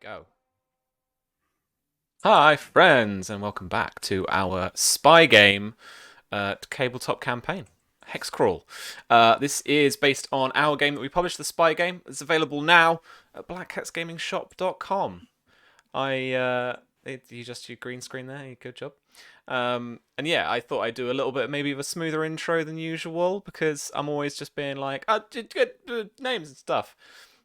Go. Hi, friends, and welcome back to our spy game tabletop campaign, Hexcrawl. This is based on our game that we published, the spy game. It's available now at blackcatsgamingshop.com. You just your green screen there. Good job. And yeah, I thought I'd do a little bit maybe of a smoother intro than usual because I'm always just being like, good names and stuff.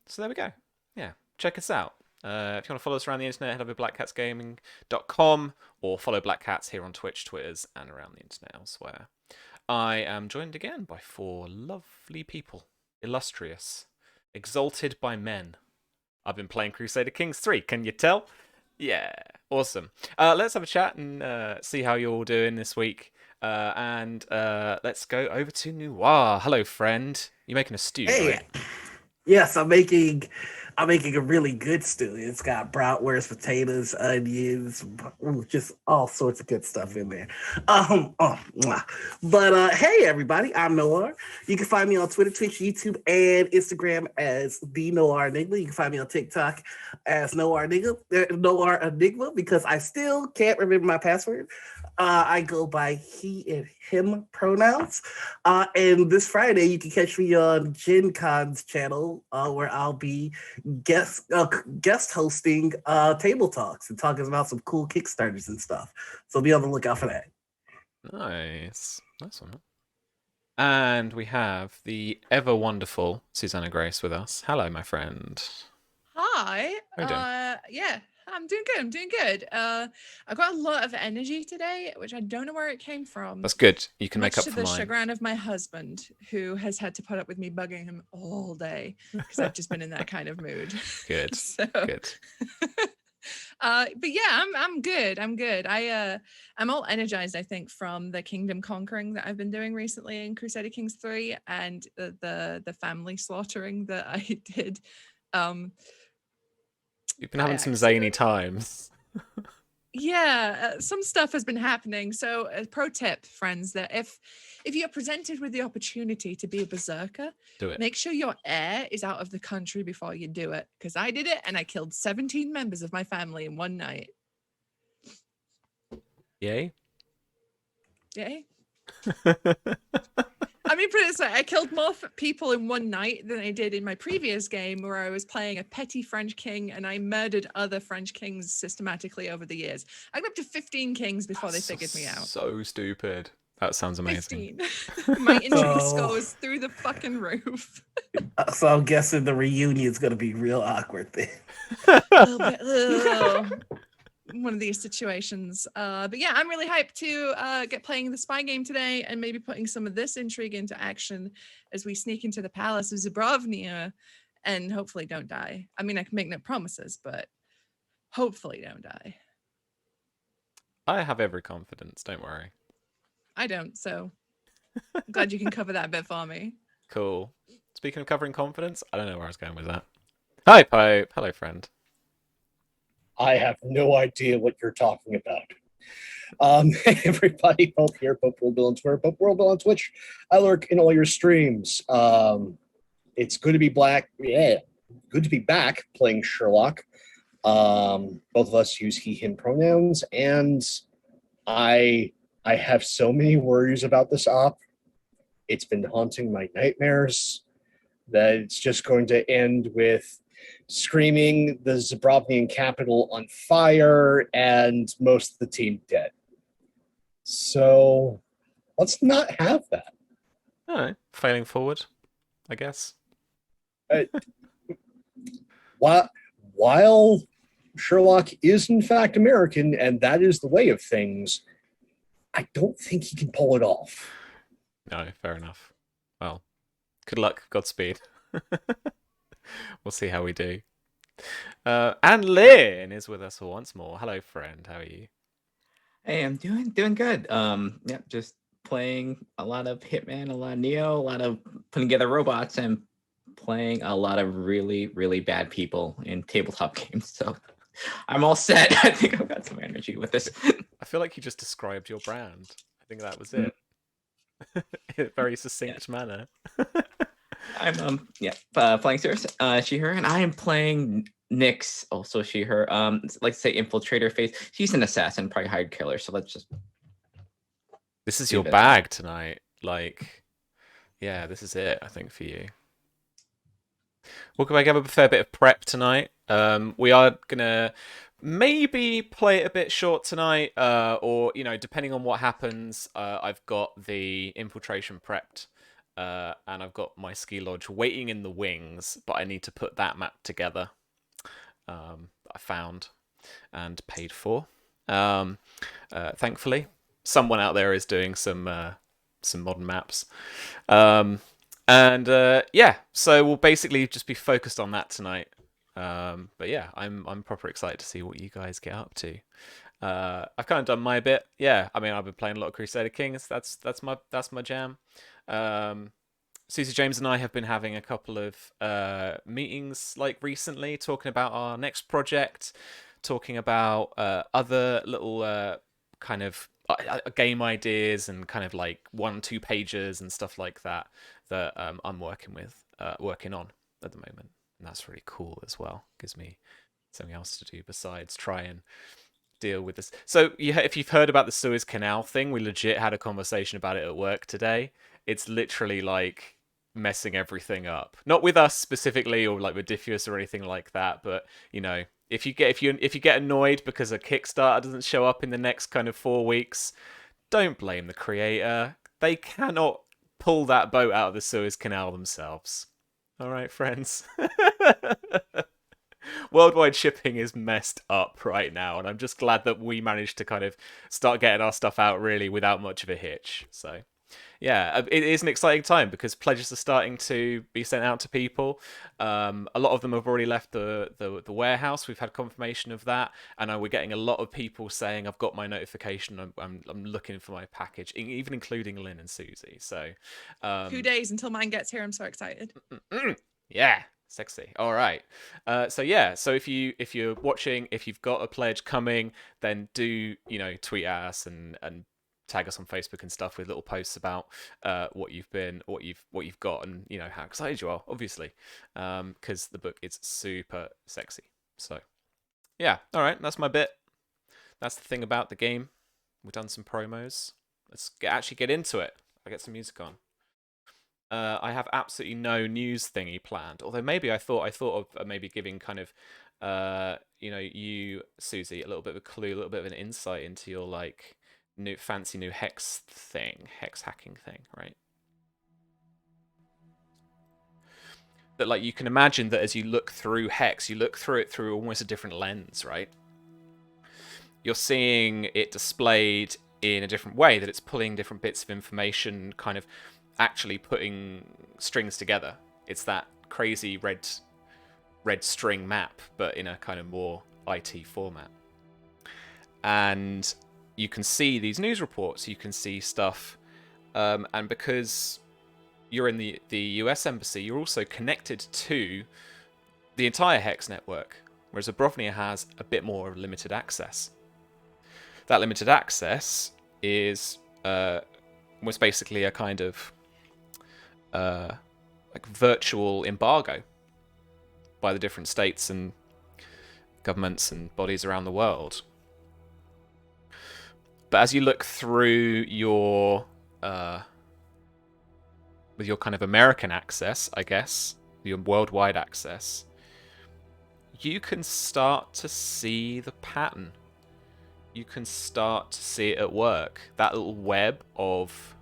So there we go. Yeah, check us out. If you want to follow us around the internet, head over to blackcatsgaming.com or follow Black Cats here on Twitch, Twitters, and around the internet elsewhere. I am joined again by four lovely people, illustrious, exalted by men. I've been playing Crusader Kings 3, can you tell? Yeah, awesome. Let's have a chat and see how you're all doing this week. And let's go over to Noir. Hello, friend. You're making a stew, Hey, right? yes, I'm making a really good stew. It's got bratwurst, potatoes, onions, just all sorts of good stuff in there. Mwah. But hey, everybody, I'm Noir. You can find me on Twitter, Twitch, YouTube, and Instagram as the Noir Enigma. You can find me on TikTok as Noir Enigma, because I still can't remember my password. I go by he and him pronouns. And this Friday, you can catch me on Gen Con's channel, where I'll be guest hosting table talks and talking about some cool Kickstarters and stuff. So be on the lookout for that. Nice. Nice one. And we have the ever wonderful Susanna Grace with us. Hello, my friend. Hi. How you doing? Yeah, I'm doing good. I'm doing good. I've got a lot of energy today, which I don't know where it came from. That's good. You can make Much up to for the mine. chagrin of my husband, who has had to put up with me bugging him all day because I've just been in that kind of mood. Good. So, Good. but yeah, I'm good. I'm good. I'm all energized, I think, from the kingdom conquering that I've been doing recently in Crusader Kings 3 and the family slaughtering that I did. You've been By having some zany accident. times. Yeah, some stuff has been happening. So, a pro tip, friends, that if you're presented with the opportunity to be a berserker, Do it. make sure your heir is out of the country before you do it. Because I did it and I killed 17 members of my family in one night. Yay. Yay. I mean, put it this way, I killed more people in one night than I did in my previous game, where I was playing a petty French king and I murdered other French kings systematically over the years. I got up to 15 kings before they figured me out. So stupid. That sounds amazing. 15. My intrigue So, score was through the fucking roof. so I'm guessing the reunion is going to be real awkward then. A little bit. One of these situations. But yeah, I'm really hyped to get playing the spy game today and maybe putting some of this intrigue into action as we sneak into the palace of Zabrovnia and hopefully don't die. I mean, I can make no promises, but hopefully don't die. I have every confidence, don't worry. I don't, so I'm glad you can cover that bit for me. Cool. Speaking of covering confidence, I don't know where I was going with that. Hi, Pope. Hello, friend. I have no idea what you're talking about. Hey everybody, Pope here, Pope World Bill on Twitter, Pope World Bill on Twitch. I lurk in all your streams. It's good to be good to be back playing Sherlock. Both of us use he, him pronouns, and I have so many worries about this op. It's been haunting my nightmares that it's just going to end with screaming the Zabrovnian capital on fire and most of the team dead. So let's not have that. All right. Failing forward, I guess. While Sherlock is in fact American and that is the way of things, I don't think he can pull it off. No, fair enough. Well, good luck. Godspeed. We'll see how we do. And Lynn is with us once more. Hello, friend. How are you? Hey, I'm doing good. Yeah, just playing a lot of Hitman, a lot of Neo, a lot of putting together robots, and playing a lot of really, really bad people in tabletop games. So I'm all set. I think I've got some energy with this. I feel like you just described your brand. I think that was it. In a very succinct manner. I'm playing Cirrus, She Her, and I am playing Nyx, also she, her, like say infiltrator phase. She's an assassin, probably hired killer. So let's just. This is leave your it at that. bag tonight. Like, yeah, this is it, I think, for you. We're going to have a fair bit of prep tonight. We are going to maybe play it a bit short tonight, or, depending on what happens, I've got the infiltration prepped, and I've got my ski lodge waiting in the wings, but I need to put that map together. I found and paid for. Thankfully, someone out there is doing some modern maps. Yeah, so we'll basically just be focused on that tonight. But yeah, I'm proper excited to see what you guys get up to. I've kind of done my bit. Yeah, I mean, I've been playing a lot of Crusader Kings. That's my jam. Susie James and I have been having a couple of meetings like recently, talking about our next project, talking about other little kind of game ideas and kind of like 1-2 pages and stuff like that I'm working on at the moment, and that's really cool as well. Gives me something else to do besides try and deal with this. So if you've heard about the Suez Canal thing, we legit had a conversation about it at work today. It's literally like messing everything up. Not with us specifically, or like with Diffus or anything like that, but if you get annoyed because a Kickstarter doesn't show up in the next kind of 4 weeks, don't blame the creator. They cannot pull that boat out of the Suez Canal themselves. All right, friends. Worldwide shipping is messed up right now, and I'm just glad that we managed to kind of start getting our stuff out really without much of a hitch. So yeah, it is an exciting time because pledges are starting to be sent out to people. A lot of them have already left the warehouse. We've had confirmation of that, and we're getting a lot of people saying, "I've got my notification. I'm looking for my package," even including Lynn and Susie. So 2 days until mine gets here. I'm so excited. Yeah, sexy. All right. So if you're watching, if you've got a pledge coming, then do tweet at us and tag us on Facebook and stuff with little posts about what you've got, and how excited you are, obviously, because the book is super sexy. So yeah, all right, that's my bit. That's the thing about the game. We've done some promos. Let's actually get into it. I get some music on. I have absolutely no news thingy planned. Although maybe I thought of maybe giving kind of you, Susie, a little bit of a clue, a little bit of an insight into your like fancy new hex hacking thing, right? That like you can imagine that as you look through hex, you look through it through almost a different lens, right? You're seeing it displayed in a different way, that it's pulling different bits of information, kind of actually putting strings together. It's that crazy red string map, but in a kind of more IT format. And you can see these news reports, you can see stuff, and because you're in the US Embassy, you're also connected to the entire Hex network, whereas Obrovnia has a bit more limited access. That limited access was basically a kind of like virtual embargo by the different states and governments and bodies around the world. But as you look through your with your kind of American access, I guess, your worldwide access, you can start to see the pattern. You can start to see it at work. That little web of,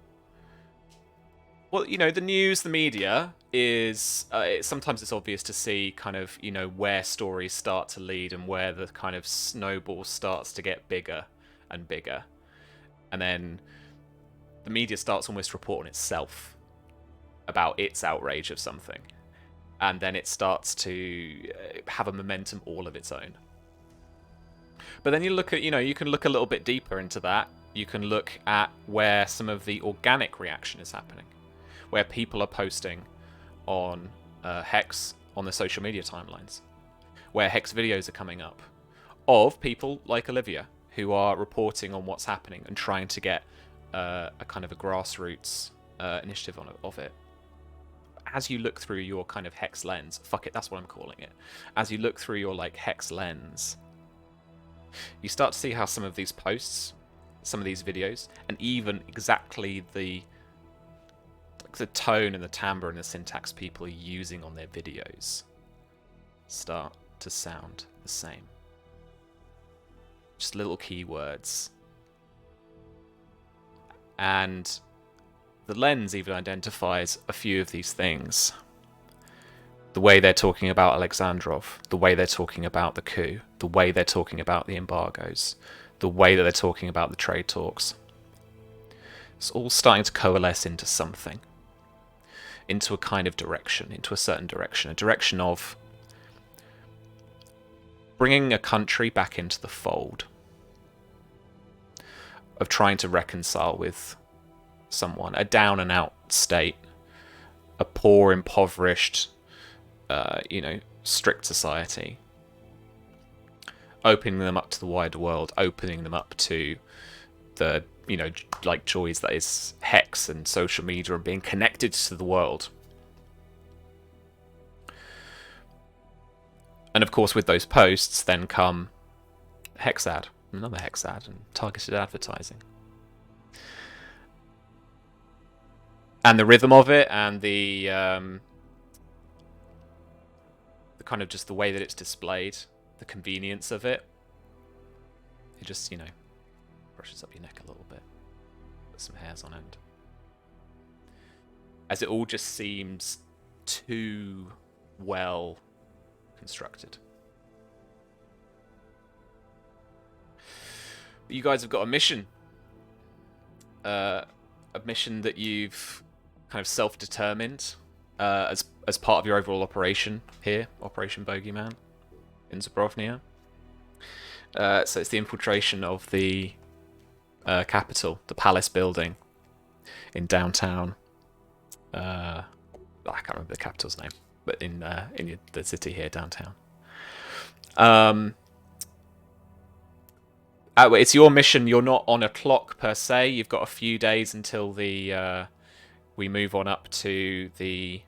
well, the news, the media is sometimes it's obvious to see kind of where stories start to lead and where the kind of snowball starts to get bigger and bigger, and then the media starts almost reporting itself about its outrage of something, and then it starts to have a momentum all of its own. But then you look at, you can look a little bit deeper into that. You can look at where some of the organic reaction is happening, where people are posting on Hex on the social media timelines, where Hex videos are coming up of people like Olivia who are reporting on what's happening and trying to get a kind of a grassroots initiative of it. as you look through your kind of hex lens, fuck it, that's what I'm calling it. As you look through your like hex lens, you start to see how some of these posts, some of these videos, and even exactly the tone and the timbre and the syntax people are using on their videos start to sound the same. Just little keywords. And the lens even identifies a few of these things. The way they're talking about Alexandrov, the way they're talking about the coup, the way they're talking about the embargoes, the way that they're talking about the trade talks. It's all starting to coalesce into something. Into a kind of direction, into a certain direction. A direction of bringing a country back into the fold. Of trying to reconcile with someone. A down and out state. A poor, impoverished, strict society. Opening them up to the wider world. Opening them up to the, like joys that is Hex and social media and being connected to the world. And of course, with those posts, then come Hex ad, another Hex ad, and targeted advertising. And the rhythm of it, and the kind of just the way that it's displayed, the convenience of it, it just, brushes up your neck a little bit. Put some hairs on end. As it all just seems too well constructed. But you guys have got a mission. A mission that you've kind of self-determined as part of your overall operation here, Operation Bogeyman in Zabrovnia. So it's the infiltration of the capital, the palace building in downtown. I can't remember the capital's name, but in the city here, downtown. It's your mission. You're not on a clock per se. You've got a few days until we move on up to the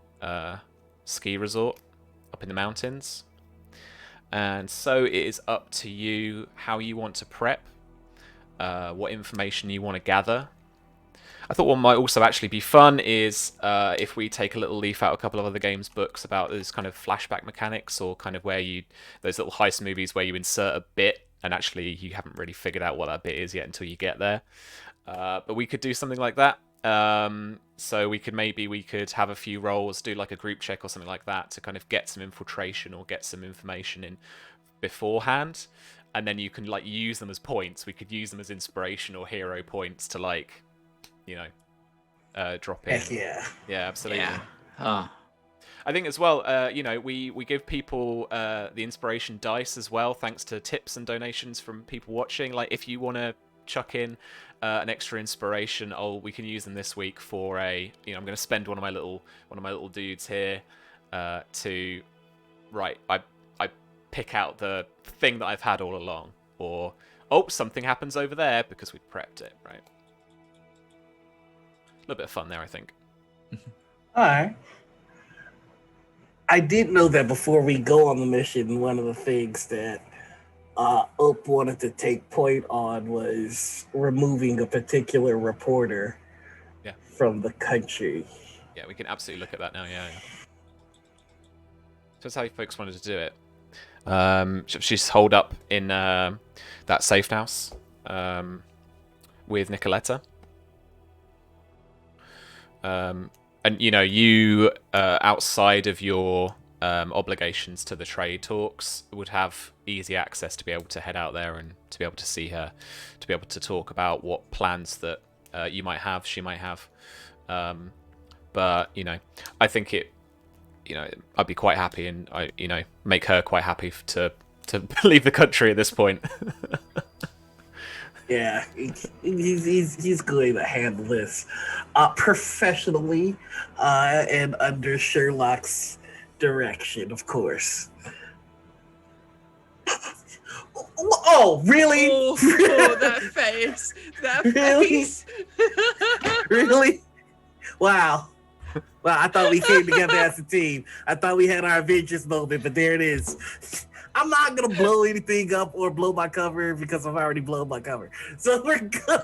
ski resort up in the mountains. And so it is up to you how you want to prep, what information you want to gather. I thought what might also actually be fun is if we take a little leaf out of a couple of other games books about those kind of flashback mechanics, or kind of where those little heist movies where you insert a bit and actually you haven't really figured out what that bit is yet until you get there. But we could do something like that. So we could have a few rolls, do like a group check or something like that to kind of get some infiltration or get some information in beforehand, and then you can like use them as points. We could use them as inspiration or hero points to like, drop in. Heck yeah. Yeah, absolutely. Yeah. I think as well, we give people the inspiration dice as well, thanks to tips and donations from people watching. Like if you want to chuck in an extra inspiration, we can use them this week for I'm going to spend one of my little dudes here to I pick out the thing that I've had all along, or something happens over there because we prepped it, right? A little bit of fun there, I think. All right. I did know that before we go on the mission, one of the things that Up wanted to take point on was removing a particular reporter from the country. Yeah, we can absolutely look at that now, yeah. So that's how folks wanted to do it. She's holed up in that safe house with Nicoletta. And you outside of your obligations to the trade talks would have easy access to be able to head out there and to be able to see her, to be able to talk about what plans that you might have, she might have. But I think I'd be quite happy, and make her quite happy to leave the country at this point. Yeah, he's going to handle this professionally and under Sherlock's direction, of course. Oh, really? Oh, that face. That Really? face. Really? Wow. Well, I thought we came together as a team. I thought we had our Avengers moment, but there it is. I'm not gonna blow anything up or blow my cover because I've already blown my cover. So we're good.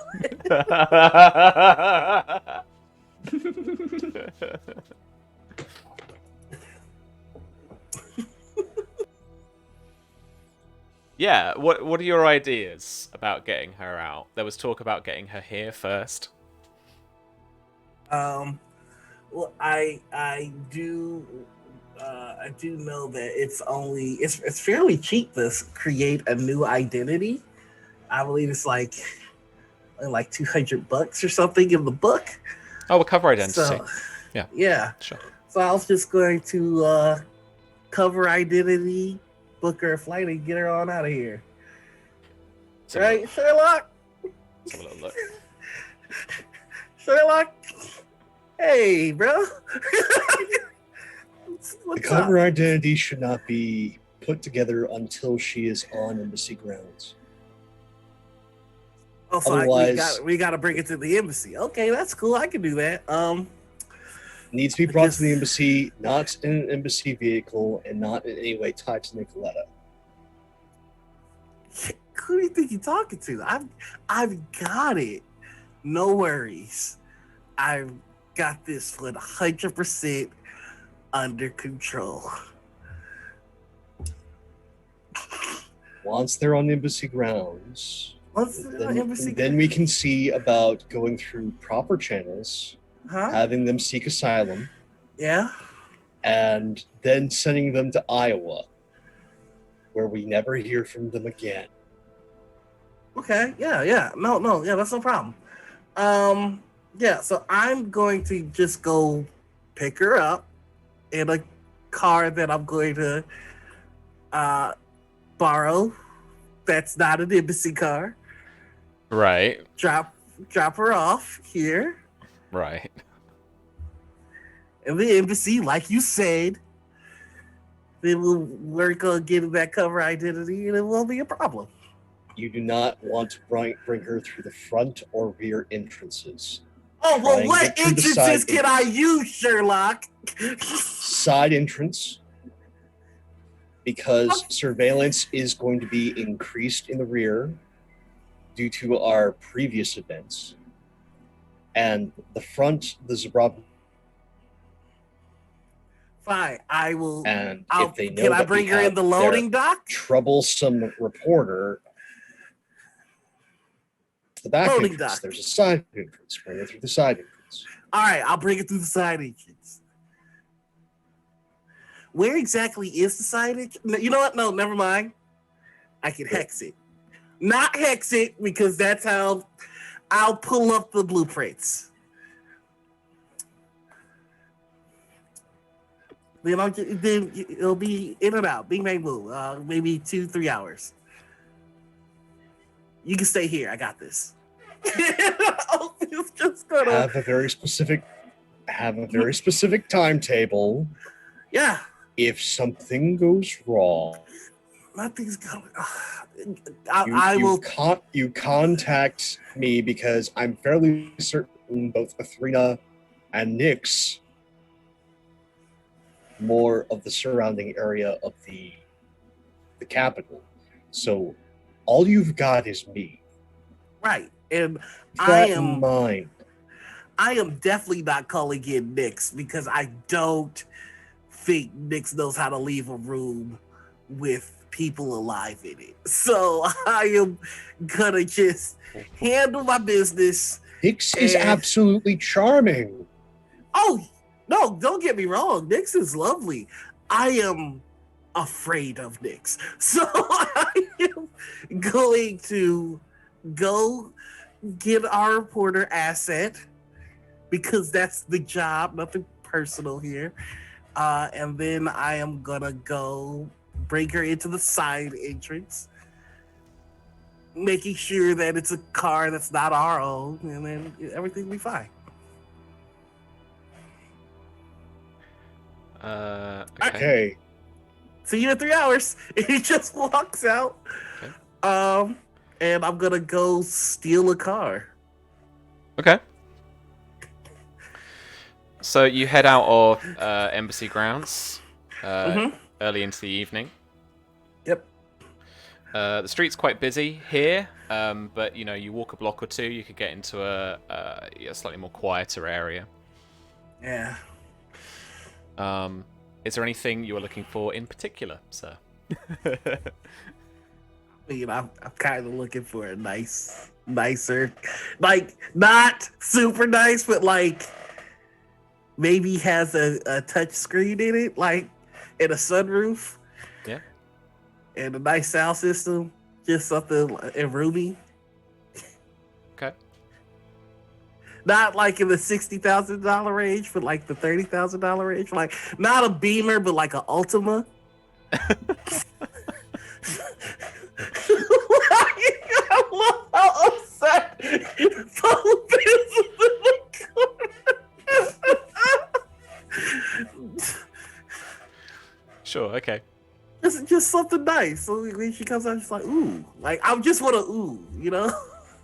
Yeah, what are your ideas about getting her out? There was talk about getting her here first. Well, I do know that it's fairly cheap to create a new identity. I believe it's like $200 or something in the book. Oh, a cover identity. So, yeah. Sure. So I was just going to cover identity, book her a flight, and get her on out of here. Right, Sherlock? Let's have a little look. Sherlock? Hey, bro. The cover identity should not be put together until she is on embassy grounds. Also, Otherwise, we got to bring it to the embassy. Okay, that's cool. I can do that. Needs to be brought to the embassy, not in an embassy vehicle, and not in any way tied to Nicoletta. Who do you think you're talking to? I've got it. No worries. I've got this 100% under control. Once they're on embassy grounds, Embassy, then we can see about going through proper channels, having them seek asylum, and then sending them to Iowa, where we never hear from them again. Okay, yeah, no, that's no problem. So I'm going to just go pick her up in a car that I'm going to borrow. That's not an embassy car. Right. Drop her off here. Right. And the embassy, like you said, then we'll work on getting that cover identity, and it won't be a problem. You do not want to bring her through the front or rear entrances. Oh, well, what entrances can I use, Sherlock? Side entrance, because surveillance is going to be increased in the rear due to our previous events. And the front, the Zabrab. Fine, I will. And if they know can I bring her in the loading dock? Troublesome reporter. The back loading entrance. dock. There's a side entrance. Bring it through the side entrance. All right, I'll bring it through the side entrance. Where exactly is the side entrance? You know what? No, never mind. I can hex it. Not hex it, because that's how I'll pull up the blueprints. Then it'll be in and out. Bing, bang, boom. Maybe 2-3 hours. You can stay here. I got this. It's just gonna have a very specific timetable. Yeah. If something goes wrong, nothing's going. You contact me, because I'm fairly certain both Athrena and Nyx, more of the surrounding area of the capital. So all you've got is me. Right. And in mind. I am definitely not calling in Nyx, because I don't think Nyx knows how to leave a room with people alive in it. So I am gonna just handle my business. Nyx is absolutely charming. Oh, no, don't get me wrong. Nyx is lovely. I am afraid of Nyx. So I am going to go get our reporter asset, because that's the job, nothing personal here. And then I am gonna go bring her into the side entrance, making sure that it's a car that's not our own, and then everything will be fine. Okay. See you in 3 hours. He just walks out. Okay. And I'm gonna go steal a car. Okay. So you head out of Embassy grounds Mhm. early into the evening. Yep. The street's quite busy here, but you walk a block or two, you could get into a slightly more quieter area. Yeah. Is there anything you are looking for in particular, sir? I'm kind of looking for a nicer, like not super nice, but like maybe has a touch screen in it, like and a sunroof. Yeah. And a nice sound system, just something in Ruby. Okay. Not like in the $60,000 range, but like the $30,000 range. Like not a Beamer, but like an Ultima. I love how upset both is in the corner. Sure. Okay. Just something nice. So when she comes out, she's like, ooh. Like, I just want to ooh, you know?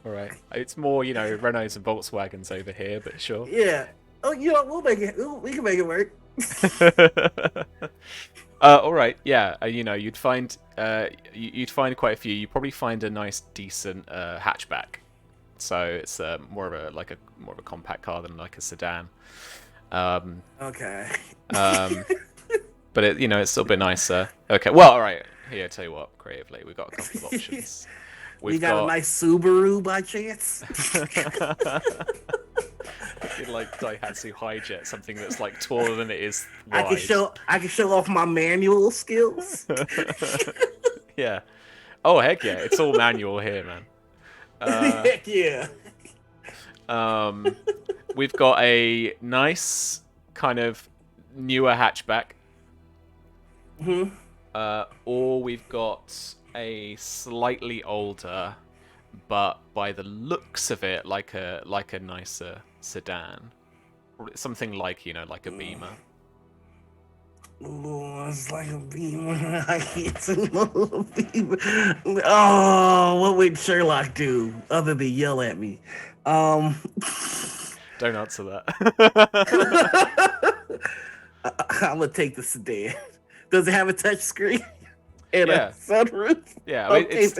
All right. It's more, Renaults and Volkswagens over here, but sure. Yeah. Oh, we'll make it. We can make it work. All right. Yeah. You'd find quite a few. You probably find a nice, decent hatchback. So it's more of a compact car than like a sedan. Okay. But it's still a bit nicer. Okay. Well, all right. Here, tell you what. Creatively, we've got a couple of options. We got a nice Subaru by chance. like Daihatsu Hijet, something that's like taller than it is wide. I can show off my manual skills. Yeah. Oh heck yeah! It's all manual here, man. Heck yeah. We've got a nice kind of newer hatchback. Mm-hmm. Or we've got a slightly older, but by the looks of it, like a nicer sedan, something like like a Beamer. Oh, it's like a Beamer. I can't see no Beamer. Oh, what would Sherlock do other than yell at me? Don't answer that. I'm gonna take the sedan. Does it have a touch screen and Yeah. a sunroof? Yeah, I mean, Okay,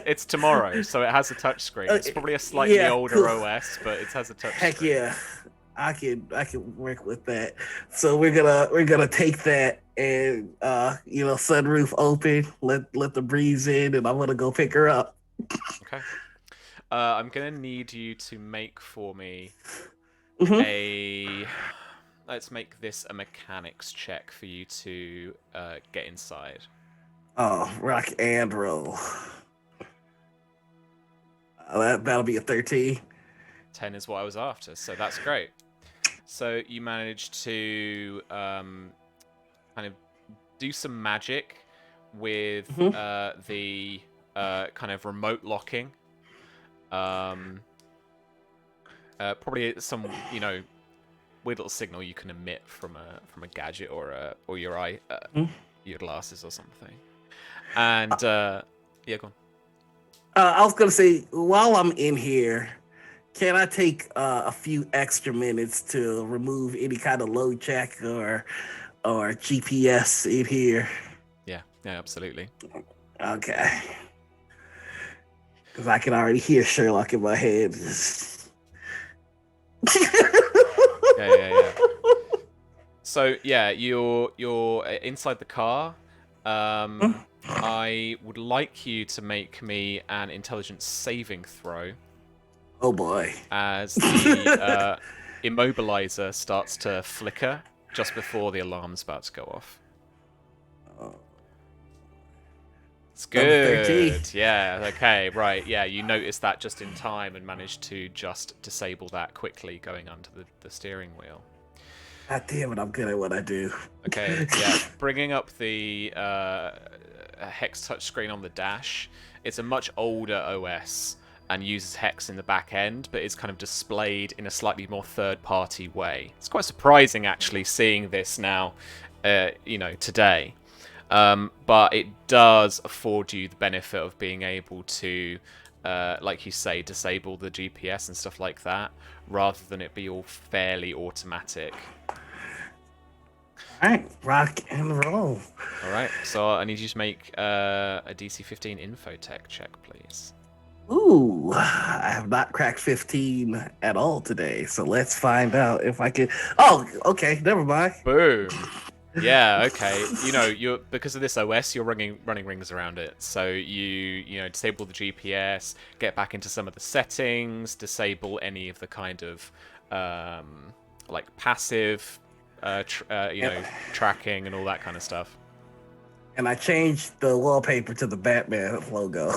it's tomorrow, so it has a touchscreen. It's probably a slightly yeah, older cool. OS, but it has a touch Heck screen. yeah, I can work with that. So we're gonna take that and sunroof open, let the breeze in, and I'm gonna go pick her up. Okay. I'm gonna need you to make for me Mhm. Let's make this a mechanics check for you to get inside. Oh, rock and roll. That'll be a 13. 10 is what I was after, so that's great. So you managed to kind of do some magic with the kind of remote locking. Probably some weird little signal you can emit from a gadget or your eye your glasses or something. And yeah, go on. I was gonna say, while I'm in here, can I take a few extra minutes to remove any kind of load check or GPS in here? Yeah, absolutely. Okay. Because I can already hear Sherlock in my head. Yeah. So yeah, you're inside the car. I would like you to make me an intelligence saving throw. Oh boy. As the immobilizer starts to flicker just before the alarm's about to go off. It's good. 13. Yeah, okay, right. Yeah, you noticed that just in time and managed to just disable that quickly going under the steering wheel. God damn it, I'm good at what I do. Okay, yeah. Bringing up the Hex touchscreen on the dash. It's a much older OS and uses Hex in the back end, but it's kind of displayed in a slightly more third-party way. It's quite surprising, actually, seeing this now, today. But it does afford you the benefit of being able to like you say, disable the GPS and stuff like that, rather than it be all fairly automatic. All right, rock and roll. All right, so I need you to make a DC 15 infotech check, please. Ooh, I have not cracked 15 at all today, so let's find out if I can. Oh, okay, never mind. Boom. Yeah, okay. You're because of this OS, you're running rings around it. So you disable the GPS, get back into some of the settings, disable any of the kind of like passive tracking and all that kind of stuff. And I changed the wallpaper to the Batman logo.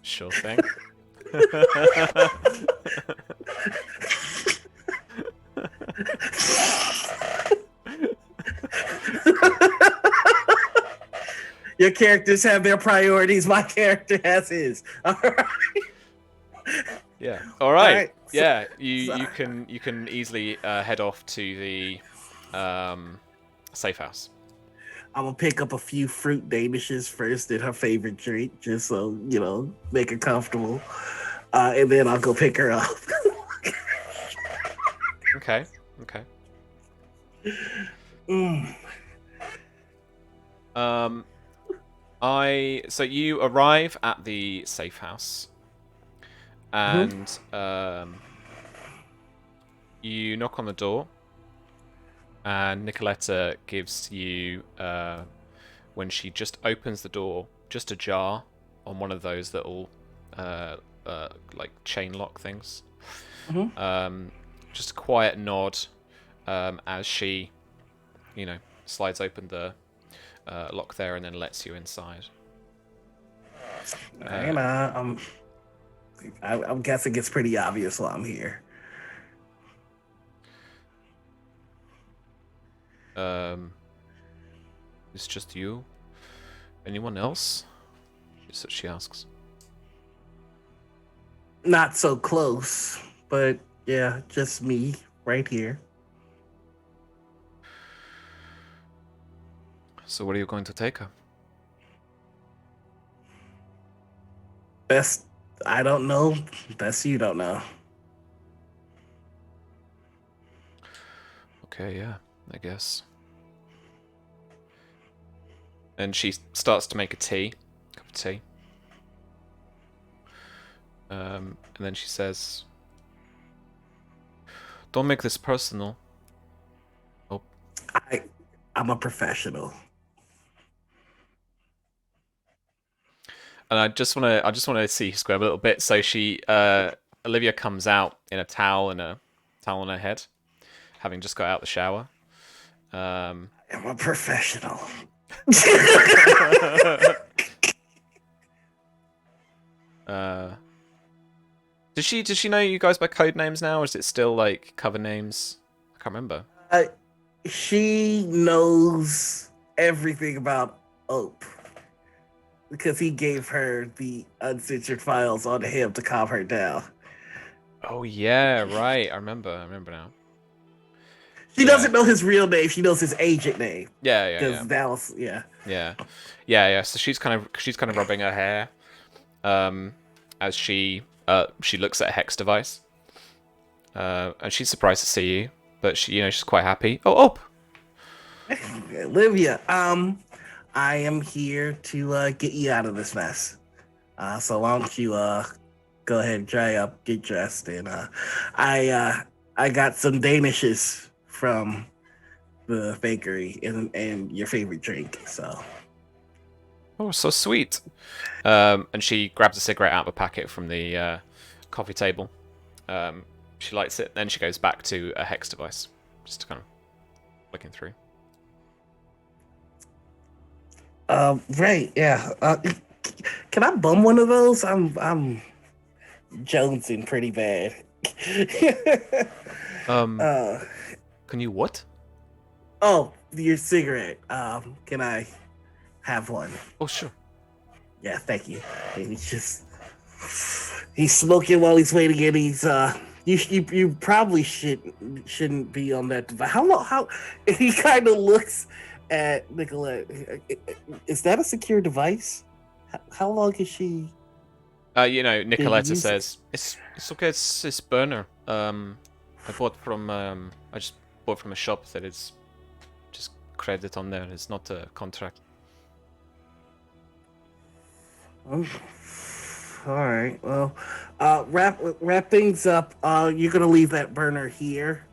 Sure thing. Your characters have their priorities. My character has his. All right. Yeah. All right. Alright, so- Yeah. You can easily head off to the safe house. I'm gonna pick up a few fruit danishes first and her favorite drink, just so make her comfortable, and then I'll go pick her up. Okay. Okay. Mm. So you arrive at the safe house, and you knock on the door, and Nicoletta gives you, when she just opens the door, just a jar on one of those little like chain lock things. Just a quiet nod as she, slides open the lock there and then lets you inside. And I'm guessing it's pretty obvious why I'm here. It's just you? Anyone else? So she asks. Not so close, but yeah, just me right here. So where are you going to take her? Best, I don't know. Best you don't know. Okay, yeah, I guess. And she starts to make a cup of tea. And then she says, "Don't make this personal." Oh, I'm a professional. and I just want to see you squirm a little bit. So Olivia comes out in a towel on her head, having just got out the shower. I'm a professional. Does she know you guys by code names now, or is it still like cover names? I can't remember. She knows everything about Ope because he gave her the uncensored files on him to calm her down. Oh yeah, right. I remember now. She doesn't know his real name. She knows his agent name. Yeah. Because that was Yeah. So she's kind of rubbing her hair, as she looks at a hex device, and she's surprised to see you, but she's quite happy. Oh, Olivia, I am here to get you out of this mess. So why don't you go ahead and dry up, get dressed, and I got some danishes from the bakery and your favorite drink. So. Oh, so sweet. And she grabs a cigarette out of a packet from the coffee table. She lights it, then she goes back to a hex device, just kind of looking through. Right, yeah. Can I bum one of those? I'm jonesing pretty bad. Can you what? Oh, your cigarette. Can I have one? Oh, sure. Yeah, thank you. And he's smoking while he's waiting, and he's you probably shouldn't be on that device. How he kind of looks at Nicolette. Is that a secure device? How long is she Nicoletta use it? says it's okay. It's burner. I bought from I just bought from a shop that is just credit on there. It's not a contract. Oh, all right. Well, wrap things up. You're gonna leave that burner here.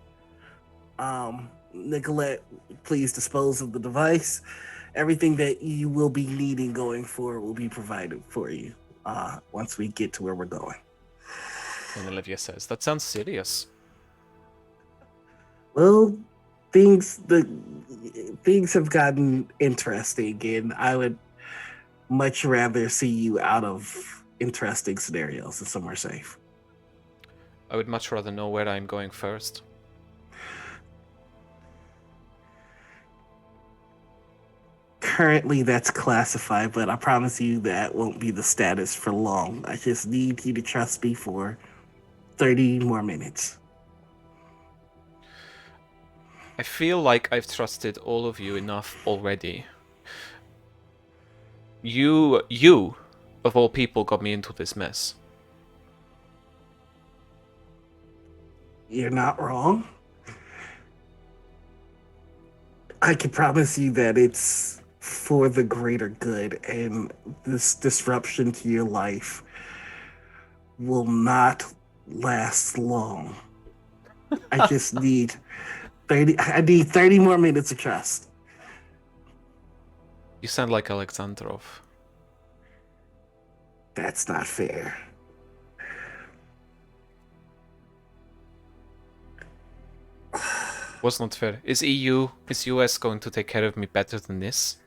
Nicolette, please dispose of the device. Everything that you will be needing going forward will be provided for you. Once we get to where we're going. And Olivia says, "That sounds serious." Well, things have gotten interesting, and I would much rather see you out of interesting scenarios and somewhere safe. I would much rather know where I'm going first. Currently, that's classified, but I promise you that won't be the status for long. I just need you to trust me for 30 more minutes. I feel like I've trusted all of you enough already. You, of all people, got me into this mess. You're not wrong. I can promise you that it's for the greater good, and this disruption to your life will not last long. I just need 30 more minutes of trust. You sound like Alexandrov. That's not fair. Was not fair. Is US going to take care of me better than this?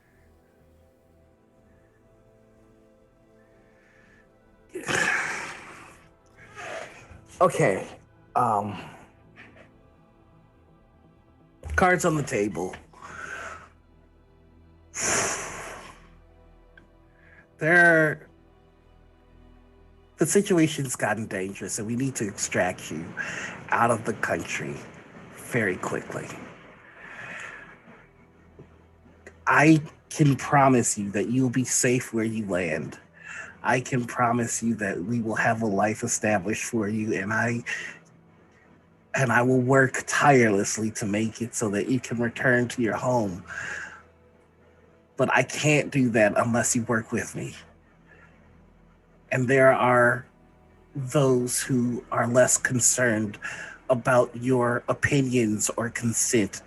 Okay. Cards on the table. The situation's gotten dangerous, and we need to extract you out of the country very quickly. I can promise you that you'll be safe where you land. I can promise you that we will have a life established for you, and I will work tirelessly to make it so that you can return to your home. But I can't do that unless you work with me. And there are those who are less concerned about your opinions or consent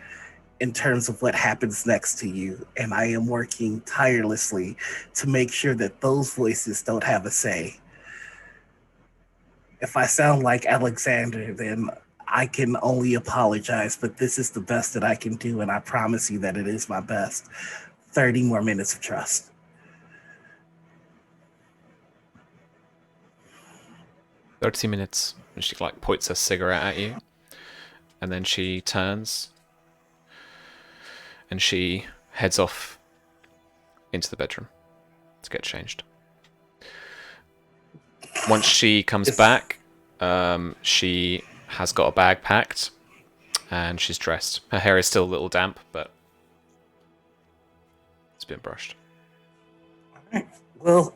in terms of what happens next to you. And I am working tirelessly to make sure that those voices don't have a say. If I sound like Alexander, then I can only apologize, but this is the best that I can do, and I promise you that it is my best. 30 more minutes of trust. "30 minutes." And she points a cigarette at you. And then she turns. And she heads off into the bedroom to get changed. Once she comes back, she has got a bag packed. And she's dressed. Her hair is still a little damp, but it's been brushed. Well,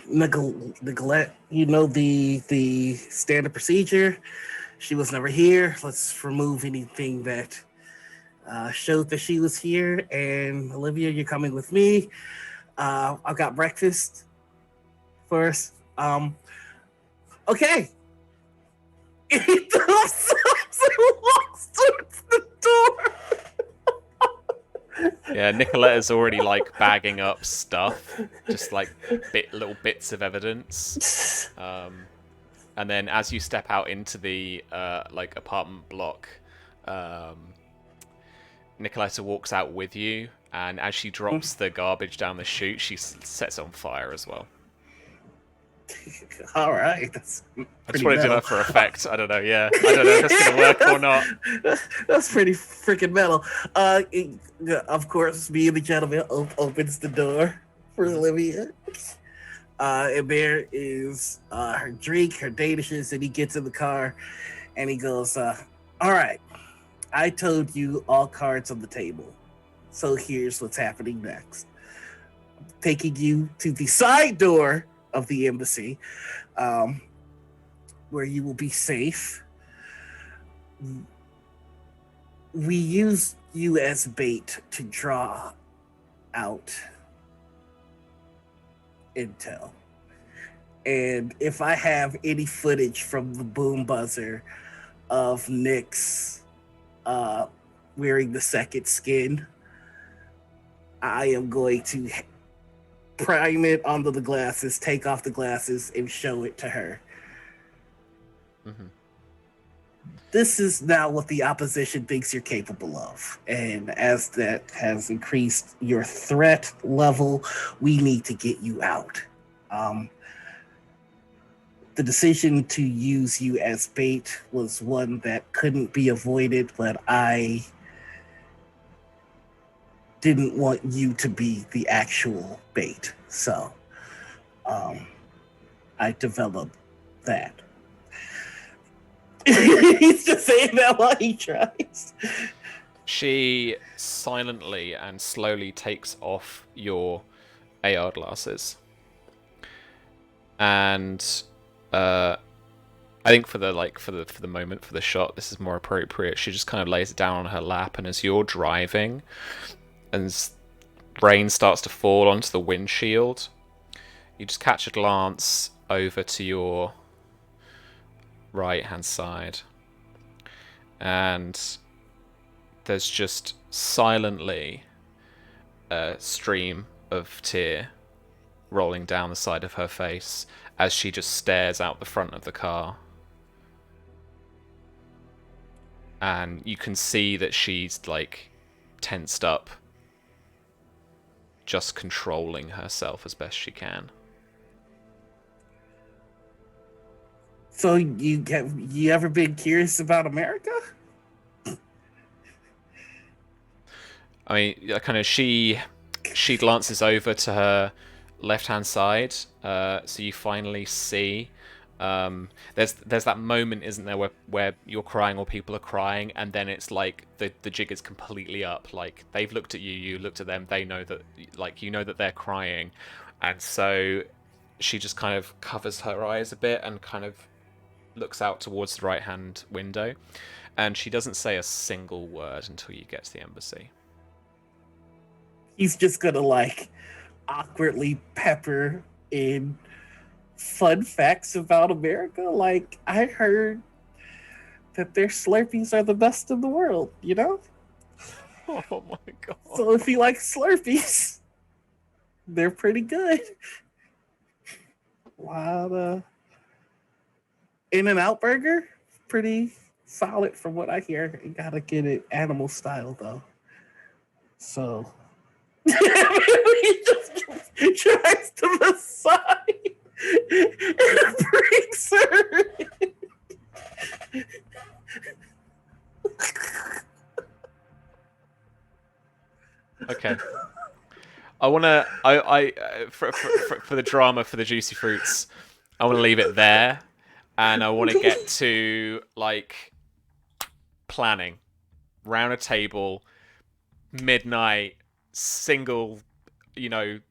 Nicolette, you know the standard procedure. She was never here. Let's remove anything that showed that she was here. And Olivia, you're coming with me. I've got breakfast first. Okay. He walks towards the door. Yeah, Nicoletta's already bagging up stuff, just little bits of evidence. And then as you step out into the apartment block, Nicoletta walks out with you, and as she drops the garbage down the chute, she sets it on fire as well. All right, that's I just want to do that for effect. I don't know. Yeah, I don't know if it's gonna work or not. That's pretty freaking metal. Of course, me and the gentleman opens the door for Olivia, and there is her drink, her danishes, and he gets in the car, and he goes, "All right, I told you all cards on the table, so here's what's happening next. I'm taking you to the side door of the embassy, um, where you will be safe. We use you as bait to draw out intel. And if I have any footage from the boom buzzer of Nyx wearing the second skin, I am going to prime it onto the glasses, take off the glasses, and show it to her. Mm-hmm. This is now what the opposition thinks you're capable of. And as that has increased your threat level, we need to get you out. The decision to use you as bait was one that couldn't be avoided, but I didn't want you to be the actual bait. So I developed that. He's just saying that while he tries. She silently and slowly takes off your AR glasses. And I think for the moment, for the shot, this is more appropriate. She just kind of lays it down on her lap, and as you're driving and rain starts to fall onto the windshield, you just catch a glance over to your right hand side, and there's just silently a stream of tear rolling down the side of her face as she just stares out the front of the car. And you can see that she's like tensed up, just controlling herself as best she can. So you ever been curious about America? I mean, kind of she glances over to her left-hand side, so you finally see. There's that moment, isn't there, where you're crying or people are crying, and then it's like the jig is completely up. Like they've looked at you, you looked at them, they know that, like, you know that they're crying, and so she just kind of covers her eyes a bit and kind of looks out towards the right-hand window, and she doesn't say a single word until you get to the embassy. He's just gonna like awkwardly pepper in fun facts about America. Like, I heard that their Slurpees are the best in the world, you know? Oh my god. So if you like Slurpees, they're pretty good. Wow, In-N-Out Burger, pretty solid from what I hear. You gotta get it animal style though. So he just tries to the side and brings her in. Okay. For the drama, for the juicy fruits, I want to leave it there, and I want to get to like planning, round a table, midnight, single,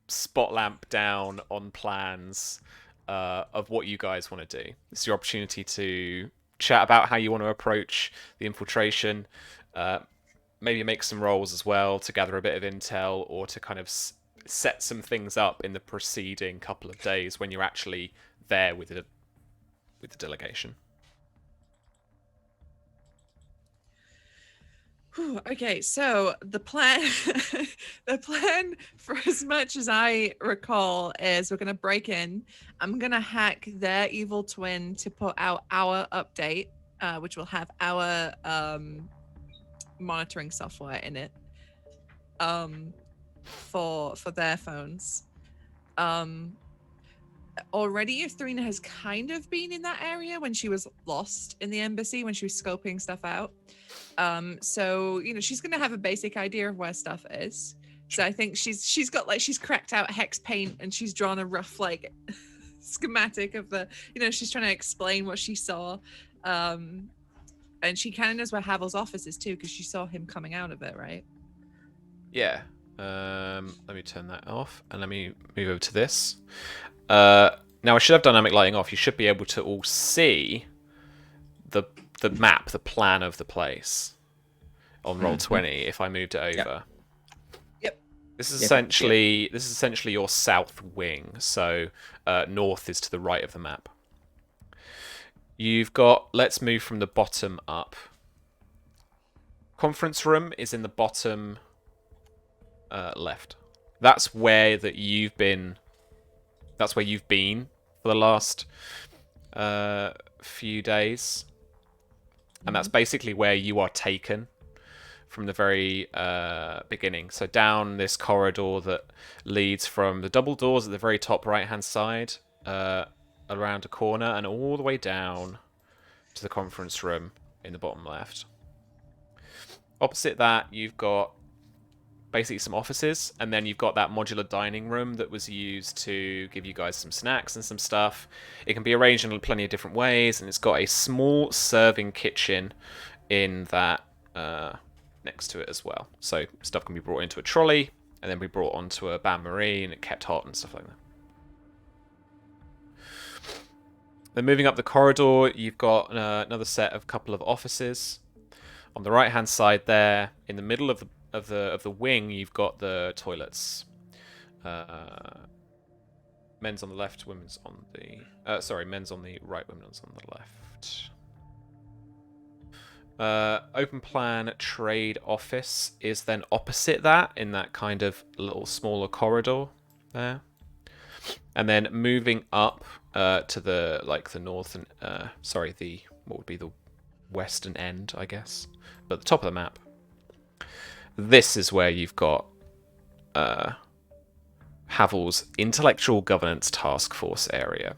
spot lamp down on plans of what you guys want to do. It's your opportunity to chat about how you want to approach the infiltration. Maybe make some rolls as well to gather a bit of intel, or to kind of set some things up in the preceding couple of days when you're actually there with the delegation. Okay, so the plan the plan, for as much as I recall, is we're gonna break in. I'm gonna hack their evil twin to put out our update, which will have our monitoring software in it, for their phones. Already Euthrina has kind of been in that area when she was lost in the embassy, when she was scoping stuff out. So she's gonna have a basic idea of where stuff is. So I think she's cracked out hex paint, and she's drawn a rough like schematic of the, she's trying to explain what she saw. And she kind of knows where Havel's office is too, because she saw him coming out of it, right? Yeah. Let me turn that off, and let me move over to this. Now I should have dynamic lighting off. You should be able to all see the map, the plan of the place on roll 20 if I moved it over. Yep. This is Yep. essentially your south wing. So north is to the right of the map. You've got. Let's move from the bottom up. Conference room is in the bottom left. That's where you've been. That's where you've been for the last few days, and that's basically where you are taken from the very beginning. So down this corridor that leads from the double doors at the very top right-hand side, around a corner, and all the way down to the conference room in the bottom left. Opposite that, you've got basically some offices, and then you've got that modular dining room that was used to give you guys some snacks and some stuff. It can be arranged in plenty of different ways, and it's got a small serving kitchen in that next to it as well. So stuff can be brought into a trolley and then be brought onto a bain-marie and it kept hot and stuff like that. Then moving up the corridor, you've got another set of couple of offices. On the right-hand side there, in the middle of the wing, you've got the toilets. Men's on the left, women's on the men's on the right, women's on the left. Open plan trade office is then opposite that in that kind of little smaller corridor there. And then moving up to the northern, what would be the western end, I guess, but the top of the map. This is where you've got Havel's Intellectual Governance Task Force area.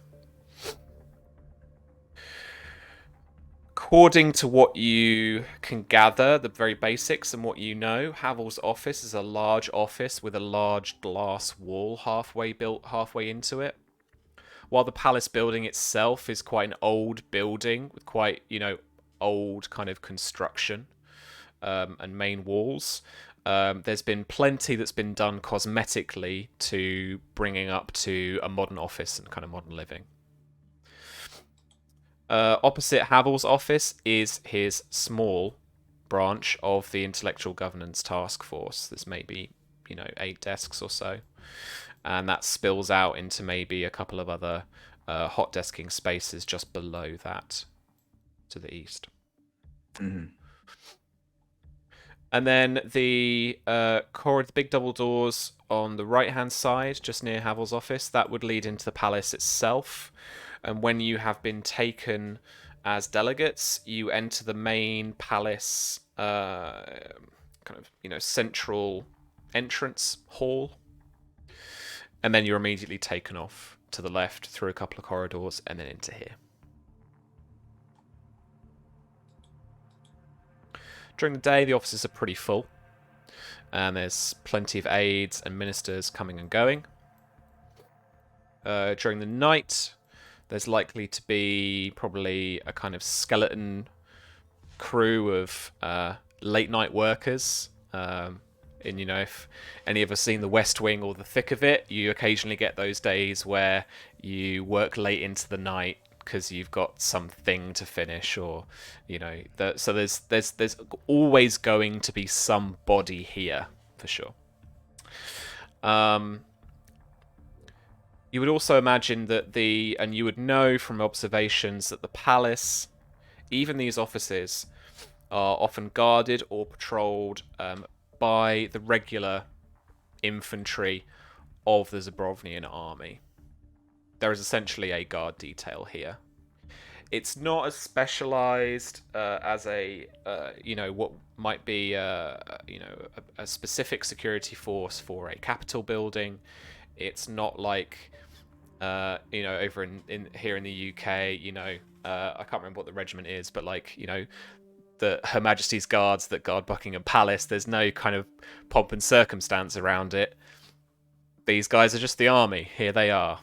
According to what you can gather, the very basics and what you know, Havel's office is a large office with a large glass wall halfway into it. While the palace building itself is quite an old building with quite, old kind of construction and main walls, there's been plenty that's been done cosmetically to bringing up to a modern office and kind of modern living. Opposite Havel's office is his small branch of the Intellectual Governance Task Force. There's maybe, 8 desks or so. And that spills out into maybe a couple of other hot desking spaces just below that to the east. Mm-hmm. And then the big double doors on the right-hand side, just near Havel's office, that would lead into the palace itself. And when you have been taken as delegates, you enter the main palace central entrance hall. And then you're immediately taken off to the left through a couple of corridors and then into here. During the day, the offices are pretty full. And there's plenty of aides and ministers coming and going. During the night, there's likely to be probably a kind of skeleton crew of late night workers. And if any of us seen The West Wing or The Thick of It, you occasionally get those days where you work late into the night because you've got something to finish, or so there's always going to be somebody here for sure. You would also imagine that and you would know from observations that the palace, even these offices, are often guarded or patrolled by the regular infantry of the Zabrovnian army. There is essentially a guard detail here. It's not as specialized as what might be a specific security force for a capital building. It's not like over in here in the UK, I can't remember what the regiment is, but the Her Majesty's Guards that guard Buckingham Palace, there's no kind of pomp and circumstance around it. These guys are just the army. Here they are,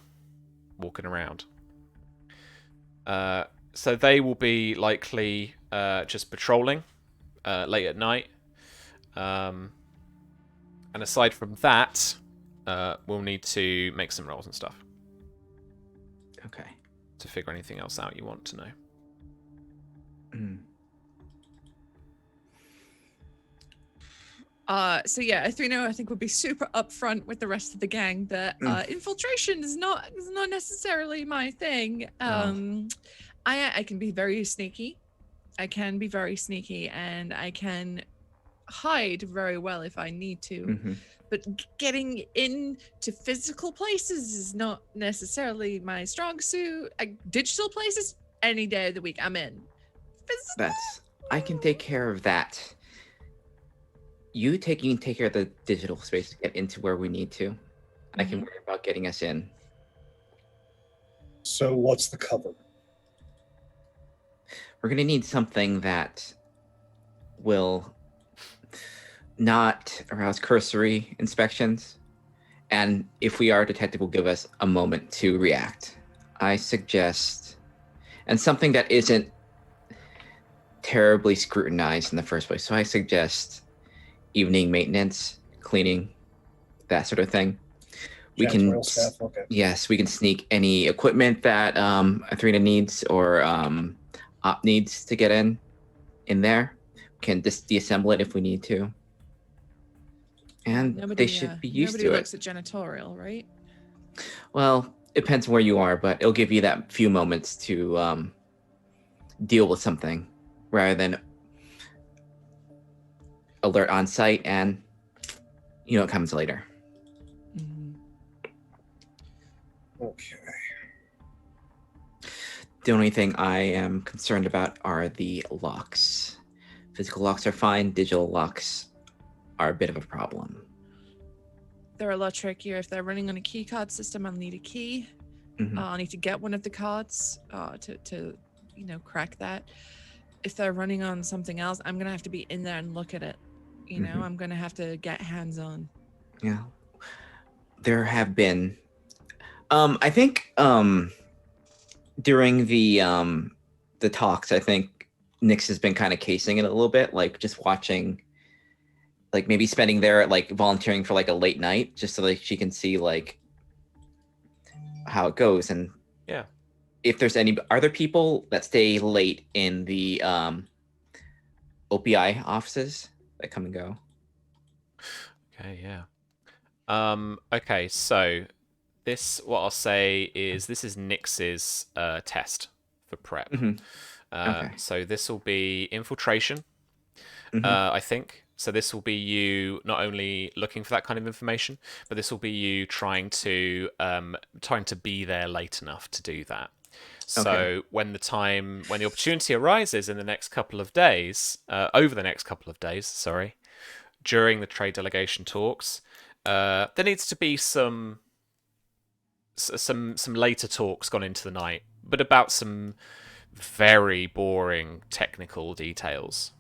walking around. So they will be likely just patrolling late at night. And aside from that, we'll need to make some rolls and stuff. Okay. to figure anything else out you want to know. Mm. So yeah, Athrino, I think would be super upfront with the rest of the gang that infiltration is not necessarily my thing. I can be very sneaky. I can be very sneaky, and I can hide very well if I need to. Mm-hmm. But getting into physical places is not necessarily my strong suit. Digital places, any day of the week, I'm in. Physical? I can take care of that. You can take care of the digital space to get into where we need to. I can worry about getting us in. So what's the cover? We're going to need something that will not arouse cursory inspections. And if we are detected, will give us a moment to react. I suggest, and something that isn't terribly scrutinized in the first place. So I suggest evening maintenance, cleaning, that sort of thing. We can, Janitorial staff, okay. yes, we can sneak any equipment that Athrina needs or Op needs to get in there. We can just deassemble it if we need to. And they should be used to it. Nobody looks at janitorial, right? Well, it depends where you are, but it'll give you that few moments to deal with something rather than alert on site and it comes later. Okay. The only thing I am concerned about are the locks. Physical locks are fine. Digital locks are a bit of a problem. They're a lot trickier. If they're running on a key card system, I'll need a key. I'll need to get one of the cards to crack that. If they're running on something else, I'm gonna have to be in there and look at it. I'm gonna have to get hands on. Yeah. There have been I think during the talks, I think Nyx has been kind of casing it a little bit, like just watching, like maybe spending there, like volunteering for like a late night, just so like she can see like how it goes. And yeah, if there's are there people that stay late in the OPI offices that come and go? Okay, yeah. Okay, so what I'll say is this is Nyx's test for prep. Okay. So this will be infiltration, I think. So this will be you not only looking for that kind of information, but this will be you trying to be there late enough to do that. So when the opportunity arises in the next couple of days, over the next couple of days, sorry, during the trade delegation talks, there needs to be some later talks gone into the night, but about some very boring technical details.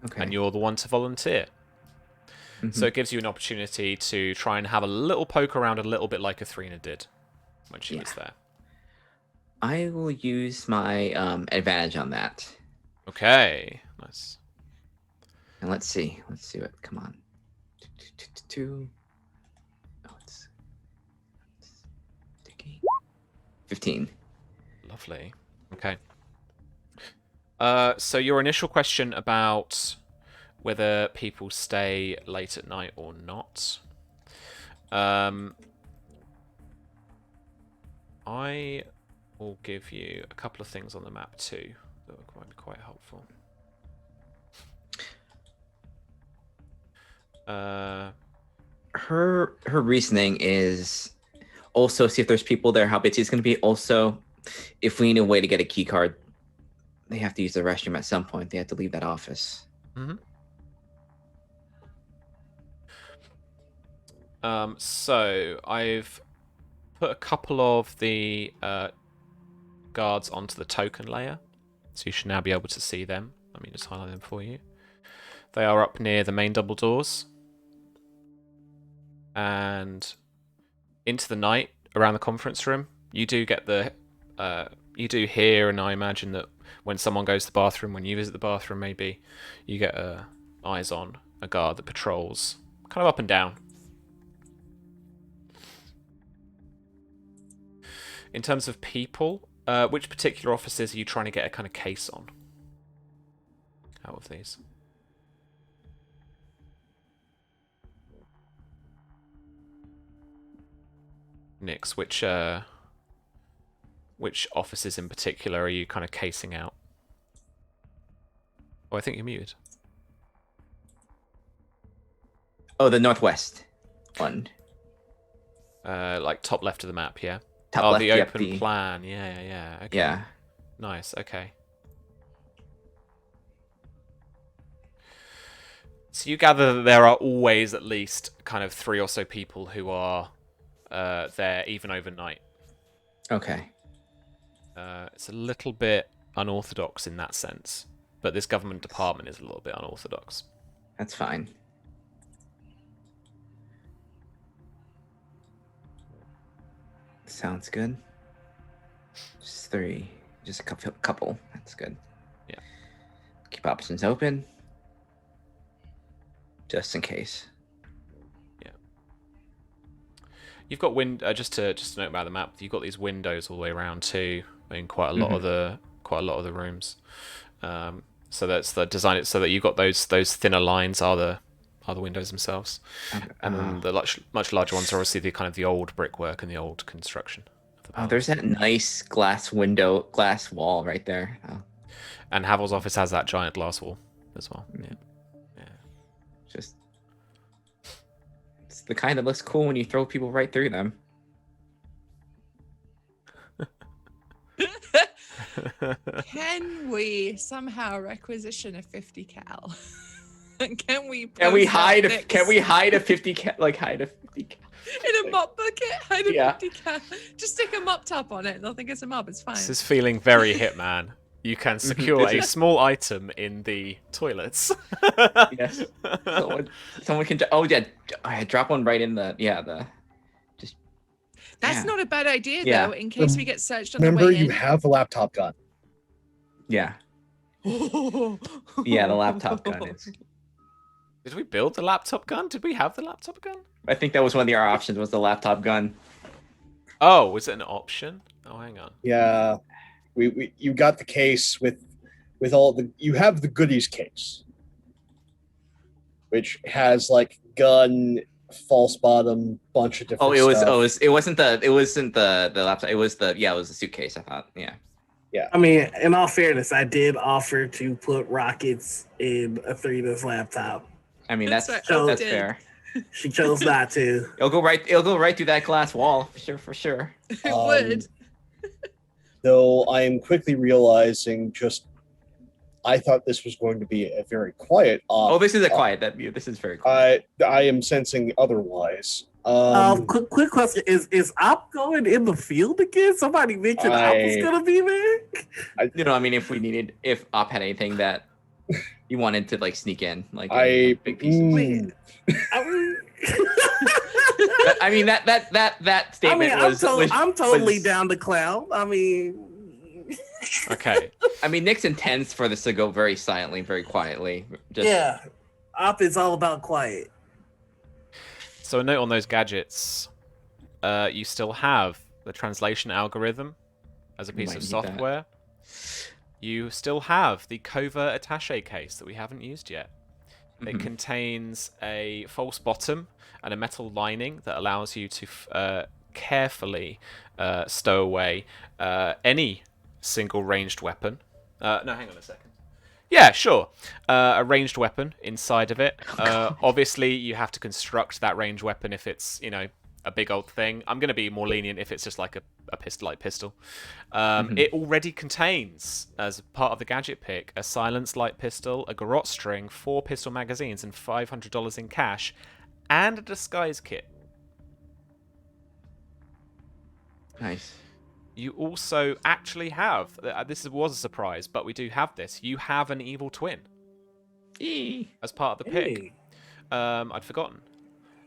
Okay. And you're the one to volunteer. So it gives you an opportunity to try and have a little poke around, a little bit like Athrina did when she was there. I will use my advantage on that. Okay, nice. And let's see what. Come on. Oh, it's 15. Lovely. Okay. So your initial question about whether people stay late at night or not. I will give you a couple of things on the map too that might be quite helpful. Her reasoning is also see if there's people there, how busy it's going to be. Also, if we need a way to get a key card, they have to use the restroom at some point. They have to leave that office. So I've put a couple of the guards onto the token layer, so you should now be able to see them. Let me just highlight them for you. They are up near the main double doors and into the night around the conference room. You do get you do hear, and I imagine that when someone goes to the bathroom, when you visit the bathroom, maybe you get eyes on a guard that patrols kind of up and down. In terms of people, which particular offices are you trying to get a kind of case on? Out of these? Nix, which offices in particular are you kind of casing out? Oh, I think you're muted. Oh, the northwest one. Like top left of the map, yeah? Top oh, left. the Yep, open plan. Yeah. Okay. Yeah. Nice, okay. So you gather that there are always at least kind of 3 or so people who are there even overnight. Okay. It's a little bit unorthodox in that sense, but this government department is a little bit unorthodox. That's fine. Sounds good. Just 3. Just a couple. That's good. Yeah. Keep options open. Just in case. Yeah. You've got just to note about the map. You've got these windows all the way around too in quite a lot of the rooms. So that's the design it so that you've got those thinner lines are the windows themselves, and then the much larger ones are obviously the kind of the old brickwork and the old construction. Oh, there's that nice glass wall right there. Oh. And Havel's office has that giant glass wall as well. Yeah. Just it's the kind that looks cool when you throw people right through them. Can we somehow requisition a 50 cal? Can we hide a Nix 50 cal hide a 50 cal in a mop bucket? Hide a Yeah. 50 cal. Just stick a mop top on it. They'll think it's a mop. It's fine. This is feeling very Hitman. You can secure a small item in the toilets. Yes. Someone can. Oh yeah, drop one right in the. That's not a bad idea Yeah. though. In case we get searched on the Remember, way in. you have a laptop gun. Yeah. Yeah, the laptop gun is. Did we build the laptop gun? Did we have the laptop gun? I think that was one of our options. Was the laptop gun? Oh, was it an option? Oh, hang on. Yeah, you got the case with all the. You have the goodies case, which has like gun, false bottom, bunch of different. It wasn't the laptop. It was the suitcase. I thought. Yeah. I mean, in all fairness, I did offer to put rockets in Athena's laptop. I mean, That's that's what I did. fair. She chose not to. It'll go right through that glass wall for sure. It would. Though I am quickly realizing, I thought this was going to be a very quiet. This is a quiet. This is very quiet. I am sensing otherwise. Quick question: Is Op going in the field again? Somebody mentioned Op was gonna be there. If Op had anything that you wanted to like sneak in, like big Wait, pieces. I mean that statement I'm totally down to clown. I mean, Okay. I mean, Nix intends for this to go very silently, very quietly. yeah, Op is all about quiet. So a note on those gadgets. You still have the translation algorithm as a piece of software. You still have the covert attaché case that we haven't used yet. It contains a false bottom and a metal lining that allows you to carefully stow away any single ranged weapon. No, hang on a second. Yeah, sure. A ranged weapon inside of it. Obviously, you have to construct that ranged weapon if it's, a big old thing. I'm going to be more lenient if it's just like a pistol. It already contains, as part of the gadget pick, a silenced light pistol, a garrote string, 4 pistol magazines, and $500 in cash, and a disguise kit. Nice. You also actually have, this was a surprise, but we do have this. You have an evil twin as part of the pick. I'd forgotten.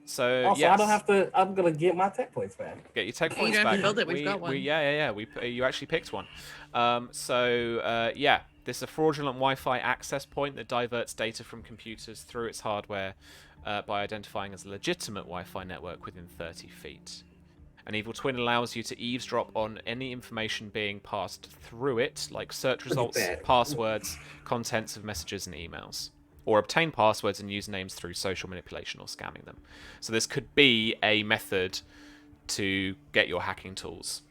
So Also, yes. I don't have to. I'm gonna get my tech points back. Get your tech points don't have back. to build it, we've got one. You actually picked one. This is a fraudulent Wi-Fi access point that diverts data from computers through its hardware by identifying as a legitimate Wi-Fi network within 30 feet. An evil twin allows you to eavesdrop on any information being passed through it, like search results, that. passwords, contents of messages and emails, or obtain passwords and usernames through social manipulation or scamming them. So this could be a method to get your hacking tools.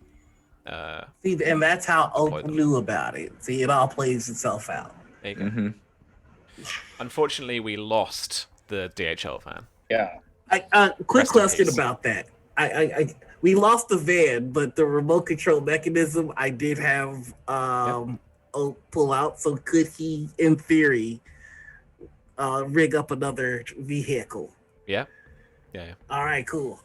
See, and that's how Deploy Oak them. knew about it. See, it all plays itself out. There you go. Mm-hmm. Unfortunately, we lost the DHL van. Yeah. Quick Rest in question peace. about that. We lost the van, but the remote control mechanism I did have Oak pull out. So could he, in theory, rig up another vehicle? Yeah. Yeah. All right, cool.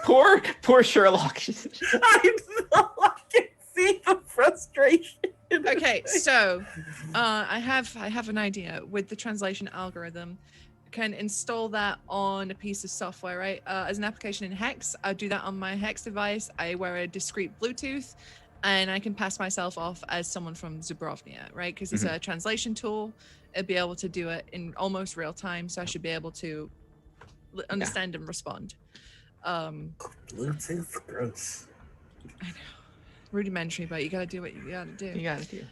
Poor Sherlock. I know. I can see the frustration. Okay, so I have an idea with the translation algorithm. Can install that on a piece of software, right? As an application in Hex, I do that on my Hex device. I wear a discrete Bluetooth, and I can pass myself off as someone from Zubrovnia, right? Because it's a translation tool. It'll be able to do it in almost real time, so I should be able to understand and respond. Bluetooth, gross. I know, rudimentary, but you gotta do what you gotta do. You got it.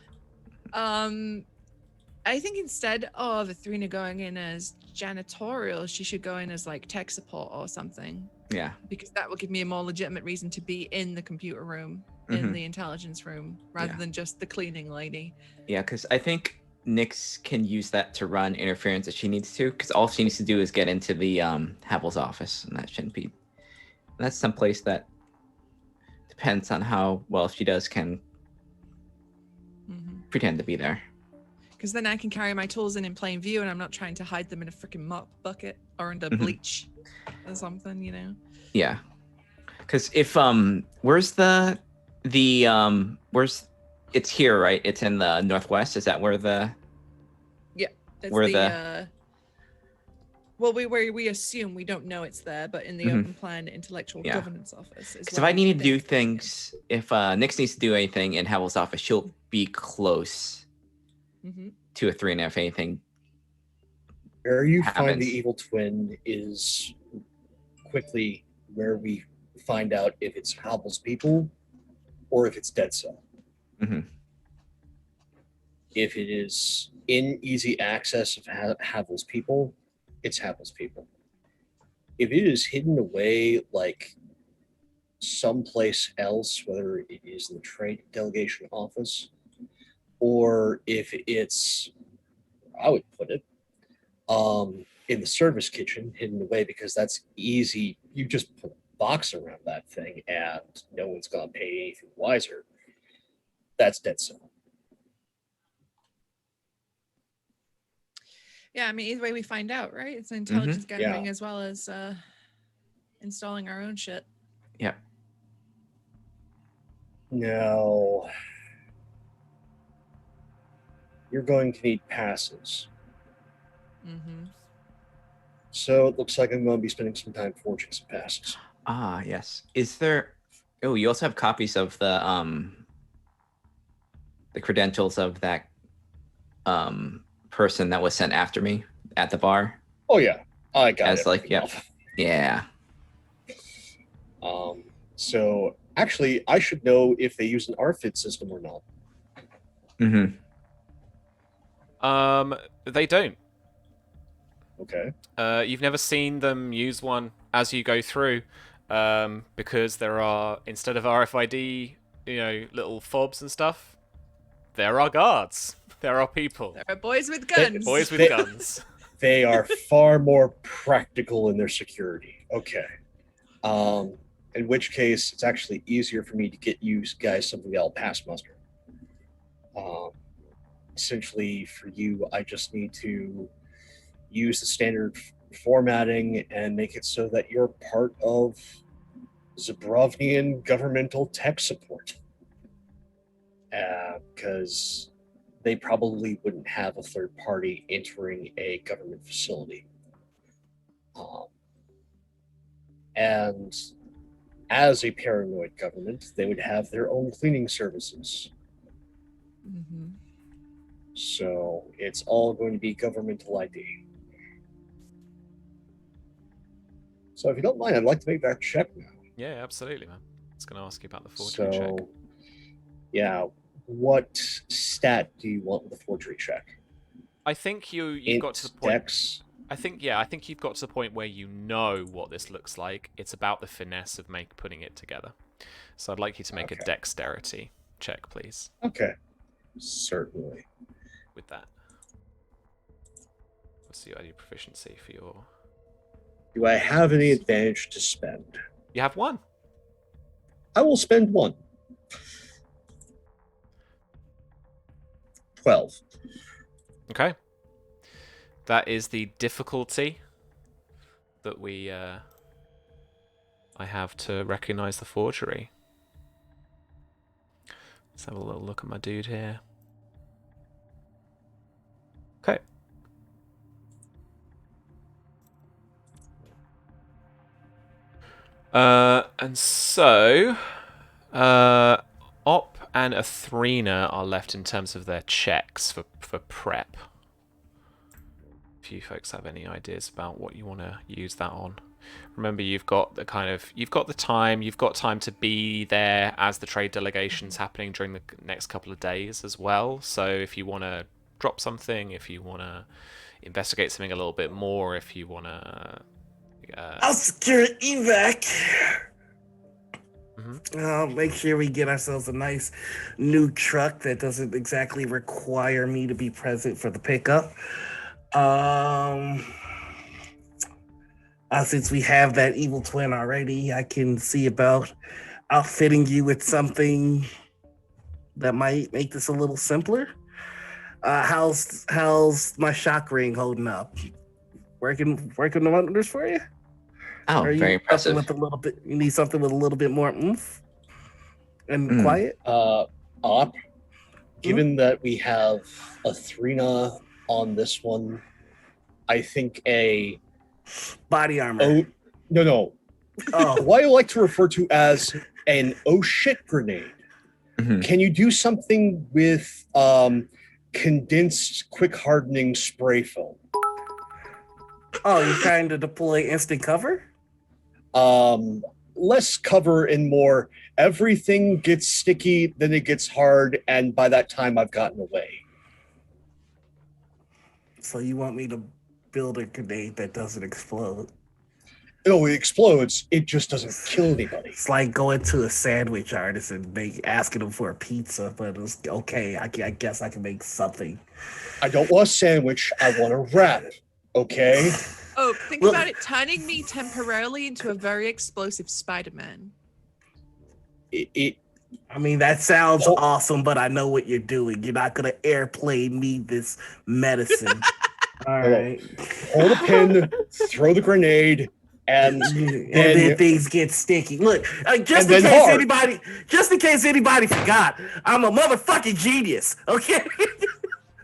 I think instead of Athrena going in as janitorial, she should go in as like tech support or something, Yeah. because that will give me a more legitimate reason to be in the computer room, in the intelligence room, rather than just the cleaning lady. Yeah, because I think Nyx can use that to run interference if she needs to, because all she needs to do is get into the Havel's office, and that shouldn't be. That's someplace that depends on how well she does can pretend to be there. Because then I can carry my tools in plain view, and I'm not trying to hide them in a freaking mop bucket or under bleach or something, you know. Yeah, because if where's where's it's here, right? It's in the northwest. Is that where the That's where well, we assume, we don't know it's there, but in the open plan intellectual Yeah. governance office. Because if I need to do things, if Nyx needs to do anything in Havel's office, she'll be close to Athrena if anything. Where you happens. find the evil twin is quickly where we find out if it's Havel's people or if it's Dead Cell. If it is in easy access of Havel's people, it's Havel's people. If it is hidden away like someplace else, whether it is in the trade delegation office or if it's, I would put it, in the service kitchen, hidden away, because that's easy. You just put a box around that thing and no one's going to pay anything wiser. That's Dead Cell. Yeah, I mean, either way we find out, right? It's an intelligence gathering as well as installing our own shit. Yeah. Now, you're going to need passes. So it looks like I'm going to be spending some time forging some passes. Ah, yes. Is there? Oh, you also have copies of the credentials of that person that was sent after me at the bar. Oh yeah, I got as it. like yeah. So actually, I should know if they use an RFID system or not. They don't. Okay. You've never seen them use one as you go through, because there are, instead of RFID, little fobs and stuff, there are guards. There are people. There are boys with guns. Boys with guns. They are far more practical in their security. Okay. In which case, it's actually easier for me to get you guys something that'll pass muster. Essentially, for you, I just need to use the standard formatting and make it so that you're part of Zubrovnian governmental tech support. Because they probably wouldn't have a third party entering a government facility. And as a paranoid government, they would have their own cleaning services. So it's all going to be governmental ID. So if you don't mind, I'd like to make that check now. Yeah, absolutely, man. I was going to ask you about the forgery check. So, yeah, what stat do you want with the forgery check? I think you've Int, got to the point. Dex. I think you've got to the point where you know what this looks like. It's about the finesse of putting it together. So I'd like you to make a dexterity check, please. Okay, certainly. With that, what's your proficiency for your? Do I have any advantage to spend? You have one. I will spend one. 12. Okay. That is the difficulty that I have to recognize the forgery. Let's have a little look at my dude here. Okay. And so, Op and Athrena are left in terms of their checks for prep. If you folks have any ideas about what you want to use that on. Remember, you've got the time to be there as the trade delegation's happening during the next couple of days as well. So if you want to drop something, if you want to investigate something a little bit more, if you want to... I'll secure evac. Mhm. I'll make sure we get ourselves a nice new truck that doesn't exactly require me to be present for the pickup. Since we have that evil twin already, I can see about outfitting you with something that might make this a little simpler. How's my shock ring holding up? Working the wonders for you? Oh, Or very impressive. You need something with a little bit more oomph and quiet? Op, given that we have Athrena on this one, I think a Body armor. No. Oh. What I like to refer to as an oh shit grenade. Mhm. Can you do something with condensed quick hardening spray film? Oh, you're trying to deploy instant cover? Less cover and more everything gets sticky, then it gets hard, and by that time I've gotten away. So you want me to build a grenade that doesn't explode? No, it explodes, it just doesn't kill anybody. It's like going to a sandwich artist and asking them for a pizza, but it's okay. I guess I can make something. I don't want a sandwich, I want a wrap, okay? Oh, think about it, turning me temporarily into a very explosive Spider-Man. I mean, that sounds awesome, but I know what you're doing. You're not gonna airplane me this medicine. All right. Hold a pin, throw the grenade, and then things get sticky. Look, just in case anybody forgot, I'm a motherfucking genius. Okay,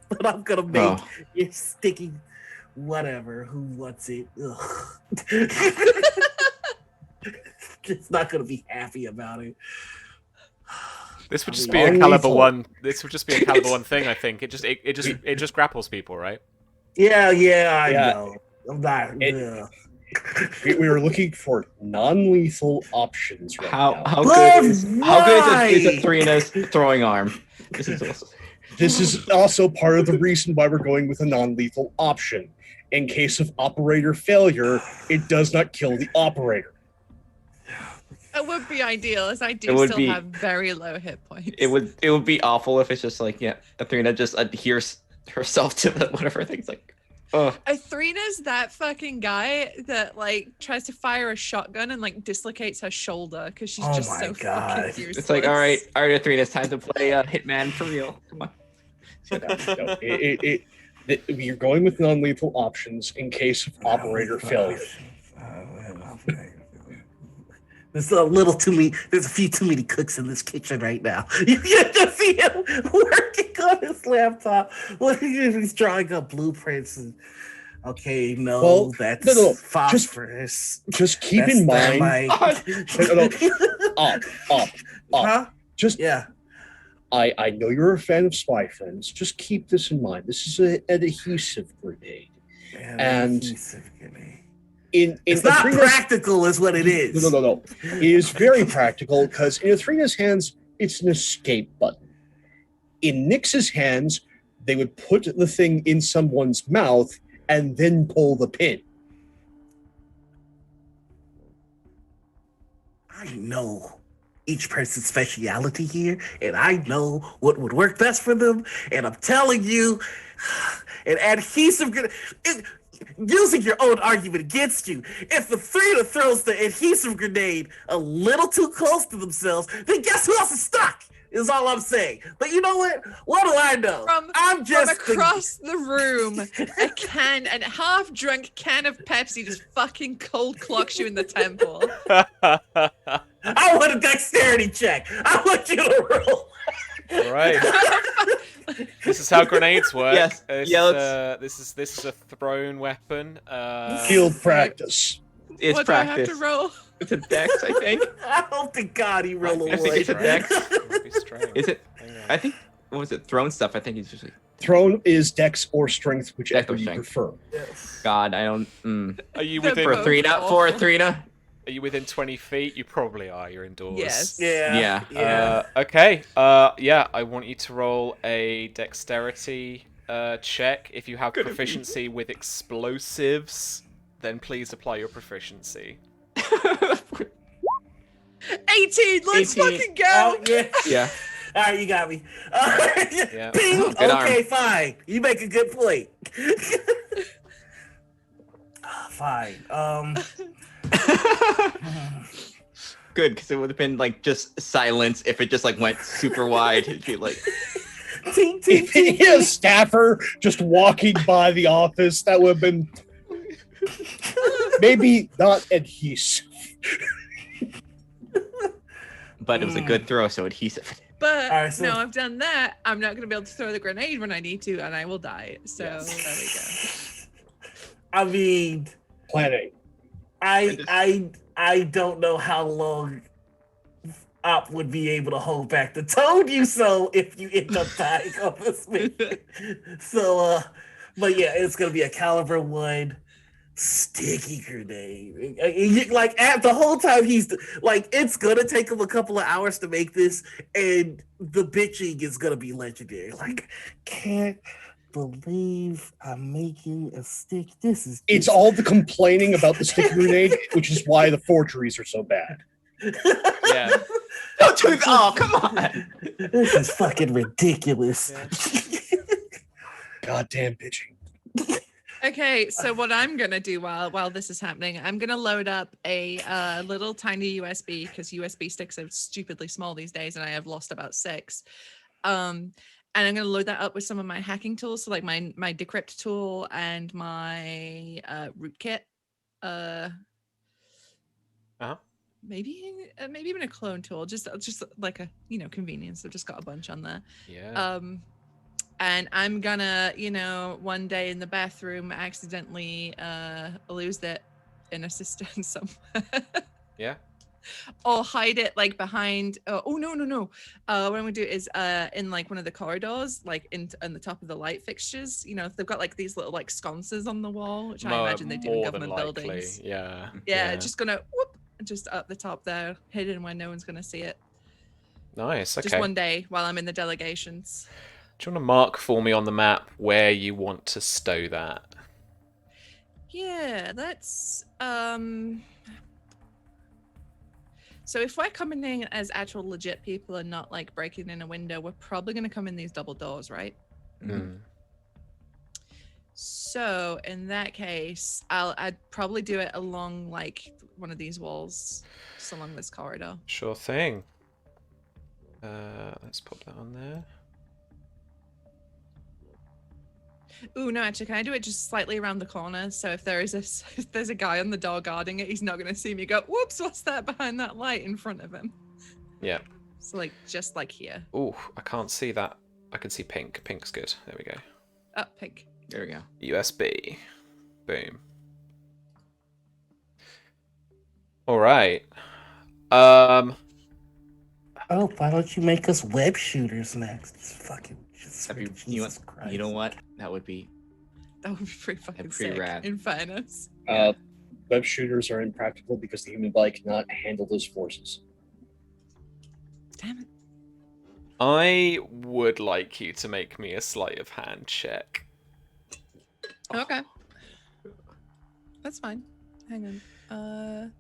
but I'm gonna make it sticky. Whatever. Who wants it? Just not gonna be happy about it. This would just be a caliber one. This would just be a caliber one thing. I think it just grapples people, right? Yeah, I know. I'm not. We were looking for non-lethal options right now. How good is Athena's throwing arm? This is also part of the reason why we're going with a non-lethal option. In case of operator failure, it does not kill the operator. It would be ideal, as I do still have very low hit points. It would be awful if it's just like, Athrena just adheres herself to the whatever thing's like. Athena's that fucking guy that like tries to fire a shotgun and like dislocates her shoulder because she's just so fucking useless. It's like, all right, Athrena, it's time to play Hitman for real. Come on. You're going with non-lethal options in case of operator failure. There's a little too many. There's a few too many cooks in this kitchen right now. You just see him working on his laptop. He's drawing up blueprints. And that's phosphorus. Just keep in mind. I know you're a fan of Spy Friends. Just keep this in mind. This is an adhesive grenade. It's not Atrena's- practical, is what it is. No. It is very practical because in Atrena's hands, it's an escape button. In Nyx's hands, they would put the thing in someone's mouth and then pull the pin. I know each person's speciality here, and I know what would work best for them. And I'm telling you, an adhesive grenade. Using your own argument against you, if the Thrina throws the adhesive grenade a little too close to themselves, then guess who else is stuck? Is all I'm saying. But you know what? What do I know? I'm just from across the room, a half-drunk can of Pepsi just fucking cold clocks you in the temple. I want a dexterity check. I want you to roll. All right. This is how grenades work. Yes. This is a thrown weapon. Field practice. It's what practice. do I have to roll? It's a dex, I think. I hope to God he roll a I think it's a one. dex. Must be strength. Is it? Hang on. I think. What was it? Thrown stuff. I think it's usually. Throne is dex or strength, whichever Dex or you strength. prefer. God, I don't. Are you They're within? For both Thrina, awful. Thrina. Are you within 20 feet? You probably are. You're indoors. Yes. Yeah. Okay. Yeah. I want you to roll a dexterity check. If you have proficiency with explosives, then please apply your proficiency. 18. Let's 18. fucking go. Oh, yeah. Yeah. All right, you got me. Yeah. Bing. Oh, good Okay, arm. fine. You make a good point. Fine. Good, because it would have been like just silence if it just like went super wide. It'd be like. Ting, ting, If ting, he had a ting. staffer just walking by the office, that would have been maybe not adhesive. But it was a good throw, so adhesive. But All right, so- now I've done that, I'm not going to be able to throw the grenade when I need to, and I will die. So Yes. there I mean, Plan A. I don't know how long Op would be able to hold back the told you so if you end up dying on this mission. So but yeah, it's gonna be a caliber 1 sticky grenade. Like at the whole time he's like, it's gonna take him a couple of hours to make this, and the bitching is gonna be legendary. Like, can't believe I'm making a stick. This is It's just- all the complaining about the sticky grenade, which is why the forgeries are so bad. Yeah. Don't do that. Oh, come on. This is fucking ridiculous. Goddamn bitching. we go. Okay, so what I'm going to do while this is happening, I'm going to load up a little tiny USB, because USB sticks are stupidly small these days, and I have lost about 6. And I'm going to load that up with some of my hacking tools, so like my decrypt tool and my rootkit. Maybe even a clone tool, just like a convenience. I've just got a bunch on there. Yeah. And I'm gonna one day in the bathroom accidentally lose it in a cistern somewhere. Yeah. Or hide it like behind. Oh no. What I'm gonna do is in like one of the corridors, like on the top of the light fixtures. If they've got like these little like sconces on the wall, which I imagine they do in More than government likely. buildings. Yeah. Yeah, just gonna whoop, just up the top there, hidden where no one's gonna see it. Nice. Okay. Just one day while I'm in the delegations. Do you want to mark for me on the map where you want to stow that? Yeah, that's so if we're coming in as actual legit people and not like breaking in a window, we're probably gonna come in these double doors, right? Mm. So in that case, I'd probably do it along like one of these walls, just along this corridor. Sure thing. Let's pop that on there. Ooh, no, actually, can I do it just slightly around the corner? So if there's a guy on the door guarding it, he's not gonna see me go, whoops, what's that behind that light in front of him? Yeah. So like just like here. Ooh, I can't see that. I can see pink. Pink's good. There we go. Oh, pink. There we go. USB. Boom. All right. Oh, why don't you make us web shooters next? It's fucking just That'd be, Jesus Christ. you know what? That would be. That would be pretty fucking pretty sick, rad. in fairness. Uh, web shooters are impractical because the human body cannot handle those forces. Damn it. I would like you to make me a sleight of hand check. Okay. That's fine. Hang on.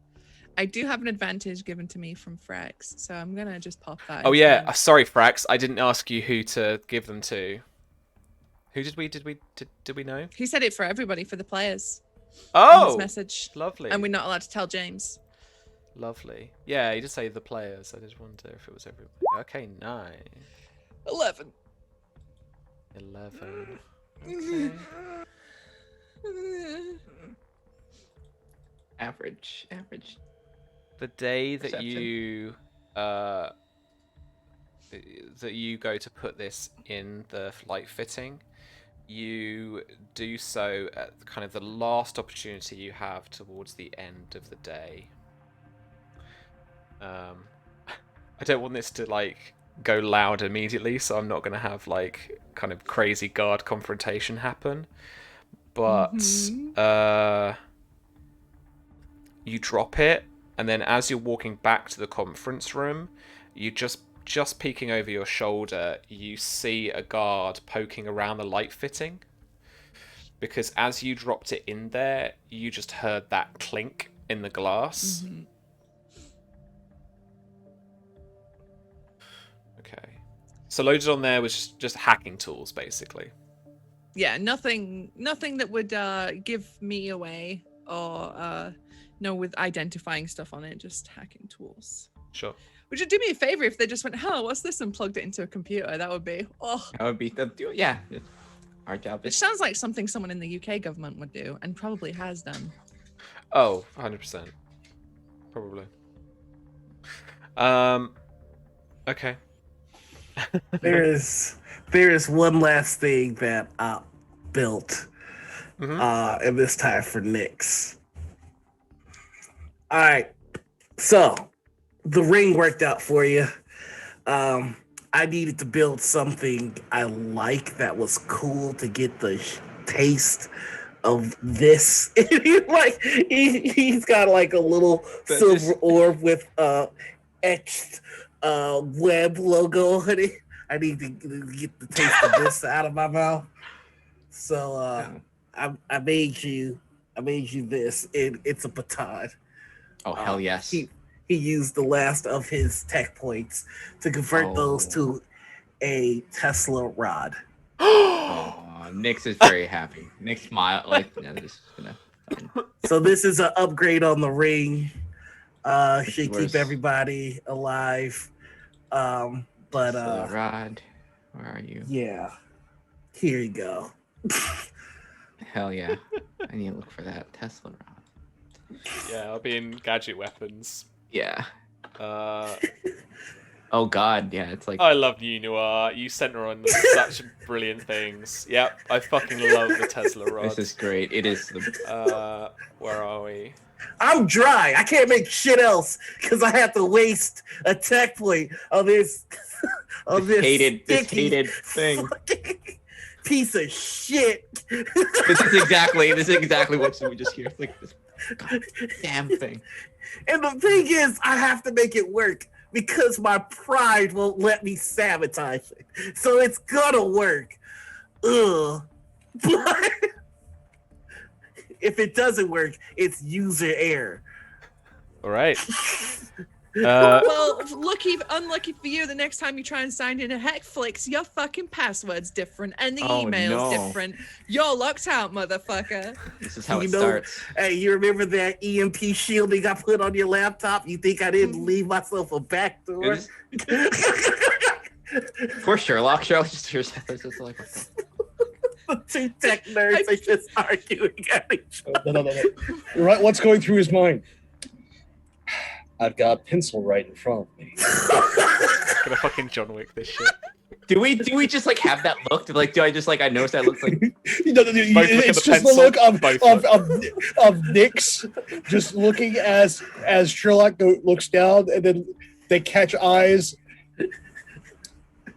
I do have an advantage given to me from Frax, so I'm gonna just pop that. Oh in yeah, front. sorry Frax, I didn't ask you who to give them to. Who did we know? He said it for everybody, for the players. In his Oh, message. lovely. And we're not allowed to tell James. Lovely. Yeah, you did say the players. I just wonder if it was everybody. Okay, 9. 11. 11. Okay. Average. The day that Perception. you go to put this in the light fitting, you do so at kind of the last opportunity you have towards the end of the day. I don't want this to like go loud immediately, so I'm not going to have like kind of crazy guard confrontation happen. But you drop it, and then as you're walking back to the conference room, you just peeking over your shoulder, you see a guard poking around the light fitting. Because as you dropped it in there, you just heard that clink in the glass. Okay. So loaded on there was just hacking tools, basically. Yeah, nothing that would give me away or no with identifying stuff on it, just hacking tools. Sure. Would you do me a favor if they just went, "Oh, what's this?" and plugged it into a computer? That would be That would be yeah. Our job Which is sounds like something someone in the UK government would do, and probably has done. Oh, 100%. Probably. Okay. There is one last thing that I built, and this time for Nyx. All right, so the ring worked out for you. I needed to build something I like that was cool to get the taste of this. He's got like a little silver orb with etched web logo on it. I need to get the taste of this out of my mouth. So I made you this. It's a baton. Oh hell yes. He used the last of his tech points to convert those to a Tesla rod. Nyx is very happy. Nyx smile like just gonna. So this is an upgrade on the ring. Should Where's- keep everybody alive. But Tesla rod, where are you? yeah, here you go. Hell yeah. I need to look for that Tesla rod. Yeah, I'll be in gadget weapons. Yeah. Uh, Oh god, yeah, it's like I love you, Noir. You sent her on such brilliant things. Yep, I fucking love the Tesla rod. this is great. It is the Where are we? I'm dry. I can't make shit else because I have to waste a tech point on this hated sticky thing. fucking piece of shit. This is exactly what we just hear. Like this damn thing. And the thing is, I have to make it work because my pride won't let me sabotage it. So it's gonna work. Ugh. But if it doesn't work, it's user error. All right. Well, unlucky for you, the next time you try and sign in a Hackflix, your fucking password's different and the Oh, email's no. different. You're locked out, motherfucker. This is how You it know- starts. Hey, you remember that EMP shielding I put on your laptop? You think I didn't leave myself a back door? It Poor Sherlock. Sherlock just hears that. It's just like, what the The two tech nerds are just arguing at each other. No. Right, what's going through his mind? I've got a pencil right in front of me. Gonna fucking John Wick this shit. Do we just like have that look? Do I just like I notice that looks like No, look at it's the just pencil. the look Both of Nyx just looking as Sherlock looks down, and then they catch eyes.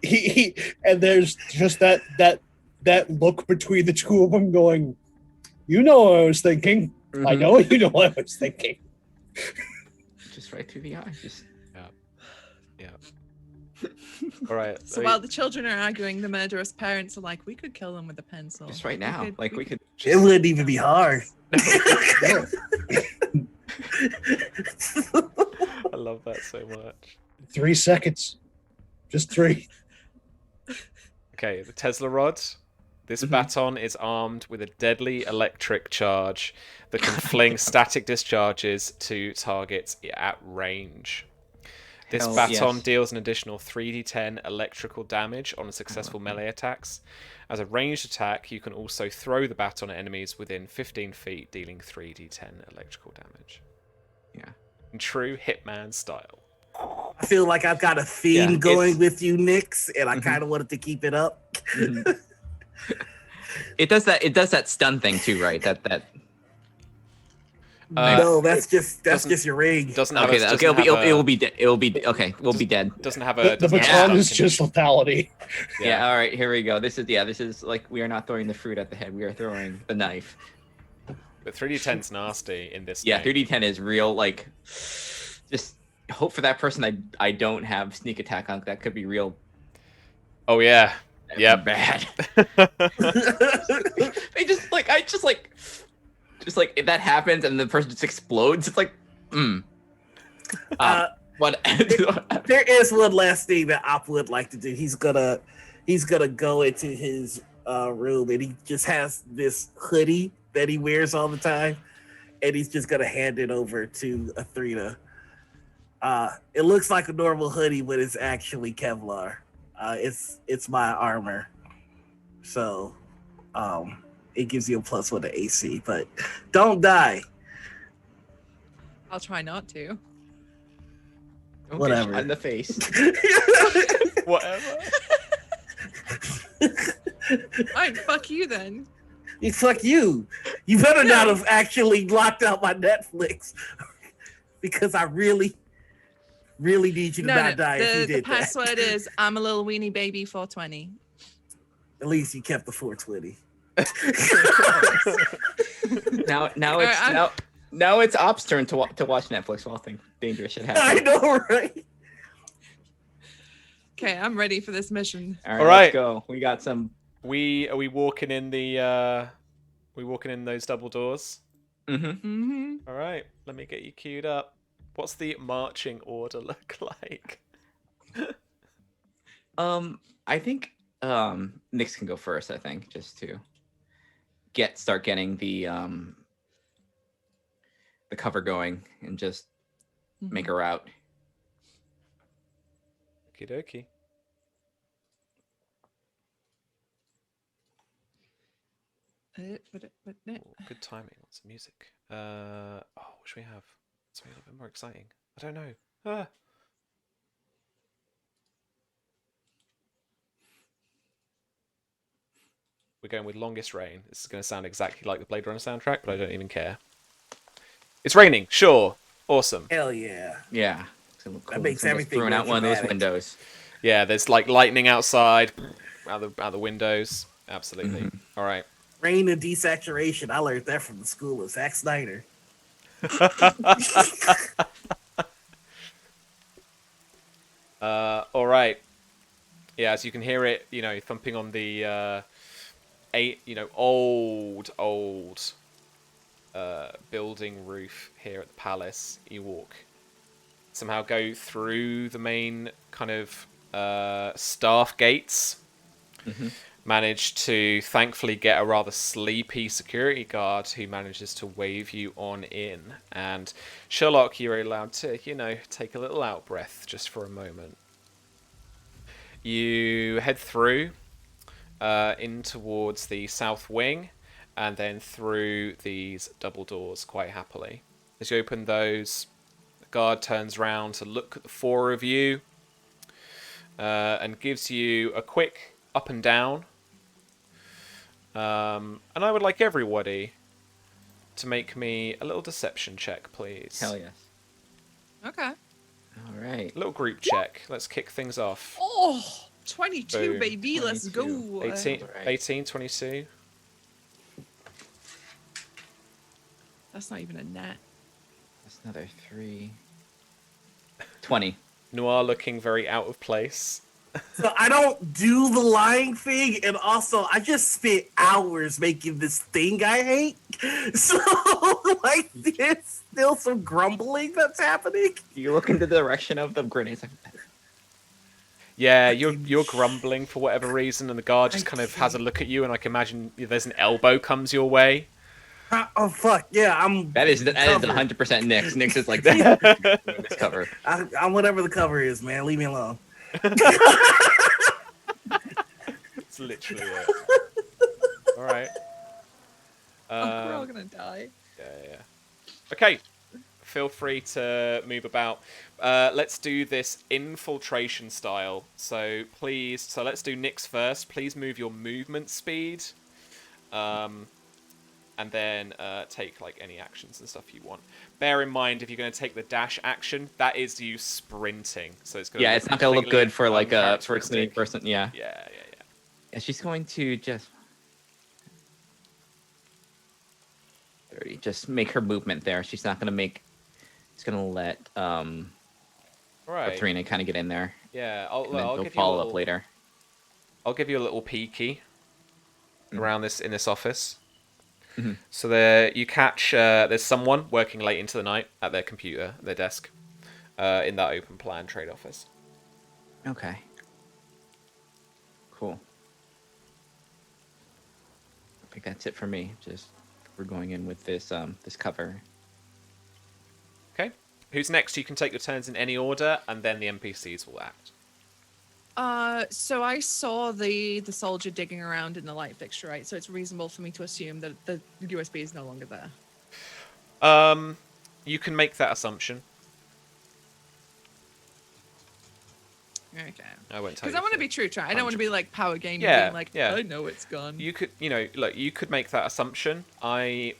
He and there's just that look between the two of them, going, "You know what I was thinking." I know you know what I was thinking. Just right through the eye. Just Yeah. All right. So while the children are arguing, the murderous parents are like, "We could kill them with a pencil." just right now. Like we could. It wouldn't even be hard. No. I love that so much. 3 seconds. Just 3. Okay, the Tesla rod. This baton is armed with a deadly electric charge that can fling static discharges to targets at range. This Hell baton yes. deals an additional 3d10 electrical damage on successful melee attacks. As a ranged attack, you can also throw the baton at enemies within 15 feet, dealing 3d10 electrical damage. Yeah. In true Hitman style. I feel like I've got a theme Yeah, going it's- with you, Nix, and I kind of wanted to keep it up. It does that. It does that stun thing too, right? That. No, that's just doesn't- your ring. Doesn't have Okay. a, Okay. doesn't It have will be. It will be. Okay. We'll be dead. doesn't have a The doesn't have a baton stun is just condition. lethality. Yeah. All right. Here we go. This is like we are not throwing the fruit at the head. We are throwing the knife. But 3d10's nasty in this. Yeah. game. 3d10 is real. Like, just hope for that person. I don't have sneak attack on. That could be real. Oh yeah. Yep. Bad. They just like if that happens and the person just explodes, it's like, what? There is one last thing that Op would like to do. He's gonna go into his room, and he just has this hoodie that he wears all the time, and he's just gonna hand it over to Athrena. It looks like a normal hoodie, but it's actually Kevlar. It's my armor, so it gives you a +1 to AC, but don't die. I'll try not to. Don't get Whatever. shot in the face. Whatever. Alright, fuck you then. Fuck you. You better not have actually locked out my Netflix, because I really need you to not die if you The did that. password is I'm a little weenie baby 420. At least you kept the 420. Now it's Op's turn to watch Netflix while dangerous shit I happens. know, right? Okay, I'm ready for this mission. All All right. let's go. We got some. Are we walking in the we walking in those double doors? Mm-hmm. All right, let me get you queued up. What's the marching order look like? I think Nix can go first. I think just to start getting the cover going and just make a route. Okie dokie. Good timing. Lots of music. What should we have? Something a little bit more exciting. I don't know. We're going with Longest Rain. This is going to sound exactly like the Blade Runner soundtrack, but I don't even care. It's raining. Sure. Awesome. Hell yeah. Yeah. Cool. That makes Someone's everything throwing more out one of those dramatic. windows. Yeah, there's like lightning outside, out the windows. Absolutely. All right. Rain and desaturation. I learned that from the school of Zack Snyder. All right. Yeah, as you can hear it, thumping on the old building roof here at the palace. You walk, somehow go through the main kind of staff gates. Manage to thankfully get a rather sleepy security guard who manages to wave you on in. And Sherlock, you're allowed to, take a little out breath just for a moment. You head through in towards the south wing and then through these double doors quite happily. As you open those, the guard turns round to look at the four of you and gives you a quick up and down. And I would like everybody to make me a little deception check, please. Hell yes. Okay. All right. A little group check. Let's kick things off. Oh, 22, Boom. baby. Let's 22. go. 18, Alright. 18, 22. That's not even a net. That's another 3. 20. Noir looking very out of place. So I don't do the lying thing, and also I just spent hours making this thing I hate. So like, there's still some grumbling that's happening. You look in the direction of the grenades. Like, Yeah, you're grumbling for whatever reason, and the guard just kind of has a look at you, and I can imagine there's an elbow comes your way. Oh fuck yeah, I'm. that is covered. 100% Nyx. Nyx is like this cover. I'm whatever the cover is, man. Leave me alone. It's literally it. All right. We're all gonna die. Yeah. Okay. Feel free to move about. Let's do this infiltration style. So let's do Nyx first. Please move your movement speed. And then take like any actions and stuff you want. Bear in mind, if you're going to take the dash action, that is you sprinting. So it's going. Yeah, it's not gonna look good for like a clean person. Yeah. Yeah. Yeah, she's going to just 30. Just make her movement there. She's not gonna make. She's gonna let All right. Trina kind of get in there. Yeah, And then I'll they'll give follow you a up little, later. I'll give you a little peeky around in this office. Mhm. So there, you catch there's someone working late into the night at their computer, their desk, in that open plan trade office. Okay. Cool. I think that's it for me. Just we're going in with this this cover. Okay. Who's next? You can take your turns in any order, and then the NPCs will act. So I saw the soldier digging around in the light fixture, right? So it's reasonable for me to assume that the USB is no longer there. You can make that assumption. Okay. I won't tell you. Because I want to be true, I don't want to be like power gaming, Yeah, being like, yeah. I know it's gone. You could, look, you could make that assumption. I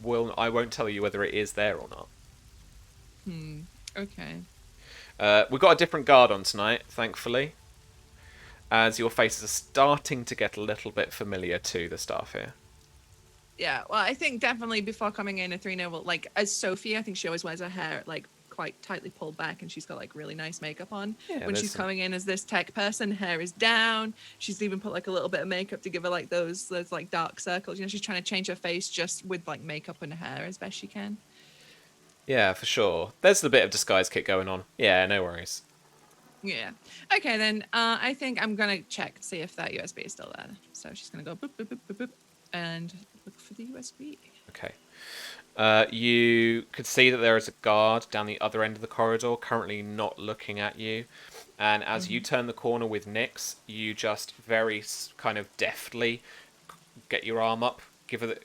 won't tell you whether it is there or not. Okay. We've got a different guard on tonight, thankfully, as your faces are starting to get a little bit familiar to the staff here. Yeah, well, I think definitely before coming in, Athrina will, like, as Sophie, I think she always wears her hair, like, quite tightly pulled back, and she's got, like, really nice makeup on. Yeah, when she's coming in as this tech person, hair is down. She's even put, like, a little bit of makeup to give her, like, those like, dark circles. You know, she's trying to change her face just with, like, makeup and hair as best she can. Yeah, for sure. There's a bit of disguise kit going on. Yeah, no worries. Yeah. Okay, then I think I'm going to check, see if that USB is still there. So she's going to go boop, boop, boop, boop, boop, and look for the USB. Okay. You could see that there is a guard down the other end of the corridor, currently not looking at you. And as you turn the corner with Nyx, you just very kind of deftly get your arm up, give her the...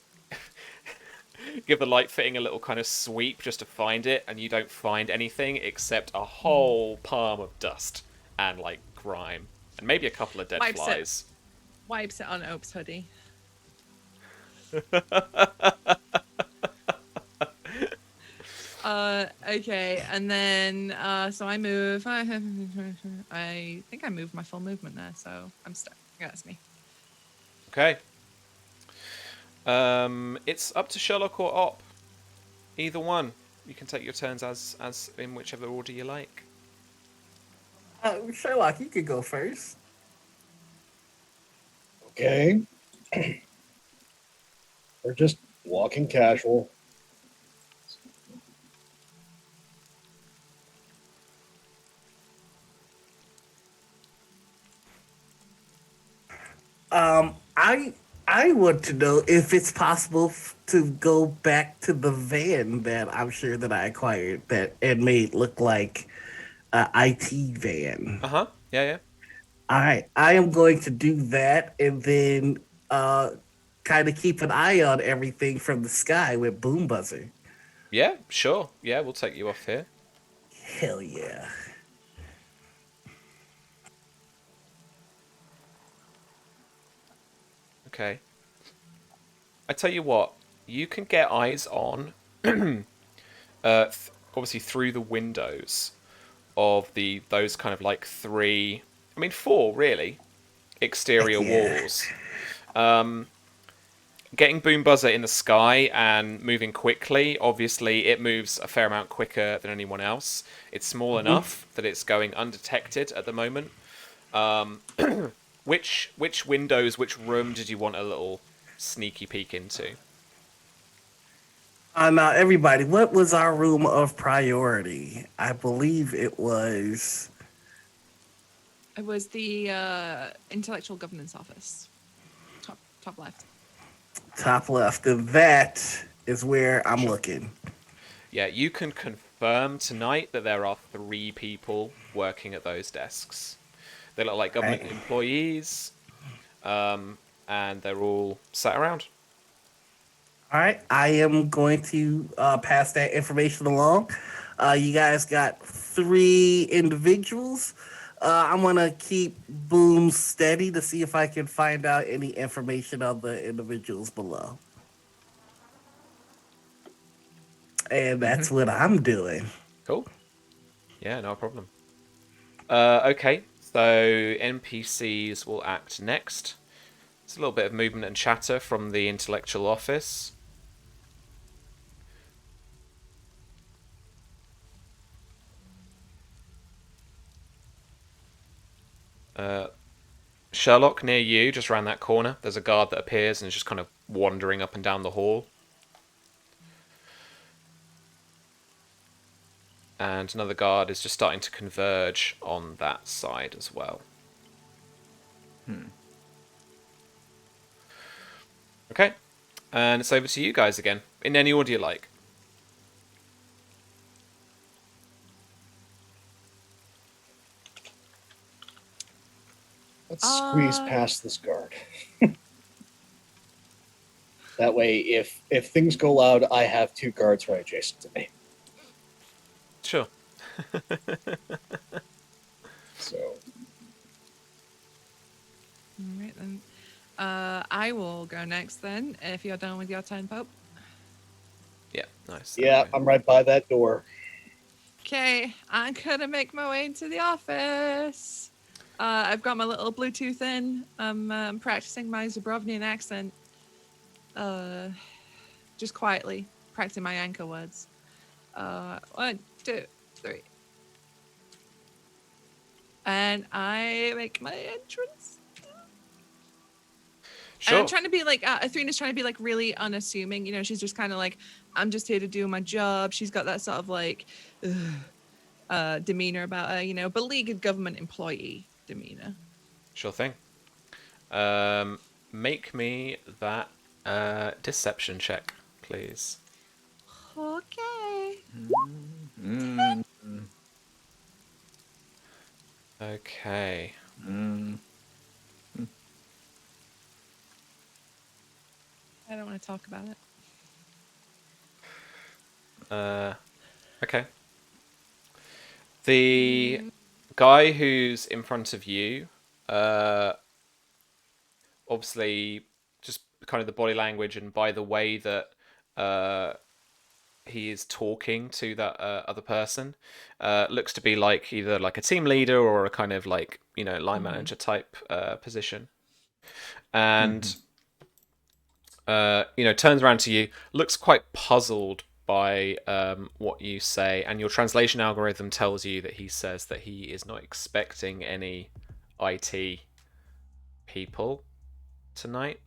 give the light fitting a little kind of sweep just to find it, and you don't find anything except a whole palm of dust and like grime and maybe a couple of dead flies. Wipes it on Ope's hoodie. Okay, and then so I move. I think I moved my full movement there, so I'm stuck. Yeah, that's me. Okay. It's up to Sherlock or Op. Either one. You can take your turns as in whichever order you like. Sherlock, you could go first. Okay. We're just walking casual. I want to know if it's possible to go back to the van that I'm sure that I acquired that and made look like a IT van. Uh-huh. Yeah. All right, I am going to do that and then kind of keep an eye on everything from the sky with Boom Buzzer. Yeah, sure. Yeah, we'll take you off here. Hell yeah. Okay. I tell you what, you can get eyes on, obviously through the windows of those kind of like four really, exterior Yeah. walls. getting Boom Buzzer in the sky and moving quickly, obviously it moves a fair amount quicker than anyone else. It's small enough that it's going undetected at the moment. Which windows, which room did you want a little sneaky peek into? Now, everybody, what was our room of priority? I believe it was. It was the intellectual governance office. Top left. Top left, and that is where I'm looking. Yeah, you can confirm tonight that there are 3 people working at those desks. They look like government Right. employees, and they're all sat around. All right, I am going to pass that information along. You guys got 3 individuals. I'm gonna keep Boom steady to see if I can find out any information on the individuals below. And that's what I'm doing. Cool. Yeah, no problem. Okay, so NPCs will act next. It's a little bit of movement and chatter from the intellectual office. Sherlock, near you, just around that corner, there's a guard that appears and is just kind of wandering up and down the hall. And another guard is just starting to converge on that side as well. Okay, and it's over to you guys again, in any order you like. Let's squeeze past this guard. That way, if things go loud, I have 2 guards right adjacent to me. Sure. So, All right then. I will go next then. If you're done with your turn, Pope. Yeah, nice. yeah, I'm right by that door. Okay, I'm gonna make my way into the office. I've got my little Bluetooth in. I'm practicing my Zabrovnian accent. Just quietly practicing my anchor words. 1, 2, 3. And I make my entrance. Sure. And I'm trying to be like, Athena's trying to be like really unassuming. You know, she's just kind of like, I'm just here to do my job. She's got that sort of like demeanor about her, you know, beleaguered government employee demeanor. Sure thing. Make me that deception check, please. Okay. Mm. Okay. Mm. I don't want to talk about it. Okay. The guy who's in front of you, obviously, just kind of the body language and by the way that he is talking to that other person, looks to be like either like a team leader or a kind of like, you know, line manager type position. And you know, turns around to you, looks quite puzzled by what you say, and your translation algorithm tells you that he says that he is not expecting any IT people tonight.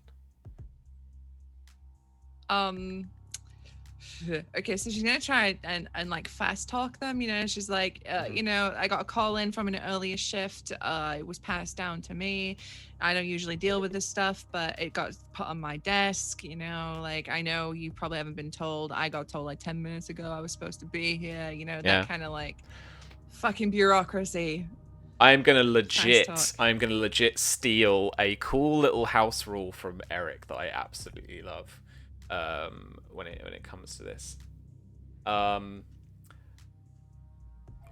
Okay, so she's gonna try and like fast talk them, you know. She's like, you know, I got a call in from an earlier shift. It was passed down to me. I don't usually deal with this stuff, but it got put on my desk, you know. Like, I know you probably haven't been told. I got told like 10 minutes ago I was supposed to be here, you know, Yeah. that kind of like fucking bureaucracy. I'm gonna talk. legit steal a cool little house rule from Eric that I absolutely love. When it comes to this,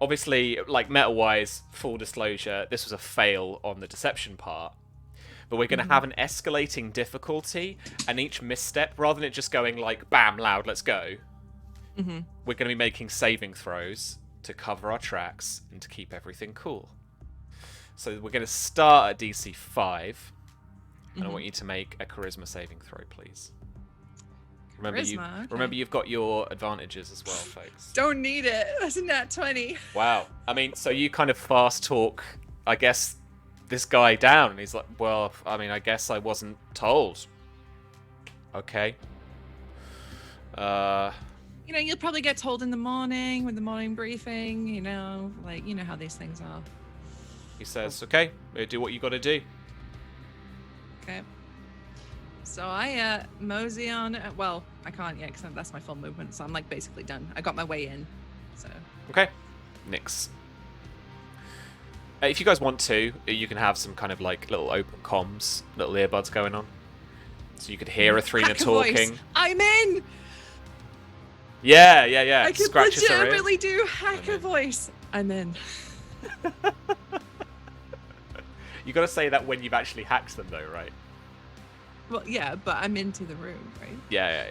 obviously, like meta-wise, full disclosure, this was a fail on the deception part, but we're gonna have an escalating difficulty, and each misstep, rather than it just going like bam loud, let's go, we're gonna be making saving throws to cover our tracks and to keep everything cool. So we're gonna start at DC 5, and I want you to make a charisma saving throw, please. Charisma, okay. Remember, you've got your advantages as well, folks. Don't need it. That's a nat 20. Wow. I mean, so you kind of fast talk, I guess, this guy down, and he's like, well, I mean, I guess I wasn't told. Okay. You know, you'll probably get told in the morning with the morning briefing, you know, like, you know how these things are. He says, okay, do what you got to do. Okay. So I mosey on. Well, I can't yet because that's my full movement. So I'm like basically done. I got my way in. So. Okay. Nix. If you guys want to, you can have some kind of like little open comms, little earbuds going on, so you could hear Athrena Hack a voice. talking. I'm in. Yeah. I could Scratches her ear. legitimately do hack I'm a in. voice. I'm in. You got to say that when you've actually hacked them, though, right? Well, yeah, but I'm into the room, right? Yeah.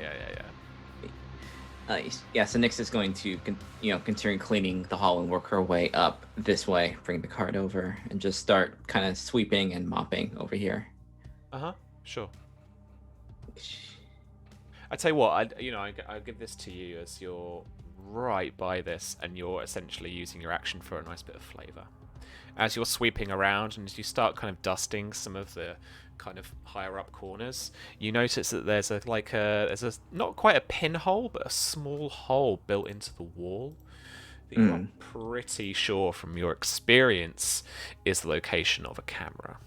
Yeah, so Nyx is going to, continue cleaning the hall and work her way up this way, bring the cart over, and just start kind of sweeping and mopping over here. Sure. I tell you what, I give this to you as you're right by this, and you're essentially using your action for a nice bit of flavour. As you're sweeping around and as you start kind of dusting some of the kind of higher up corners, you notice that there's a not quite a pinhole, but a small hole built into the wall that you are pretty sure from your experience is the location of a camera.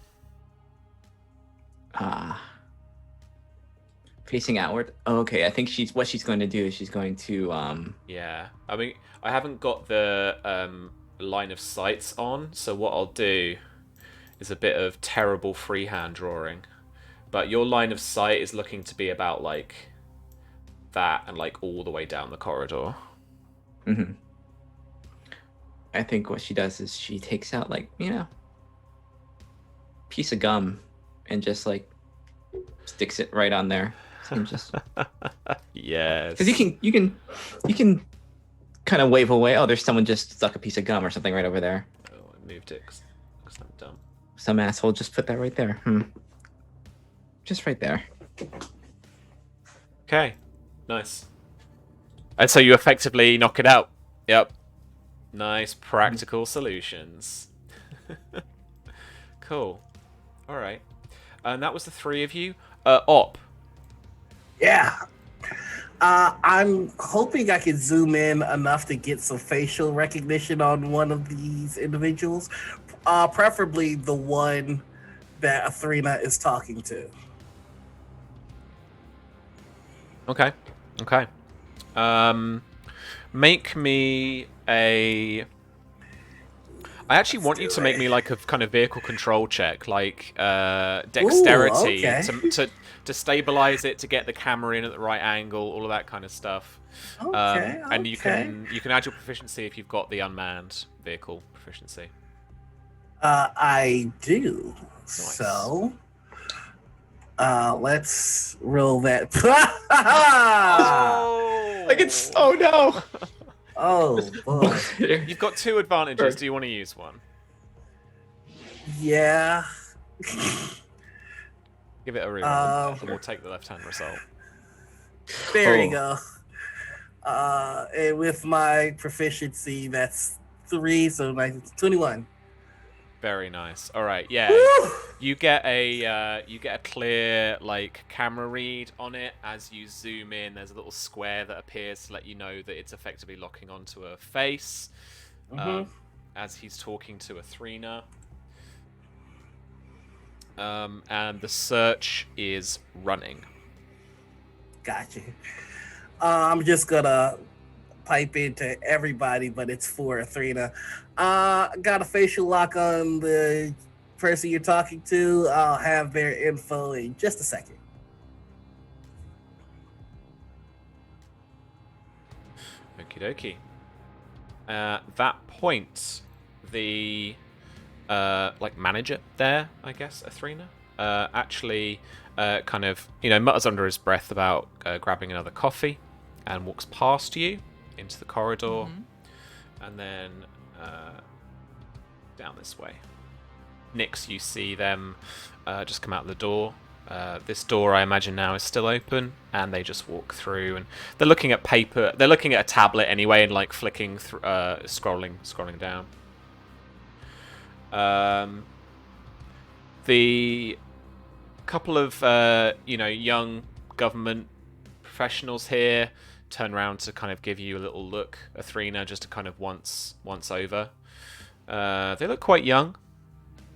Facing outward. Oh, okay, I think what she's going to do is she's going to Yeah, I mean, I haven't got the line of sights on, so what I'll do is a bit of terrible freehand drawing, but your line of sight is looking to be about like that and like all the way down the corridor. I think what she does is she takes out like, piece of gum and just like sticks it right on there. And just Yes. because you can kind of wave away. Oh, there's someone just stuck a piece of gum or something right over there. Oh, I moved it because I'm dumb. Some asshole just put that right there. Just right there. Okay, nice. And so you effectively knock it out. Yep. Nice practical solutions. Cool. All right. And that was the three of you. Op. Yeah. I'm hoping I can zoom in enough to get some facial recognition on one of these individuals, preferably the one that Athrena is talking to. Okay. Make me a... I actually want you to make me like a kind of vehicle control check, like dexterity. Ooh, okay. To stabilize it, to get the camera in at the right angle, all of that kind of stuff. And you can add your proficiency if you've got the unmanned vehicle proficiency. I do. Nice. So, let's roll that. Oh no! Oh boy. You've got two advantages. Do you want to use one? Yeah. Give it a reroll, and we'll take the left-hand result. There you go. And with my proficiency, that's 3, so like 21. Very nice. All right, yeah. Woo! You get a clear like camera read on it as you zoom in. There's a little square that appears to let you know that it's effectively locking onto a face as he's talking to Athrena. And the search is running. Gotcha. I'm just gonna pipe into everybody, but it's for Athrena. Got a facial lock on the person you're talking to. I'll have their info in just a second. Okie dokie. At that point, the manager there, I guess, Athrena, actually kind of, mutters under his breath about grabbing another coffee and walks past you into the corridor and then down this way. Nyx, you see them just come out the door This door, I imagine now, is still open, and they just walk through, and they're looking at paper. They're looking at a tablet anyway, and like flicking, scrolling down. The couple of young government professionals here turn around to kind of give you a little look, Athrena, just to kind of once over. They look quite young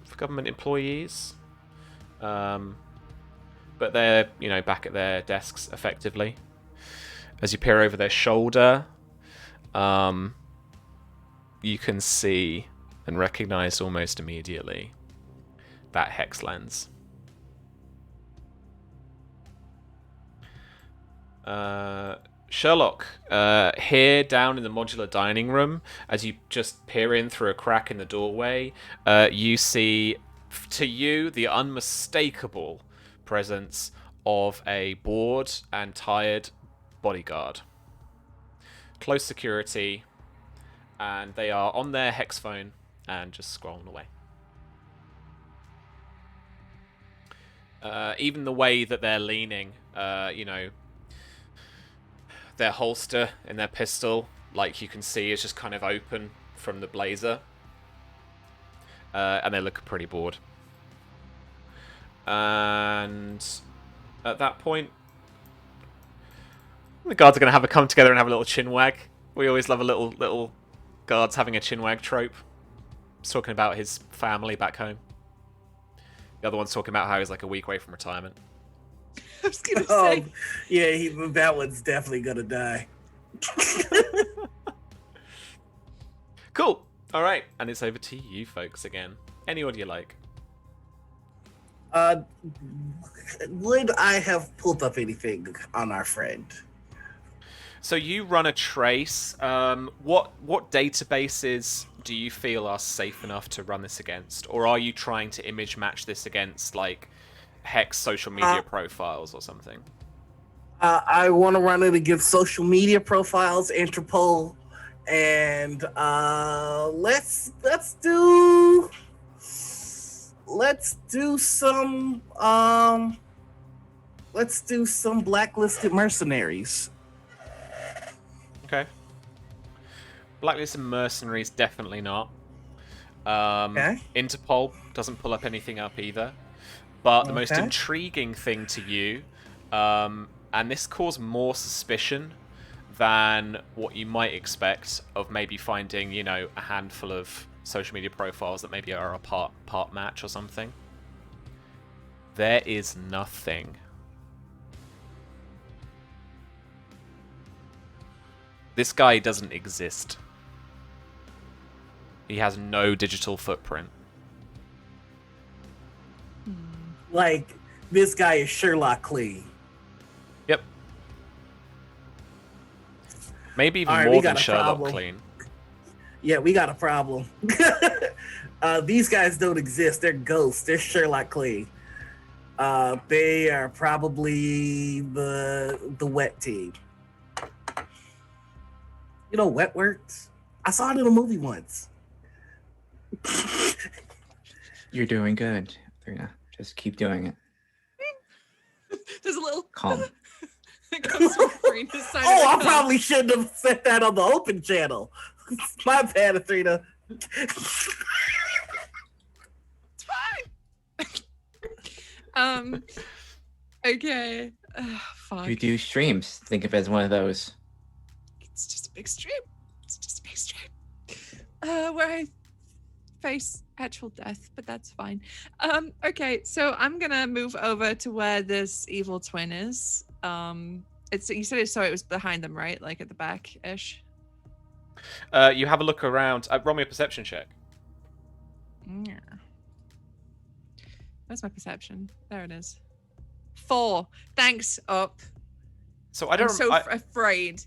for government employees. But they're, back at their desks effectively. As you peer over their shoulder, you can see and recognize almost immediately that hex lens. Sherlock, here down in the modular dining room, as you just peer in through a crack in the doorway, you see, to you, the unmistakable presence of a bored and tired bodyguard. Close security, and they are on their hex phone and just scrolling away. Even the way that they're leaning, their holster in their pistol, like you can see, is just kind of open from the blazer. And they look pretty bored. And at that point, the guards are going to have a come together and have a little chin wag. We always love a little guards having a chin wag trope. He's talking about his family back home. The other one's talking about how he's like a week away from retirement. I was gonna say. Yeah, that one's definitely gonna die. Cool. All right, and it's over to you folks again. Any order you like. Would I have pulled up anything on our friend? So you run a trace. What databases do you feel are safe enough to run this against, or are you trying to image match this against like Hex social media profiles or something? I want to run it against social media profiles, Interpol, and let's do some blacklisted mercenaries. Okay. Blacklisted mercenaries, definitely not. Okay. Interpol doesn't pull up anything up either. But the most intriguing thing to you, and this caused more suspicion than what you might expect of maybe finding, a handful of social media profiles that maybe are a part match or something. There is nothing. This guy doesn't exist. He has no digital footprint. Like, this guy is Sherlock clean. Yep. Maybe even All right, more we than got a Sherlock problem. clean. Yeah, we got a problem. These guys don't exist. They're ghosts. They're Sherlock clean. They are probably the wet team. You know, wet works. I saw it in a movie once. You're doing good, Trina. Just keep doing it. There's a little Calm. that comes from Karina's side. Oh, I of the probably shouldn't have said that on the open channel. My bad, Athrena. It's fine. Okay. Fuck. You do streams. Think of it as one of those. It's just a big stream. It's just a big stream. Where I face actual death, but that's fine. Okay, so I'm gonna move over to where this evil twin is. It's you said it was behind them, right? Like at the back ish. You have a look around. Roll me a perception check. Yeah. Where's my perception? There it is. 4. Thanks, up. So I'm so afraid.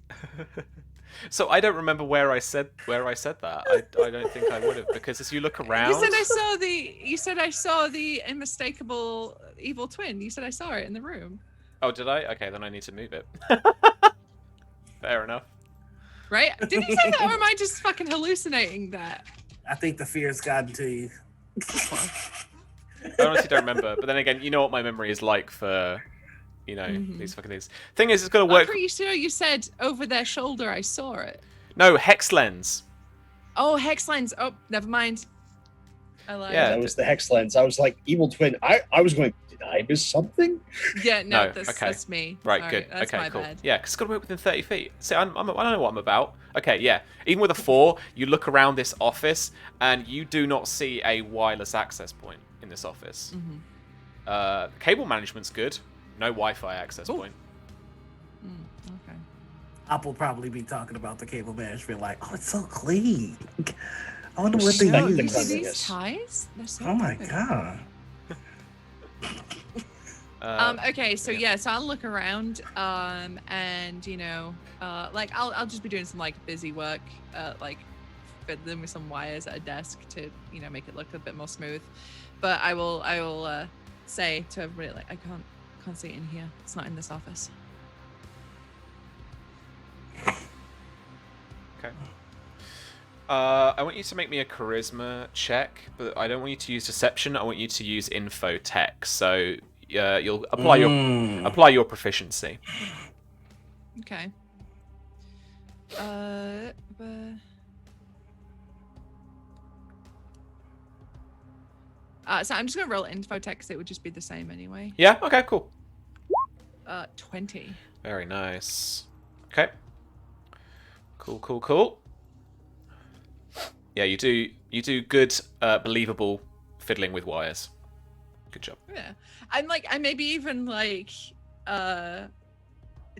So I don't remember where I said that. I don't think I would have, because as you look around. You said I saw the unmistakable evil twin. You said I saw it in the room. Oh, did I? Okay, then I need to move it. Fair enough. Right? Did you say that, or am I just fucking hallucinating that? I think the fear's gotten to you. I honestly don't remember. But then again, you know what my memory is like for, these fucking things. Thing is, it's gonna I'm work. pretty sure you said over their shoulder. I saw it. No, hex lens. Oh, hex lens. Oh, never mind. I lied. Yeah. That was the hex lens. I was like, evil twin. I was going, did I miss something? Yeah, no, No, okay. that's me. Right, Sorry, good. That's Okay, my cool. bad. Yeah, because it's got to work within 30 feet. See, I don't know what I'm about. Okay, yeah. Even with a 4, you look around this office, and you do not see a wireless access point in this office. Cable management's good. No Wi-Fi access point. Okay. Pop will probably be talking about the cable management like, oh, it's so clean. I wonder what Respect they Oh, the you use. see cleanliness. these ties? They're so Oh my good. god. Okay, so yeah. so I'll look around, and like I'll just be doing some like busy work, like fiddling with some wires at a desk to make it look a bit more smooth. But I will say to everybody like I can't see it in here. It's not in this office. Okay. I want you to make me a charisma check, but I don't want you to use deception. I want you to use info tech. So you'll apply your proficiency. Okay. So I'm just gonna roll info tech because it would just be the same anyway. Yeah. Okay. Cool. 20. Very nice. Okay. Cool. Yeah, you do good, believable fiddling with wires. Good job. Yeah. I maybe even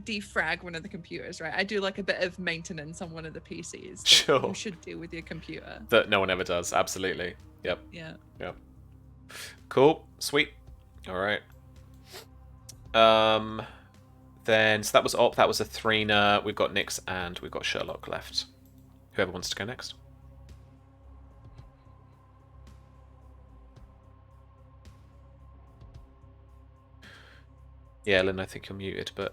defrag one of the computers, right? I do like a bit of maintenance on one of the PCs that Sure. you should do with your computer. That no one ever does. Absolutely. Yep. Yeah. Yep. Cool. Sweet. All right. Then so that was Op. That was Athrena. We've got Nyx and we've got Sherlock left. Whoever wants to go next. Yeah, Lynn, I think you're muted, but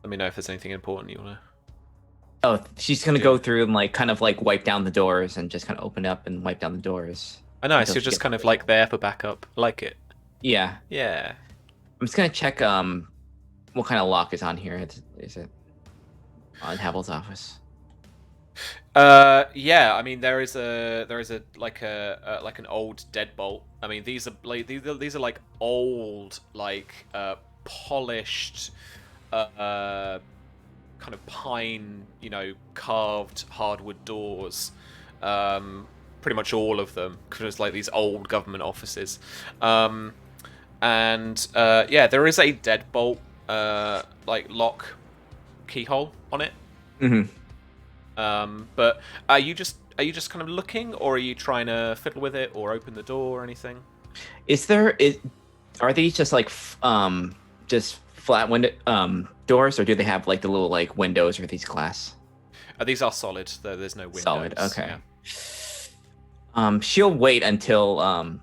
let me know if there's anything important you want to... Oh, she's gonna go through and kind of wipe down the doors and just kind of open up and wipe down the doors. Oh, nice. until You're she just gets kind of through. there for backup. Like it. Yeah. Yeah. I'm just gonna check what kind of lock is on here. Is it on Havel's office? Yeah. I mean, there is a like an old deadbolt. I mean, these are like old polished kind of pine, carved hardwood doors. Pretty much all of them, because it's like these old government offices. And there is a deadbolt lock keyhole on it. Mm-hmm. But are you just kind of looking, or are you trying to fiddle with it, or open the door, or anything? Are these just just flat window doors, or do they have the little windows, or these glass? These are solid, though. There's no windows. Solid. Okay. Yeah. She'll wait until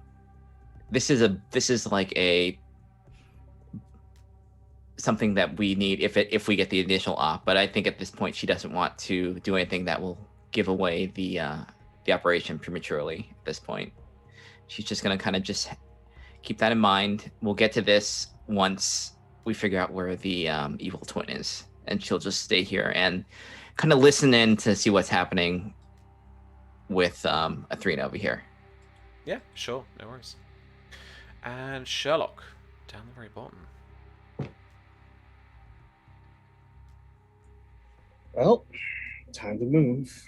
this is like a something that we need if we get the initial op. But I think at this point she doesn't want to do anything that will give away the operation prematurely. At this point, she's just gonna kind of just keep that in mind. We'll get to this once we figure out where the evil twin is, and she'll just stay here and kind of listen in to see what's happening with Athrena over here. Yeah, sure, no worries. And Sherlock, down the very bottom. Well, time to move.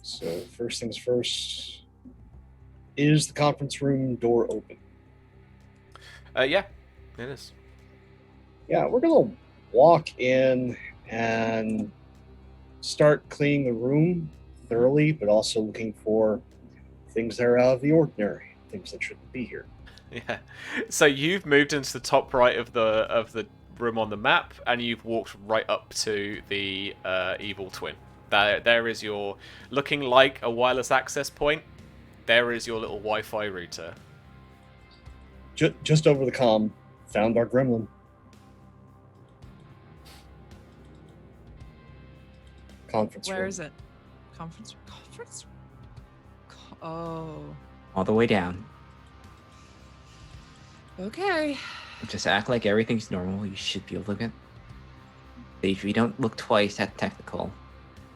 So first things first, is the conference room door open? Yeah, it is. Yeah, we're gonna walk in and start cleaning the room thoroughly, but also looking for things that are out of the ordinary, things that shouldn't be here. Yeah. So you've moved into the top right of the room on the map, and you've walked right up to the evil twin. There is your, looking like a wireless access point. There is your little Wi-Fi router. Just over the comm, found our gremlin. Conference room. Where is it? Conference. Oh. all the way down. Okay. Just act like everything's normal. You should be able to get. If you don't look twice at technical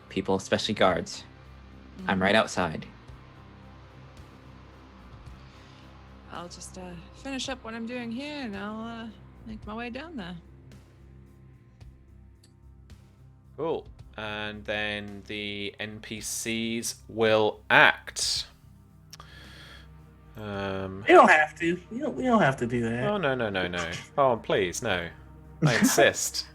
people, especially guards, I'm right outside. I'll just finish up what I'm doing here, and I'll make my way down there. Cool. And then the NPCs will act. You don't have to. We don't have to do that. Oh, no. Oh, please, no. I insist.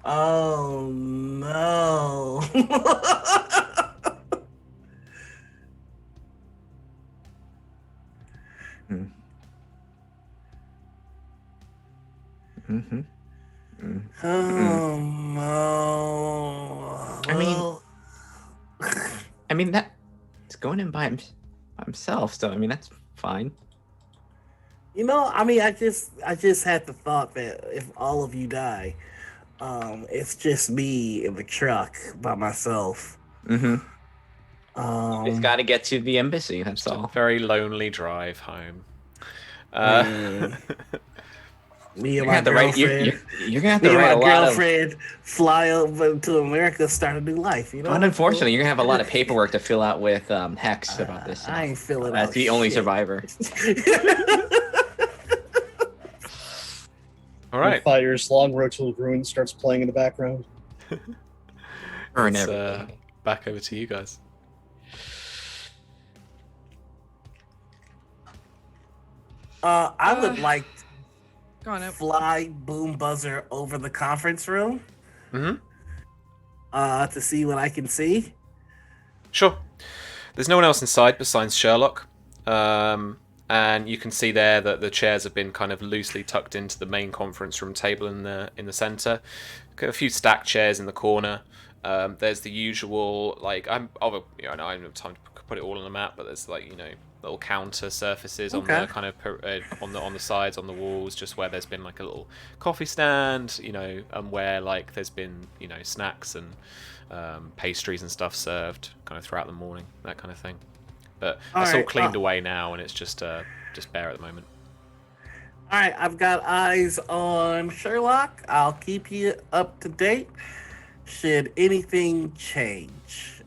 Oh no. Mm-hmm. Oh no. I mean that it's going in by himself, so I mean that's fine. I just had the thought that if all of you die, it's just me in the truck by myself. Mm-hmm. It's got to get to the embassy. That's Just all. a very lonely drive home. Me and my girlfriend. You're gonna have Me to and write my a lot of. girlfriend fly over to America, start a new life. But unfortunately, you're gonna have a lot of paperwork to fill out with Hex about this. I ain't filling As out the only shit. survivor. All right. Fires Long Road to the Ruin starts playing in the background. Burn It's, everything. back over to you guys. I would like Go on to up. fly boom buzzer over the conference room. Mm-hmm. To see what I can see. Sure. There's no one else inside besides Sherlock. And you can see there that the chairs have been kind of loosely tucked into the main conference room table in the center. Got a few stacked chairs in the corner. There's the usual I don't have time to put it all on the map, but there's little counter surfaces on the kind of on the sides, on the walls, just where there's been like a little coffee stand, and where there's been snacks and pastries and stuff served kind of throughout the morning, that kind of thing. But it's all cleaned away now, and it's just bare at the moment. All right, I've got eyes on Sherlock. I'll keep you up to date. Should anything change,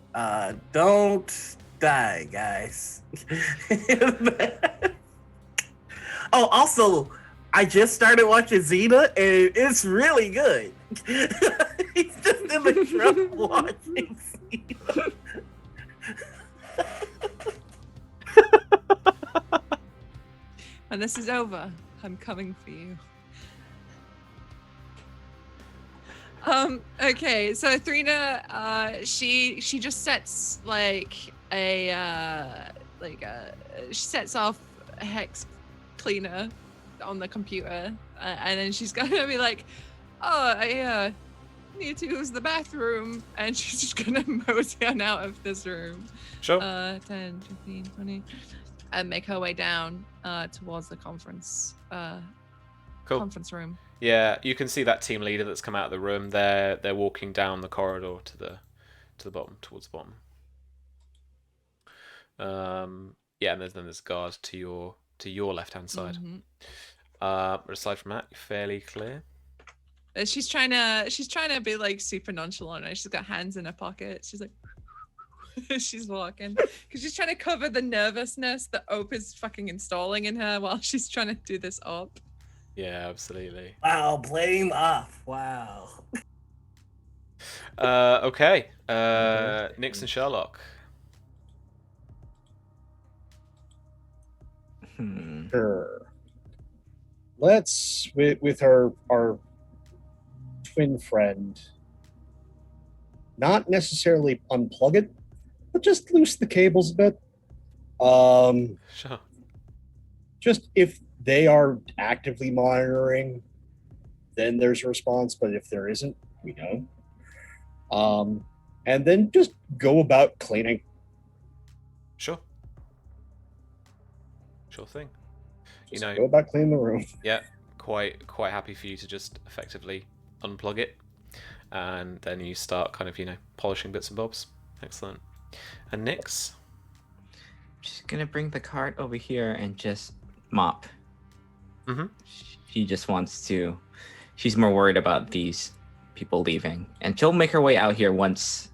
don't die, guys. Oh, also, I just started watching Xena, and it's really good. He's just in the truck watching Xena. When this is over, I'm coming for you. Okay, so Thrina, she just sets she sets off a hex cleaner on the computer, and then she's gonna be like, oh, I need to use the bathroom, and she's just gonna mosey on out of this room. Sure. 10, 15, 20, and make her way down towards the conference Cool. conference room. Yeah, you can see that team leader that's come out of the room. They're walking down the corridor to the bottom, towards the bottom. Yeah, and then there's guards to your left hand side. Mm-hmm. But aside from that, you're fairly clear. She's trying to be super nonchalant. Right? She's got hands in her pocket. She's like, she's walking because she's trying to cover the nervousness that Ope is fucking installing in her while she's trying to do this op. Yeah, absolutely. Wow, blame off. Wow. Okay. Nix and Sherlock. Sure. Let's with our twin friend, not necessarily unplug it, but just loose the cables a bit. Sure. Just if they are actively monitoring, then there's a response. But if there isn't, we know. And then just go about cleaning. Sure. Sure thing. Just You know- go about cleaning the room. Yeah, quite happy for you to just effectively unplug it. and then you start kind of, polishing bits and bobs. Excellent. And Nyx? Just gonna bring the cart over here and just mop. Mm-hmm. She just wants to. She's more worried about these people leaving, and she'll make her way out here once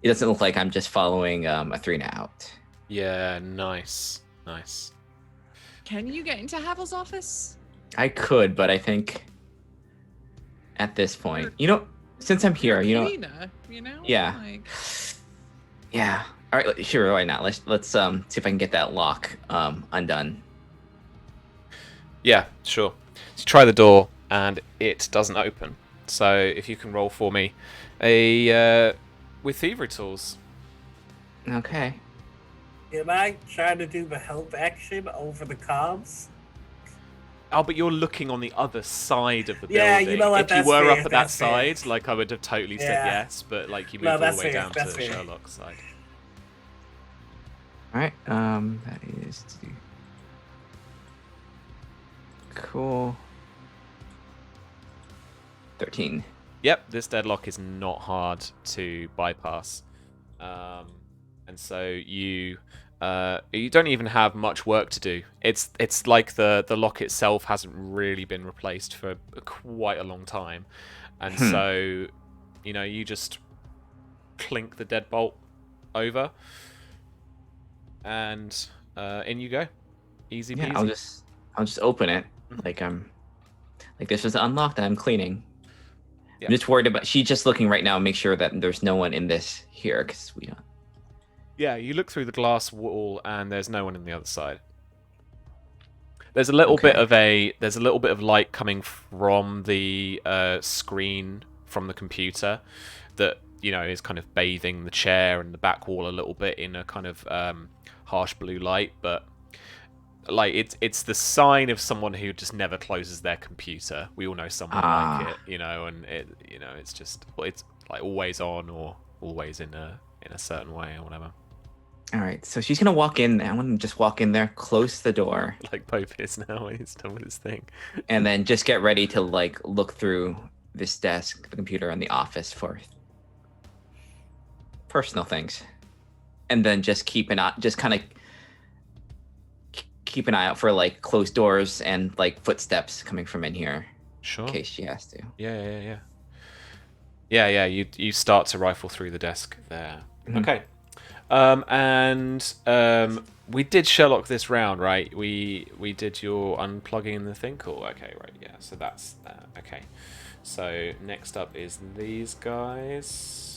it doesn't look like I'm just following Athrena out. Yeah, nice. Can you get into Havel's office? I could, but I think at this point, since I'm here, Cleaner, Yeah. Like, yeah. All right, sure. Why not? Let's see if I can get that lock undone. Yeah, sure. So you try the door, and it doesn't open. So if you can roll for me with thievery tools. Okay. Can I try to do the help action over the comms? Oh, but you're looking on the other side of the Yeah, building. you know what, If you that's were fair, up at that that's fair. side, like I would have totally said Yeah. yes, but like you No, moved all that's the way fair, down to that's fair. Sherlock's side. All right. That is cool. 13. Yep, this deadlock is not hard to bypass, and so you don't even have much work to do. It's like the lock itself hasn't really been replaced for quite a long time, and so you just clink the deadbolt over, and in you go, easy peasy. Yeah, I'll just open it like this was unlocked and I'm cleaning. Yeah. I'm just worried about. She's just looking right now, make sure that there's no one in this here because we don't. Yeah, you look through the glass wall and there's no one in the other side. There's a little bit of light coming from the screen from the computer that is kind of bathing the chair and the back wall a little bit in a kind of harsh blue light, but like it's the sign of someone who just never closes their computer. We all know someone like it, and it's just it's like always on or always in a certain way or whatever. All right, so she's gonna walk in. I want to just walk in there, close the door, Like Pope is now when he's done with his thing, and then just get ready to look through this desk, the computer, and the office for personal things, and then just keep an eye out for like closed doors and like footsteps coming from in here. Sure. In case she has to. Yeah. You start to rifle through the desk there. Mm-hmm. Okay. We did Sherlock this round, right? We did your unplugging the thing. Cool. Okay, right. Yeah. So that's that. Okay. So next up is these guys.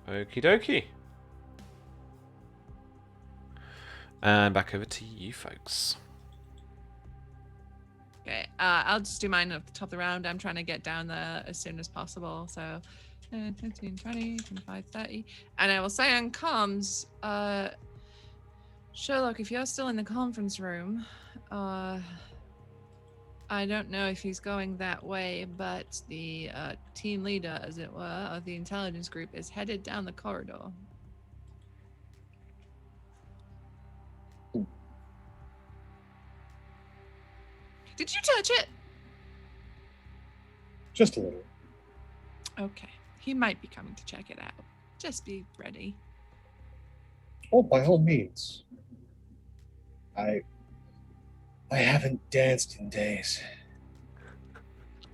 Okie dokie. And back over to you folks. okay, I'll just do mine at the top of the round. I'm trying to get down there as soon as possible. So 15, 20, 25, 30. And I will say on comms, Sherlock, if you're still in the conference room, I don't know if he's going that way, but the team leader, as it were, of the intelligence group is headed down the corridor. Did you touch it? Just a little. Okay. He might be coming to check it out. Just be ready. Oh, by all means. I haven't danced in days.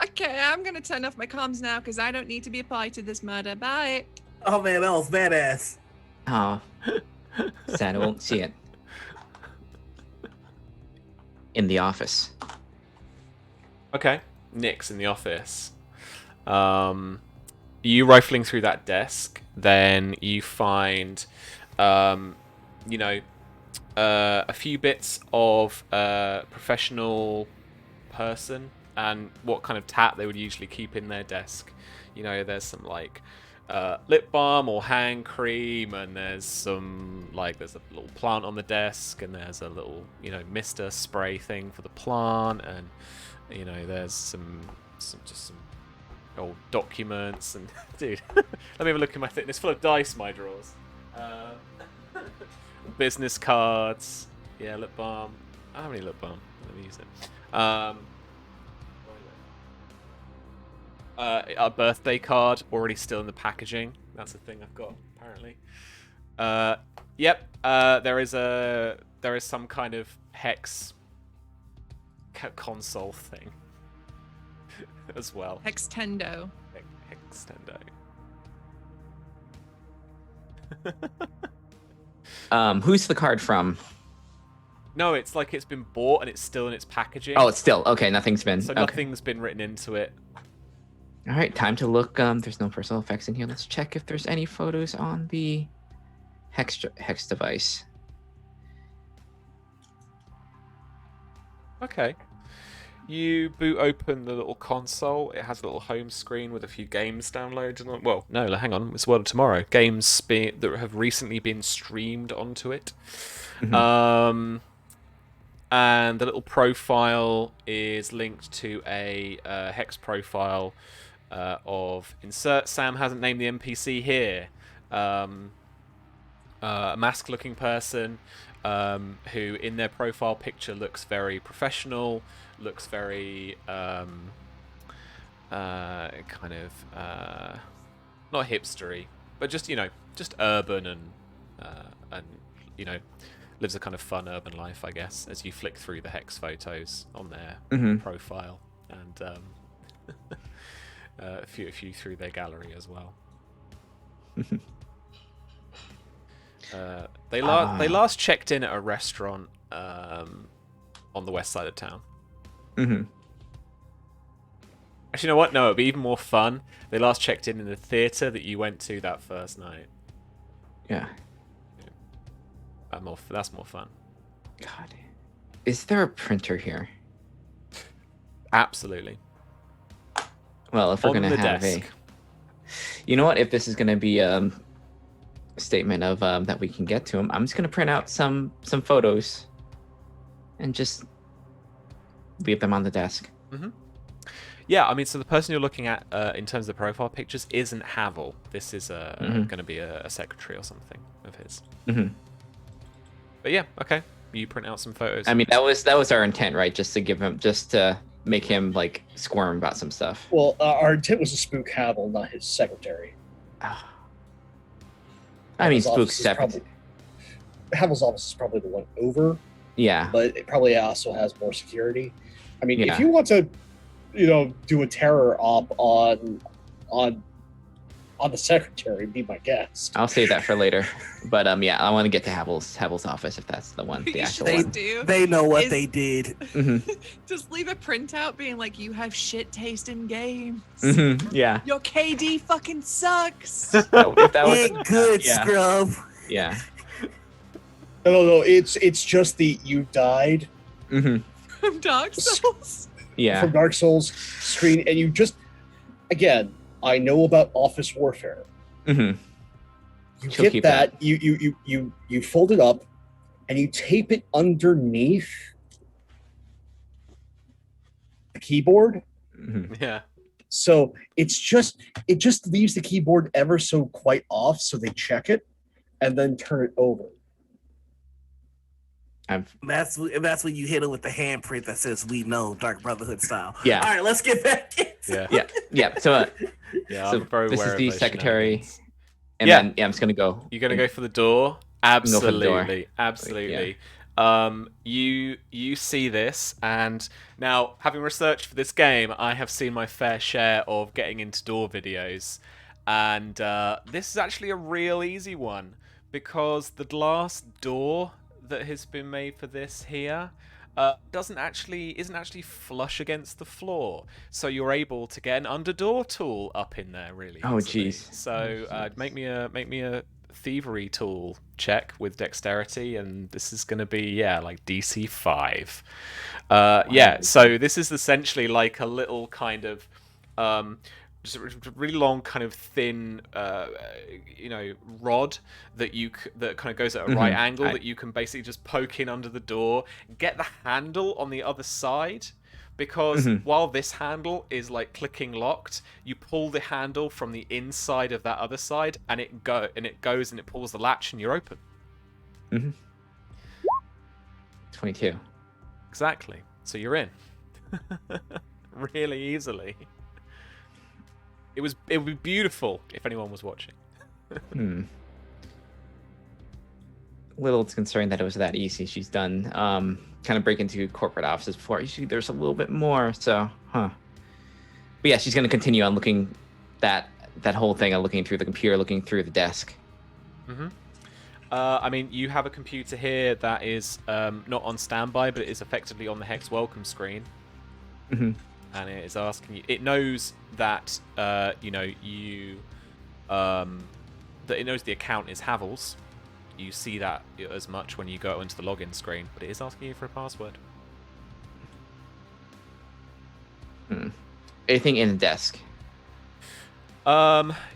Okay, I'm gonna turn off my comms now because I don't need to be a party to this murder. Bye. Oh man, that was badass. Oh, sad I won't see it in the office. Okay, Nyx in the office. You rifling through that desk, then you find, a few bits of professional person and what kind of tat they would usually keep in their desk. There's some like lip balm or hand cream, and there's there's a little plant on the desk, and there's a little mister spray thing for the plant, and there's some old documents, and dude, let me have a look at my thing. It's full of dice, my drawers. Business cards. Yeah, lip balm. I don't have any lip balm. Let me use it. A birthday card already still in the packaging. That's a thing I've got apparently. Yep. There is some kind of hex console thing as well. Hextendo. Hextendo. Who's the card from? No, it's like it's been bought and it's still in its packaging. Oh, it's still okay. Nothing's been. So okay. nothing's been written into it. All right, time to look. There's no personal effects in here. Let's check if there's any photos on the hex device. Okay. You boot open the little console. It has a little home screen with a few games downloaded on. Well, no, hang on. It's World of Tomorrow. Games that have recently been streamed onto it. Mm-hmm. And the little profile is linked to a hex profile of insert. Sam hasn't named the NPC here. A mask-looking person who, in their profile picture, looks very professional. Looks very kind of not hipstery, but just just urban and lives a kind of fun urban life, I guess, as you flick through the hex photos on their profile, and a few through their gallery as well. They last checked in at a restaurant on the west side of town. Mm-hmm. Actually, you know what? No, it'd be even more fun. They last checked in the theater that you went to that first night. Yeah. That's more fun. God, is there a printer here? Absolutely. Well, if we're gonna have desk. you know what? If this is gonna be a statement of that we can get to him, I'm just gonna print out some photos and just leave them on the desk. Mm-hmm. Yeah, I mean, so the person you're looking at in terms of the profile pictures isn't Havel. This is going to be a secretary or something of his. Mm-hmm. But yeah, okay. You print out some photos. I mean, that was our intent, right? Just to make him like squirm about some stuff. Well, our intent was to spook Havel, not his secretary. I mean, spook separate. Havel's office is probably the one over. Yeah. But it probably also has more security. I mean, Yeah. if you want to, do a terror op on the secretary, be my guest. I'll save that for later. But yeah, I want to get to Havel's office if that's the one, the You actual should one. just do They know what is- they did. Mm-hmm. just leave a printout being like, you have shit taste in games. Mm-hmm. Yeah. Your KD fucking sucks. If that was, Ain't good, yeah. scrub. yeah. No, it's just the you died Mm-hmm. From Dark Souls. Yeah. from Dark Souls screen, and you just, again, I know about office warfare. Mm-hmm. You She'll get keep that, you fold it up, and you tape it underneath the keyboard. Mm-hmm. yeah. So it just leaves the keyboard ever so quite off, so they check it and then turn it over. That's when you hit it with the handprint that says "We know" Dark Brotherhood style. Yeah. All right, let's get back. Yeah. Yeah. So Yeah, So I'm very this aware is of the those secretary. shenanigans. and Yeah. then I'm just gonna go. You're gonna go for the door? go for the Absolutely, door. absolutely. You see this, and now having researched for this game, I have seen my fair share of getting into door videos, and this is actually a real easy one because the glass door that has been made for this here isn't actually flush against the floor, so you're able to get an underdoor tool up in there really Oh, easily. jeez. So make me a thievery tool check with dexterity, and this is going to be like DC 5. Yeah, so this is essentially like a little kind of just a really long, kind of thin, rod that kind of goes at a right angle that you can basically just poke in under the door, get the handle on the other side. Because while this handle is like clicking locked, you pull the handle from the inside of that other side, and it goes and it pulls the latch, and you're open. 22. Exactly. So you're in. Really easily. It would be beautiful if anyone was watching. A little concerned that it was that easy. She's done kind of break into corporate offices before. Usually there's a little bit more, so But yeah, she's gonna continue on looking that whole thing, on looking through the computer, looking through the desk. I mean, you have a computer here that is not on standby, but it is effectively on the Hex welcome screen. And it is asking you. It knows that that it knows the account is Havel's. You see that as much when you go into the login screen, but it is asking you for a password. Anything in the desk?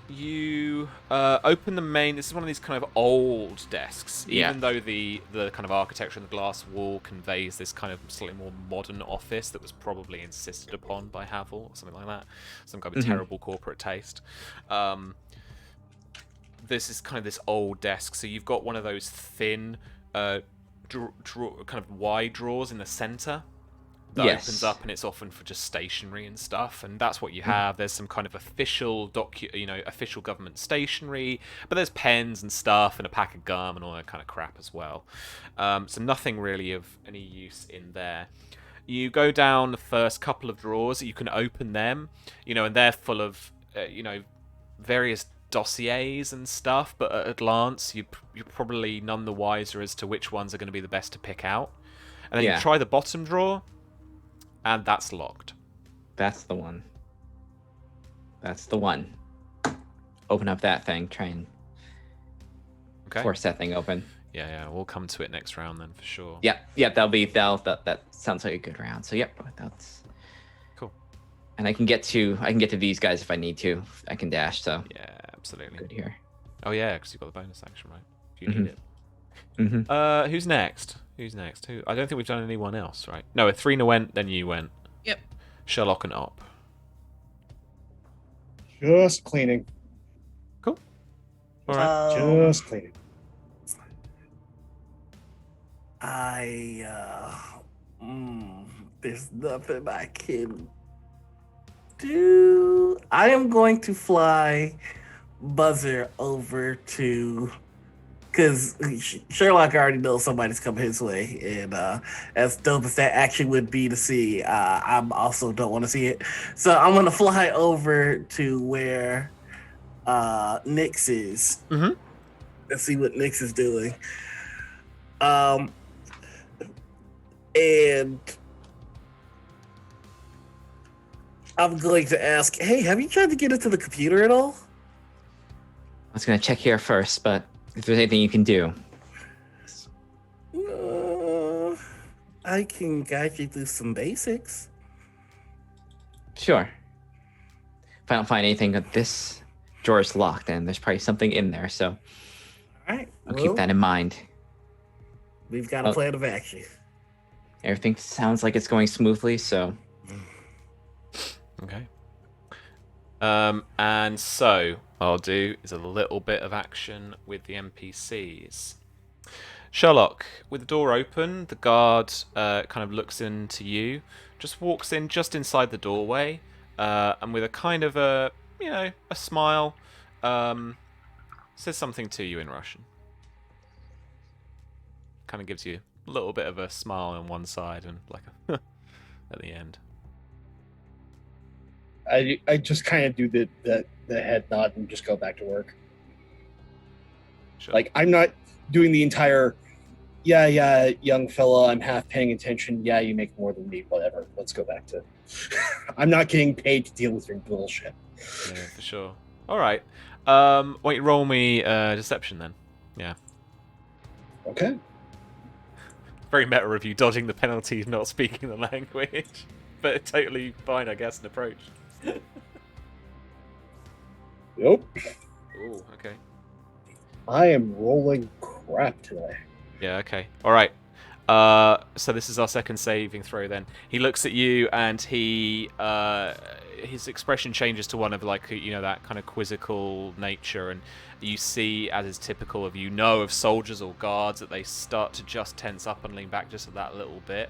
You open the main. This is one of these kind of old desks. Yeah. Even though the kind of architecture and the glass wall conveys this kind of slightly more modern office that was probably insisted upon by Havel or something like that. Some kind of terrible corporate taste. This is kind of this old desk. So you've got one of those thin, kind of wide drawers in the center. That opens up, and it's often for just stationery and stuff, and that's what you have. There's some kind of official official government stationery, but there's pens and stuff, and a pack of gum and all that kind of crap as well. So nothing really of any use in there. You go down the first couple of drawers, you can open them, and they're full of, various dossiers and stuff, but at a glance, you're probably none the wiser as to which ones are going to be the best to pick out. And then you try the bottom drawer, and that's locked. That's the one. Open up that thing. Try and force that thing open. Yeah. We'll come to it next round then for sure. Yep. That sounds like a good round. So that's cool. And I can get to these guys if I need to. I can dash. So yeah, absolutely. Good here. Oh yeah, because you've got the bonus action, right? If you need it. Who's next? Who? I don't think we've done anyone else, right? No, Athrena went, then you went. Yep. Sherlock and Op. Just cleaning. Cool. All right. Just cleaning. There's nothing I can do. I am going to fly Buzzer over to, because Sherlock already knows somebody's coming his way, and as dope as that action would be to see, I also don't want to see it. So I'm gonna fly over to where Nyx is. And see what Nyx is doing. And I'm going to ask, hey, have you tried to get into the computer at all? I was gonna check here first, but if there's anything you can do. I can guide you through some basics. Sure. If I don't find anything, this drawer is locked, and there's probably something in there, so All right. I'll keep that in mind. We've got a plan of action. Everything sounds like it's going smoothly, so. Okay. And so what I'll do is a little bit of action with the NPCs. Sherlock, with the door open, the guard kind of looks into you, just walks in just inside the doorway, and with a kind of a smile, says something to you in Russian. Kind of gives you a little bit of a smile on one side and like a at the end. I just kind of do the head nod and just go back to work. Sure. Like, I'm not doing the entire, yeah, young fella, I'm half paying attention. Yeah, you make more than me, whatever. Let's go back to... I'm not getting paid to deal with your bullshit. Yeah, for sure. All right. Why don't you roll me deception then? Yeah. Okay. Very meta of you dodging the penalty of not speaking the language. But totally fine, I guess, an approach. Nope. Ooh, okay. I am rolling crap today. Yeah, okay. All right. So this is our second saving throw then. He looks at you and his expression changes to one of like, that kind of quizzical nature, and you see, as is typical of of soldiers or guards, that they start to just tense up and lean back just that little bit.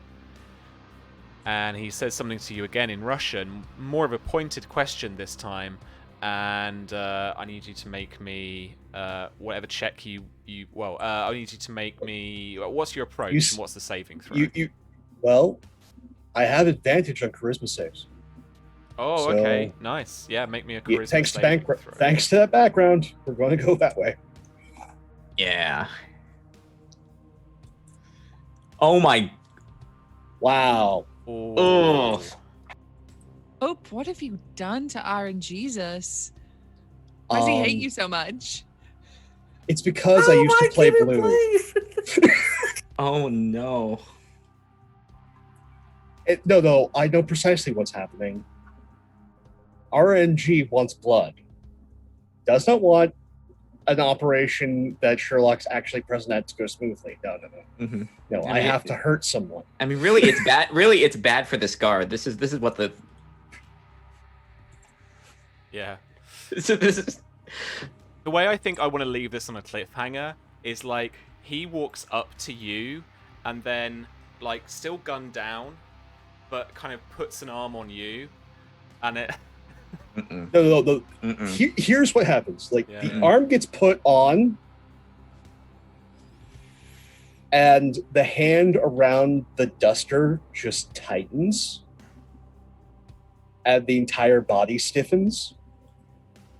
And he says something to you again in Russian, more of a pointed question this time. And I need you to make me whatever check I need you to make me. What's your approach and what's the saving throw? Well, I have advantage on charisma saves. Oh, so, okay, nice. Yeah, make me a charisma thanks saving throw. Thanks to that background, we're going to go that way. Yeah. Oh my. Wow. Oh. Hope, what have you done to RNGesus? Why does he hate you so much? It's because I used to play blue. Oh no. No, I know precisely what's happening. RNG wants blood. Does not want an operation that Sherlock's actually present at to go smoothly. No. Mm-hmm. No, I have to hurt someone. I mean, really, it's bad. Really, it's bad for this guard. This is what the. Yeah. So this is. The way I think I want to leave this on a cliffhanger is like he walks up to you and then like still gunned down, but kind of puts an arm on you, and it. No. Here's what happens. Like the arm gets put on, and the hand around the duster just tightens, and the entire body stiffens.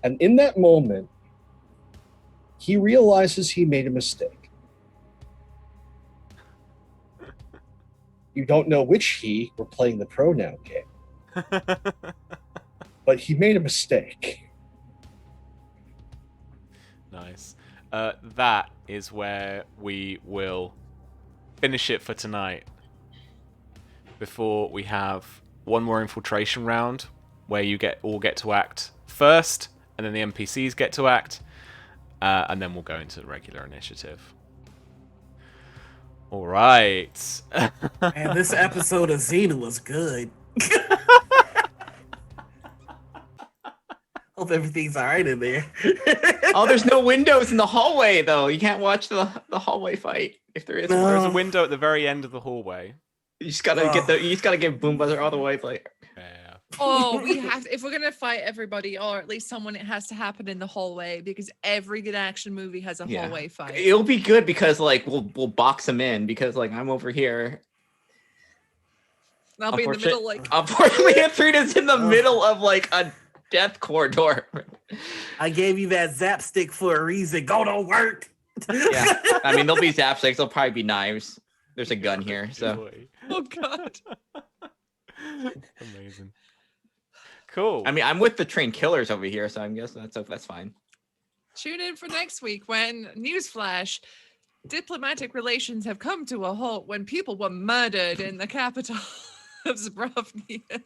And in that moment, he realizes he made a mistake. You don't know which he. We're playing the pronoun game. But he made a mistake. Nice. That is where we will finish it for tonight. Before we have one more infiltration round, where you all get to act first, and then the NPCs get to act, and then we'll go into the regular initiative. All right. Man, this episode of Xena was good. Hope everything's all right in there. Oh, there's no windows in the hallway though. You can't watch the hallway fight if there is. No. There's a window at the very end of the hallway. You just gotta get Boom Buzzer all the way. Like, Yeah. Oh, we have. If we're gonna fight everybody, or at least someone, it has to happen in the hallway because every good action movie has a hallway fight. it'll be good because like we'll box them in because like I'm over here. I'll be in the middle, like. Unfortunately, Athrina's in the middle of like a death corridor. I gave you that zap stick for a reason. Go to work. Yeah, I mean, there'll be zap sticks. There'll probably be knives. There's a gun here, so. Oh God. Amazing. Cool. I mean, I'm with the trained killers over here, so I'm guessing that's fine. Tune in for next week when, newsflash, diplomatic relations have come to a halt when people were murdered in the capital of Zabrovnia.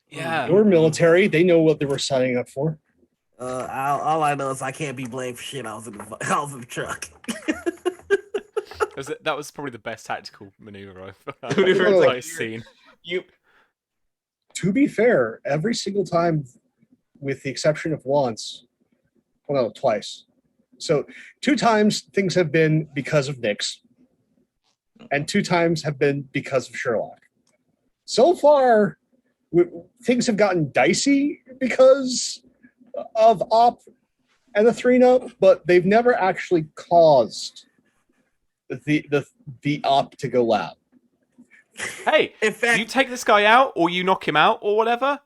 Yeah. Your military, they know what they were signing up for. All I know is I can't be blamed for shit. I was in the truck. That was probably the best tactical maneuver I've seen. To be fair, every single time, with the exception of once, well, no, twice. So 2 times things have been because of Nyx, and 2 times have been because of Sherlock. So far, things have gotten dicey because of Op and the 3-0, but they've never actually caused the Op to go loud. Hey, In fact, you take this guy out, or you knock him out, or whatever.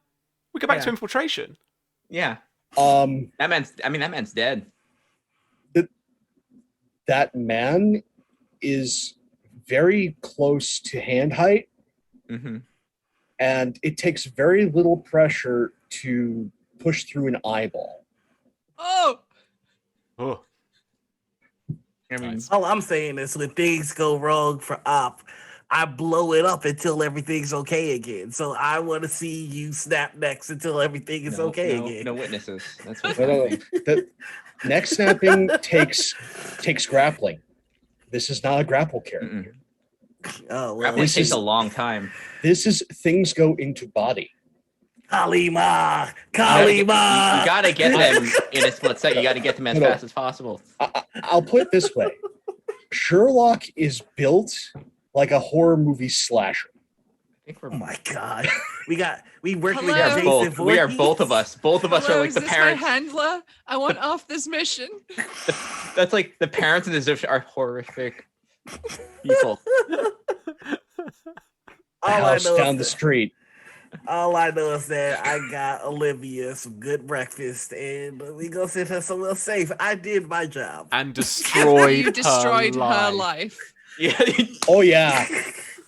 We go back to infiltration. Yeah. That That man's dead. That man is very close to hand height, Mm-hmm. and it takes very little pressure to push through an eyeball. Oh, Oh. I mean, Nice. all I'm saying is when things go wrong for Op, I blow it up until everything's okay again. So I want to see you snap necks until everything is okay again. No witnesses. That's what's No, no, no. happening. The neck snapping takes grappling. This is not a grapple character. Oh well, Grappling this takes is- a long time. This is things go into body. Kalima, You Kalima. gotta get them in a split second. You gotta get them as No. fast as possible. I'll put it this way: Sherlock is built like a horror movie slasher. I think Oh we're my god, we working with Hello? Jason both. We are Voorhees? both of us. Both of us Hello, are like is the this parents. my handler? I want off this mission. That's like the parents in this are horrific people. The house down the street. All I know is that I got Olivia some good breakfast, and we gonna send her somewhere safe. I did my job. And destroyed You destroyed her her life. life. Yeah. Oh yeah.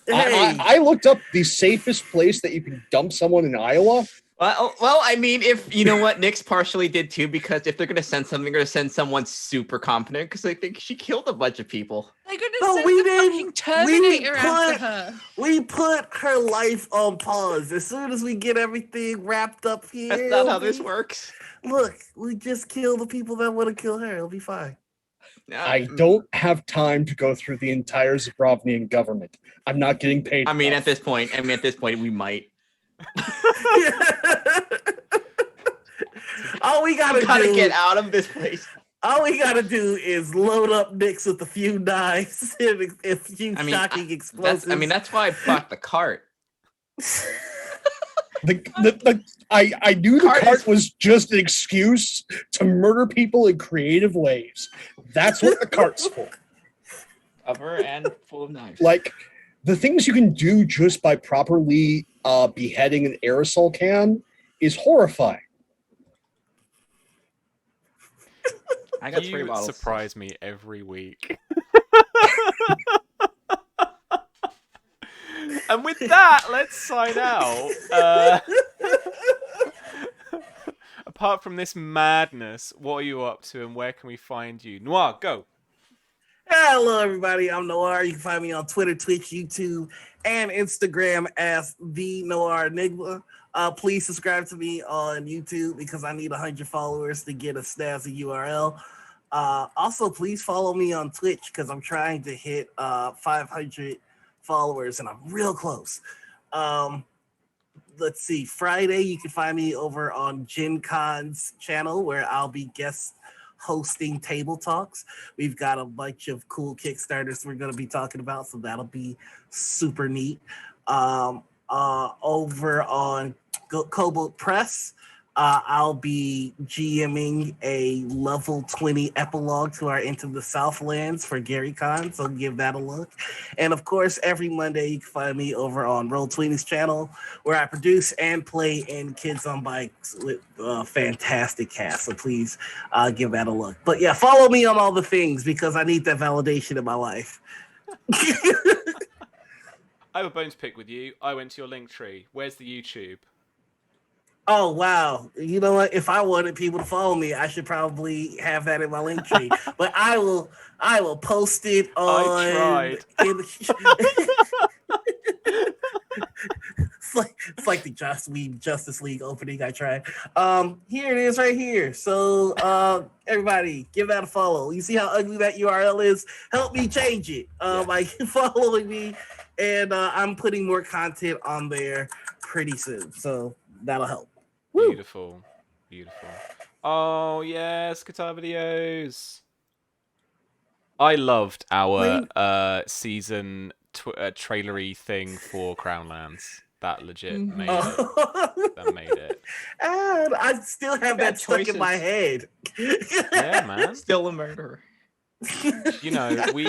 Hey, I looked up the safest place that you can dump someone in Iowa. Well, I mean, if you know what, Nick's partially did too, because if they're gonna send something, they're gonna send someone super competent, because I think she killed a bunch of people. They're gonna No, send we the didn't- fucking Terminator we after put- her. we put her life on pause. As soon as we get everything wrapped up here, That's not how it'll this be- works. Look, we just kill the people that want to kill her. It'll be fine. I don't have time to go through the entire Zabrovnian government. I'm not getting paid. I mean, enough. at this point, we might. All we gotta Gotta do, get out of this place. all we gotta do is load up Nix with a few knives and a few I mean, shocking explosives. That's why I bought the cart. I knew the Cart cart is- was just an excuse to murder people in creative ways. That's what the cart's for. Cover and full of knives. Like the things you can do just by properly beheading an aerosol can is horrifying. I got 3 You bottles. surprise me every week. And with that, let's sign out. Apart from this madness, what are you up to and where can we find you? Noir, go. Hello, everybody. I'm Noir. You can find me on Twitter, Twitch, YouTube, and Instagram as the Noir Enigma. Please subscribe to me on YouTube because I need 100 followers to get a snazzy URL. Also, please follow me on Twitch because I'm trying to hit 500 followers and I'm real close. Let's see. Friday, you can find me over on Gen Con's channel where I'll be guest hosting table talks. We've got a bunch of cool Kickstarters we're going to be talking about, so that'll be super neat. Over on Cobalt Press, I'll be GMing a level 20 epilogue to our Into the Southlands for Gary Con, so give that a look. And of course, every Monday you can find me over on Roll20's channel, where I produce and play in Kids on Bikes with a fantastic cast. So please give that a look. But yeah, follow me on all the things because I need that validation in my life. I have a bones pick with you. I went to your link tree. Where's the YouTube? Oh wow! You know what? If I wanted people to follow me, I should probably have that in my link tree. But I will post it on. I tried. It's like the Justice League opening. I tried. Here it is, right here. So everybody, give that a follow. You see how ugly that URL is? Help me change it by following me, and I'm putting more content on there pretty soon. So that'll help. Woo. Beautiful. Beautiful. Oh, yes, guitar videos. I loved our season trailery thing for Crownlands. That legit made it. That made it. And I still have that Bad stuck in my head. Yeah, man. Still a murderer. You know,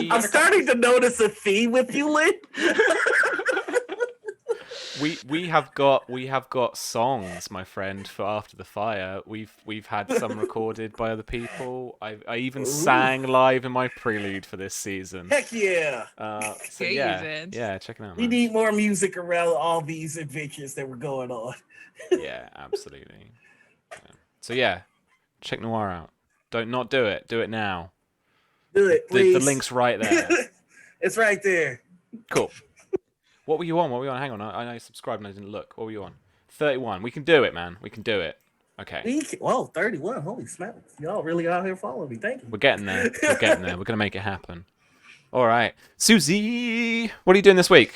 I'm starting to notice a theme with you, Lynn. we have got songs, my friend, for After the Fire. We've had some recorded by other people. I even sang live in my prelude for this season. Heck yeah. So Yeah, you did. yeah, check it out. We Man. need more music around all these adventures that were going on. Yeah, absolutely. Yeah. So yeah, check Noir out. Don't not do it. Do it now. Do it, please. The link's right there. It's right there. Cool. What were you on? Hang on, I know you subscribed and I didn't look. What were you on? 31. We can do it, man. We can do it. Okay. Whoa, 31. Holy smokes. Y'all really out here following me. Thank you. We're getting there. We're getting there. We're going to make it happen. All right. Susie, what are you doing this week?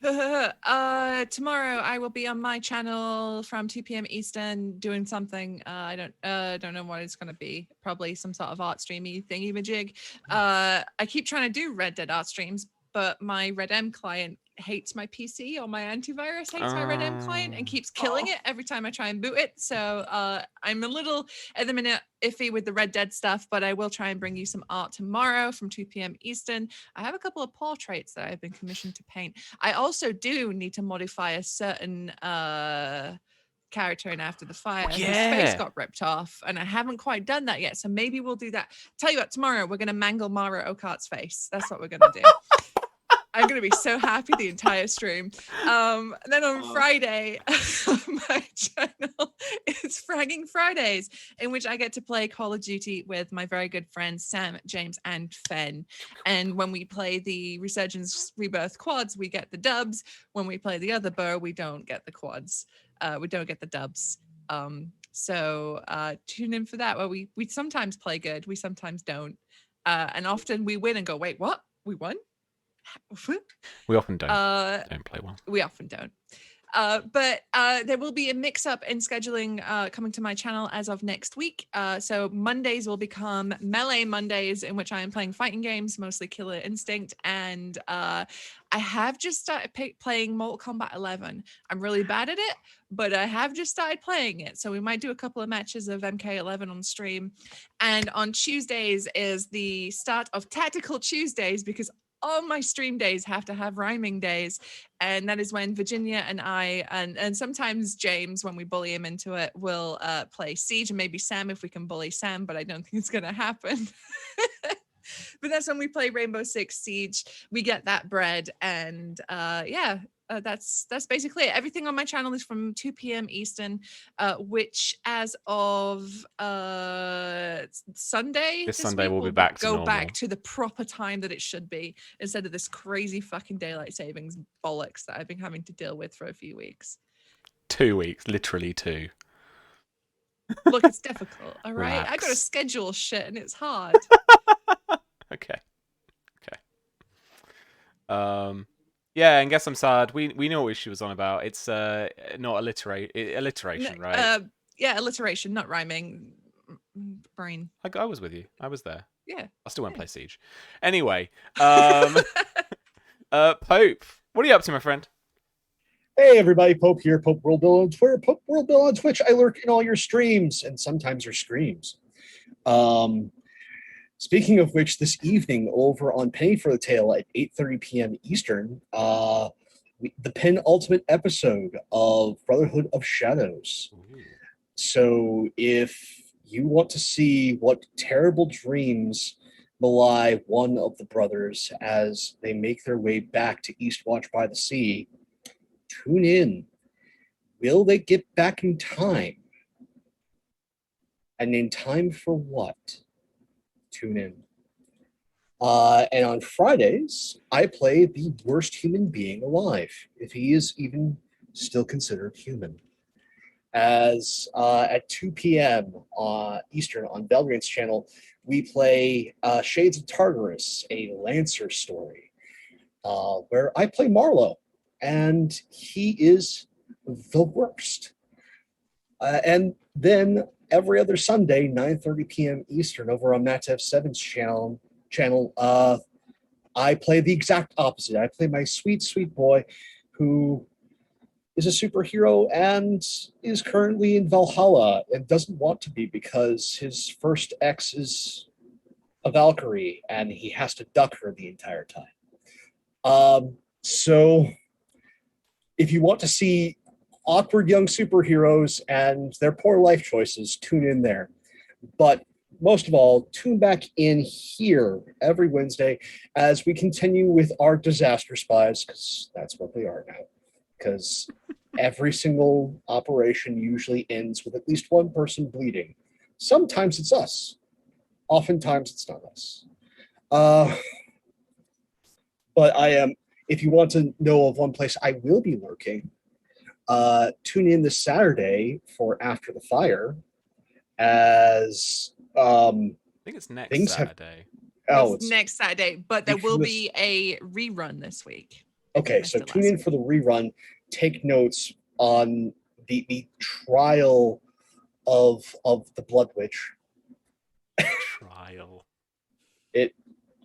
Tomorrow I will be on my channel from 2 p.m. Eastern doing something. I don't know what it's gonna be. Probably some sort of art streamy thingy majig. I keep trying to do Red Dead art streams, but my Redem client hates my PC, or my antivirus hates my Redem client and keeps killing it every time I try and boot it. So I'm a little at the minute iffy with the Red Dead stuff, but I will try and bring you some art tomorrow from 2 p.m. Eastern. I have a couple of portraits that I've been commissioned to paint. I also do need to modify a certain character in After the Fire whose face got ripped off, and I haven't quite done that yet. So maybe we'll do that. Tell you what, tomorrow we're gonna mangle Mara Okart's face. That's what we're gonna do. I'm gonna be so happy the entire stream. Then on Friday, my channel is Fragging Fridays, in which I get to play Call of Duty with my very good friends Sam, James, and Fen. And when we play the Resurgence Rebirth quads, we get the dubs. When we play the other bow, we don't get the quads. We don't get the dubs. So tune in for that. Where we sometimes play good, we sometimes don't, and often we win and go, wait, what? We won? We often don't play well. We often don't. But there will be a mix-up in scheduling coming to my channel as of next week. So Mondays will become Melee Mondays, in which I am playing fighting games, mostly Killer Instinct. And I have just started playing Mortal Kombat 11. I'm really bad at it, but I have just started playing it. So we might do a couple of matches of MK11 on stream. And on Tuesdays is the start of Tactical Tuesdays, because all my stream days have to have rhyming days, and that is when Virginia and I and sometimes James, when we bully him into it, will play Siege, and maybe Sam if we can bully Sam, but I don't think it's gonna happen. But that's when we play Rainbow Six Siege. We get that bread, and that's basically it. Everything on my channel is from 2 p.m. Eastern, which as of Sunday, This Sunday we'll be back to go normal. back to the proper time that it should be, instead of this crazy fucking daylight savings bollocks that I've been having to deal with for a few weeks. 2 weeks, literally 2. Look, it's difficult, all right? I got to Relax. schedule shit and it's hard. Okay. Yeah, and guess I'm sad. We know what she was on about. It's not alliteration, right? Yeah, alliteration, not rhyming. Brain. I was with you. I was there. Yeah. I still won't play Siege. Anyway, Pope, what are you up to, my friend? Hey everybody, Pope here, Pope World Bill on Twitter, Pope World Bill on Twitch. I lurk in all your streams and sometimes your screams. Speaking of which, this evening over on Penny for the Tale at 8:30 p.m. Eastern, the penultimate episode of Brotherhood of Shadows. Ooh. So if you want to see what terrible dreams belie one of the brothers as they make their way back to Eastwatch by the Sea, tune in. Will they get back in time? And in time for what? Tune in. And on Fridays, I play the worst human being alive, if he is even still considered human. As at 2 p.m. Eastern on Belgrade's channel, we play Shades of Tartarus, a Lancer story, where I play Marlowe, and he is the worst. And then every other Sunday, 9:30 p.m. Eastern, over on Matt F7's channel, I play the exact opposite. I play my sweet, sweet boy who is a superhero and is currently in Valhalla and doesn't want to be because his first ex is a Valkyrie and he has to duck her the entire time. So if you want to see awkward young superheroes and their poor life choices, tune in there. But most of all, tune back in here every Wednesday as we continue with our disaster spies, because that's what they are now. Because every single operation usually ends with at least one person bleeding. Sometimes it's us. Oftentimes it's not us. But I am if you want to know of one place I will be lurking, tune in this Saturday for After the Fire, as I think it's next things have. Saturday. Oh, It's next Saturday, but there will because- be a rerun this week. if you Okay, missed so it tune last in week. for the rerun. Take notes on the trial of the Blood Witch.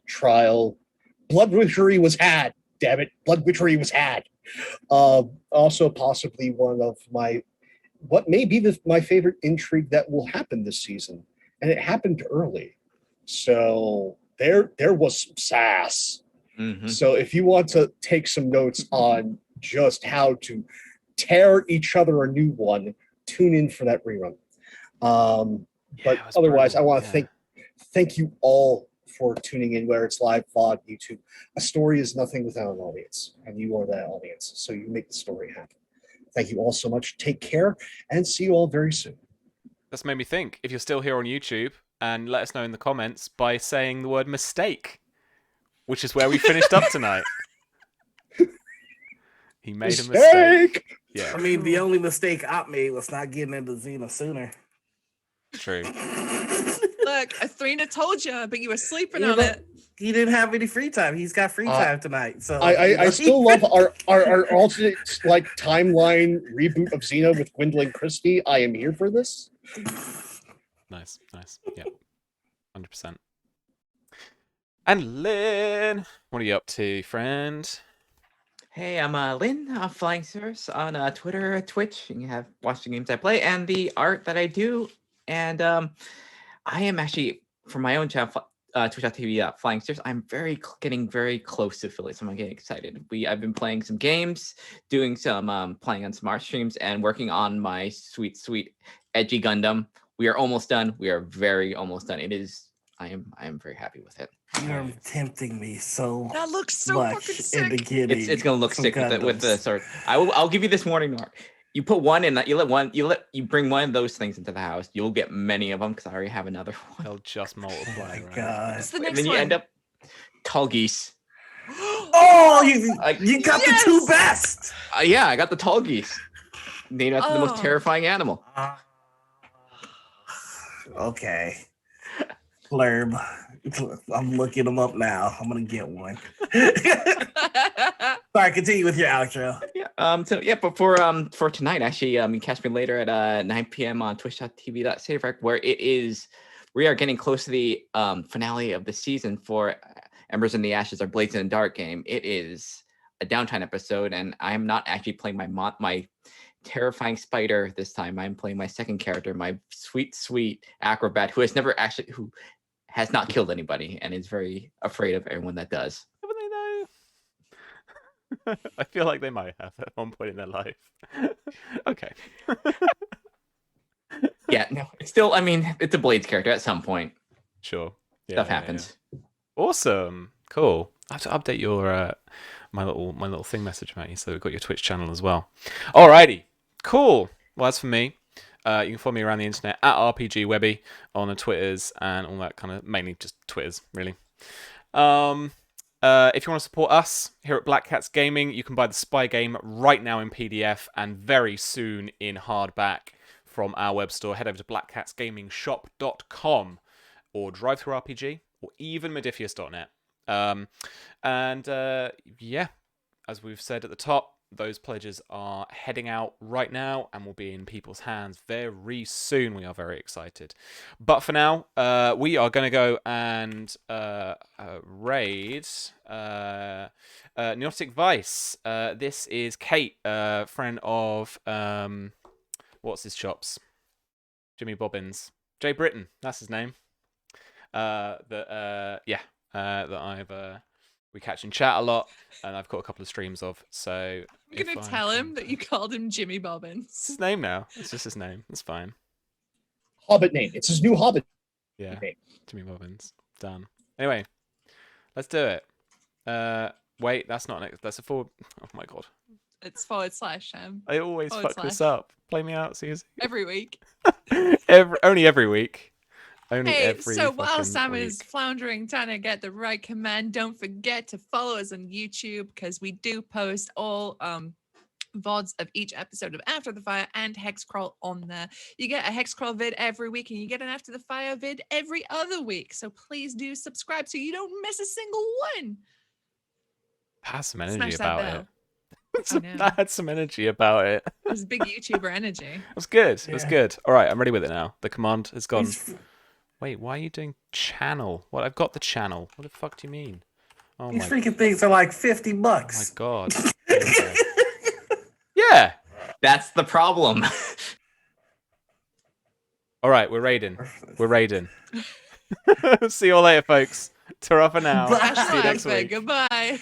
Trial. Blood witchery was had. Damn it, blood witchery was had. Also, possibly one of what may be my favorite intrigue that will happen this season, and it happened early, so there was some sass. Mhm. So if you want to take some notes on just how to tear each other a new one, tune in for that rerun. But it was otherwise, I brutal, want to thank you all for tuning in, where it's live, VOD, YouTube. A story is nothing without an audience, and you are that audience, so you make the story happen. Thank you all so much. Take care, and see you all very soon. That's made me think. If you're still here on YouTube, and let us know in the comments by saying the word mistake, which is where we finished up tonight. He made a mistake. Yeah, I mean, the only mistake I made was not getting into Xena sooner. true. Look, Athrena told you, but you were sleeping You on know, it. He didn't have any free time. He's got free time tonight. So I still love our alternate timeline reboot of Xena with Gwendolyn Christie. I am here for this. Nice. Yeah, 100%. And Lynn, what are you up to, friend? Hey, I'm Lynn of Flying Cirrus on Twitter, Twitch. You can have watch the games I play and the art that I do. And I am actually, for my own channel, twitch.tv Flying Cirrus, I'm getting very close to affiliates. I'm getting excited. I've been playing some games, doing some playing on some art streams, and working on my sweet edgy Gundam. We are almost done. We are very almost done. It is. I am very happy with it. You're tempting me so That looks so much fucking into sick. getting. It's gonna look some sick with the Gundams. sword. I'll give you this warning, Mark. You put one in that you bring one of those things into the house. You'll get many of them because I already have another one. They'll just Oh multiply. my right? god! What's the And next then you one? end up tall geese. Oh, you got the two Yes! best. Yeah, I got the tall geese. Named after the most Oh. terrifying animal. Okay. Blurb. I'm looking them up now. I'm gonna get one. Sorry, continue with your outro. Yeah. So yeah, but for tonight, actually, you can catch me later at 9 p.m. on twitch.tv/SaveRec, where we are getting close to the finale of the season for Embers in the Ashes, our Blades in the Dark game. It is a downtime episode, and I'm not actually playing my terrifying spider this time. I'm playing my second character, my sweet acrobat, who has not killed anybody and is very afraid of everyone that does. Haven't they though? I feel like they might have at one point in their life. Okay. Yeah, no, it's still. I mean, it's a Blades character. At some point, Sure. Yeah, stuff yeah, happens. yeah. Awesome. Cool. I have to update your my little thing message about you, so we've got your Twitch channel as well. Alrighty. Cool. Well, as for me, you can follow me around the internet at RPGWebby on the Twitters and all that kind of, mainly just Twitters, really. If you want to support us here at Black Cats Gaming, you can buy the Spy game right now in PDF and very soon in hardback from our web store. Head over to blackcatsgamingshop.com or DriveThruRPG or even Modifius.net. Yeah, as we've said at the top, those pledges are heading out right now and will be in people's hands very soon. We are very excited. But for now, we are going to go and raid Neotic Vice. This is Kate, friend of, what's his chops? Jimmy Bobbins. Jay Britton, that's his name. That we catch in chat a lot, and I've got a couple of streams of. So I'm gonna tell him that you called him Jimmy It's Bobbins. his name now. It's just his name. It's fine. Hobbit name. It's his new Hobbit Yeah, name. Jimmy Bobbins. Done. Anyway, let's do it. Wait, that's not next. That's a forward. Oh my god, It's / Sam I always / fuck this up. Play me out, Susie. every week. Only every week. Only Hey, every so while fucking Sam is week. floundering trying to get the right command, don't forget to follow us on YouTube because we do post all VODs of each episode of After the Fire and Hexcrawl on there. You get a Hexcrawl vid every week and you get an After the Fire vid every other week. So please do subscribe so you don't miss a single one. Has some energy Smash that about bell. it. I know. I had some energy about it. There's big YouTuber energy. It was good. It was Yeah. good. All right, I'm ready with it now. The command has gone. He's- Wait, why are you doing channel? What? I've got the channel. What the fuck do you mean? Oh These my, freaking things are like $50. oh my god. Okay. Yeah. That's the problem. All right, we're raiding. We're raiding. See you all later, folks. Ta-ra for now. Bye. See you next Flashback, week. goodbye.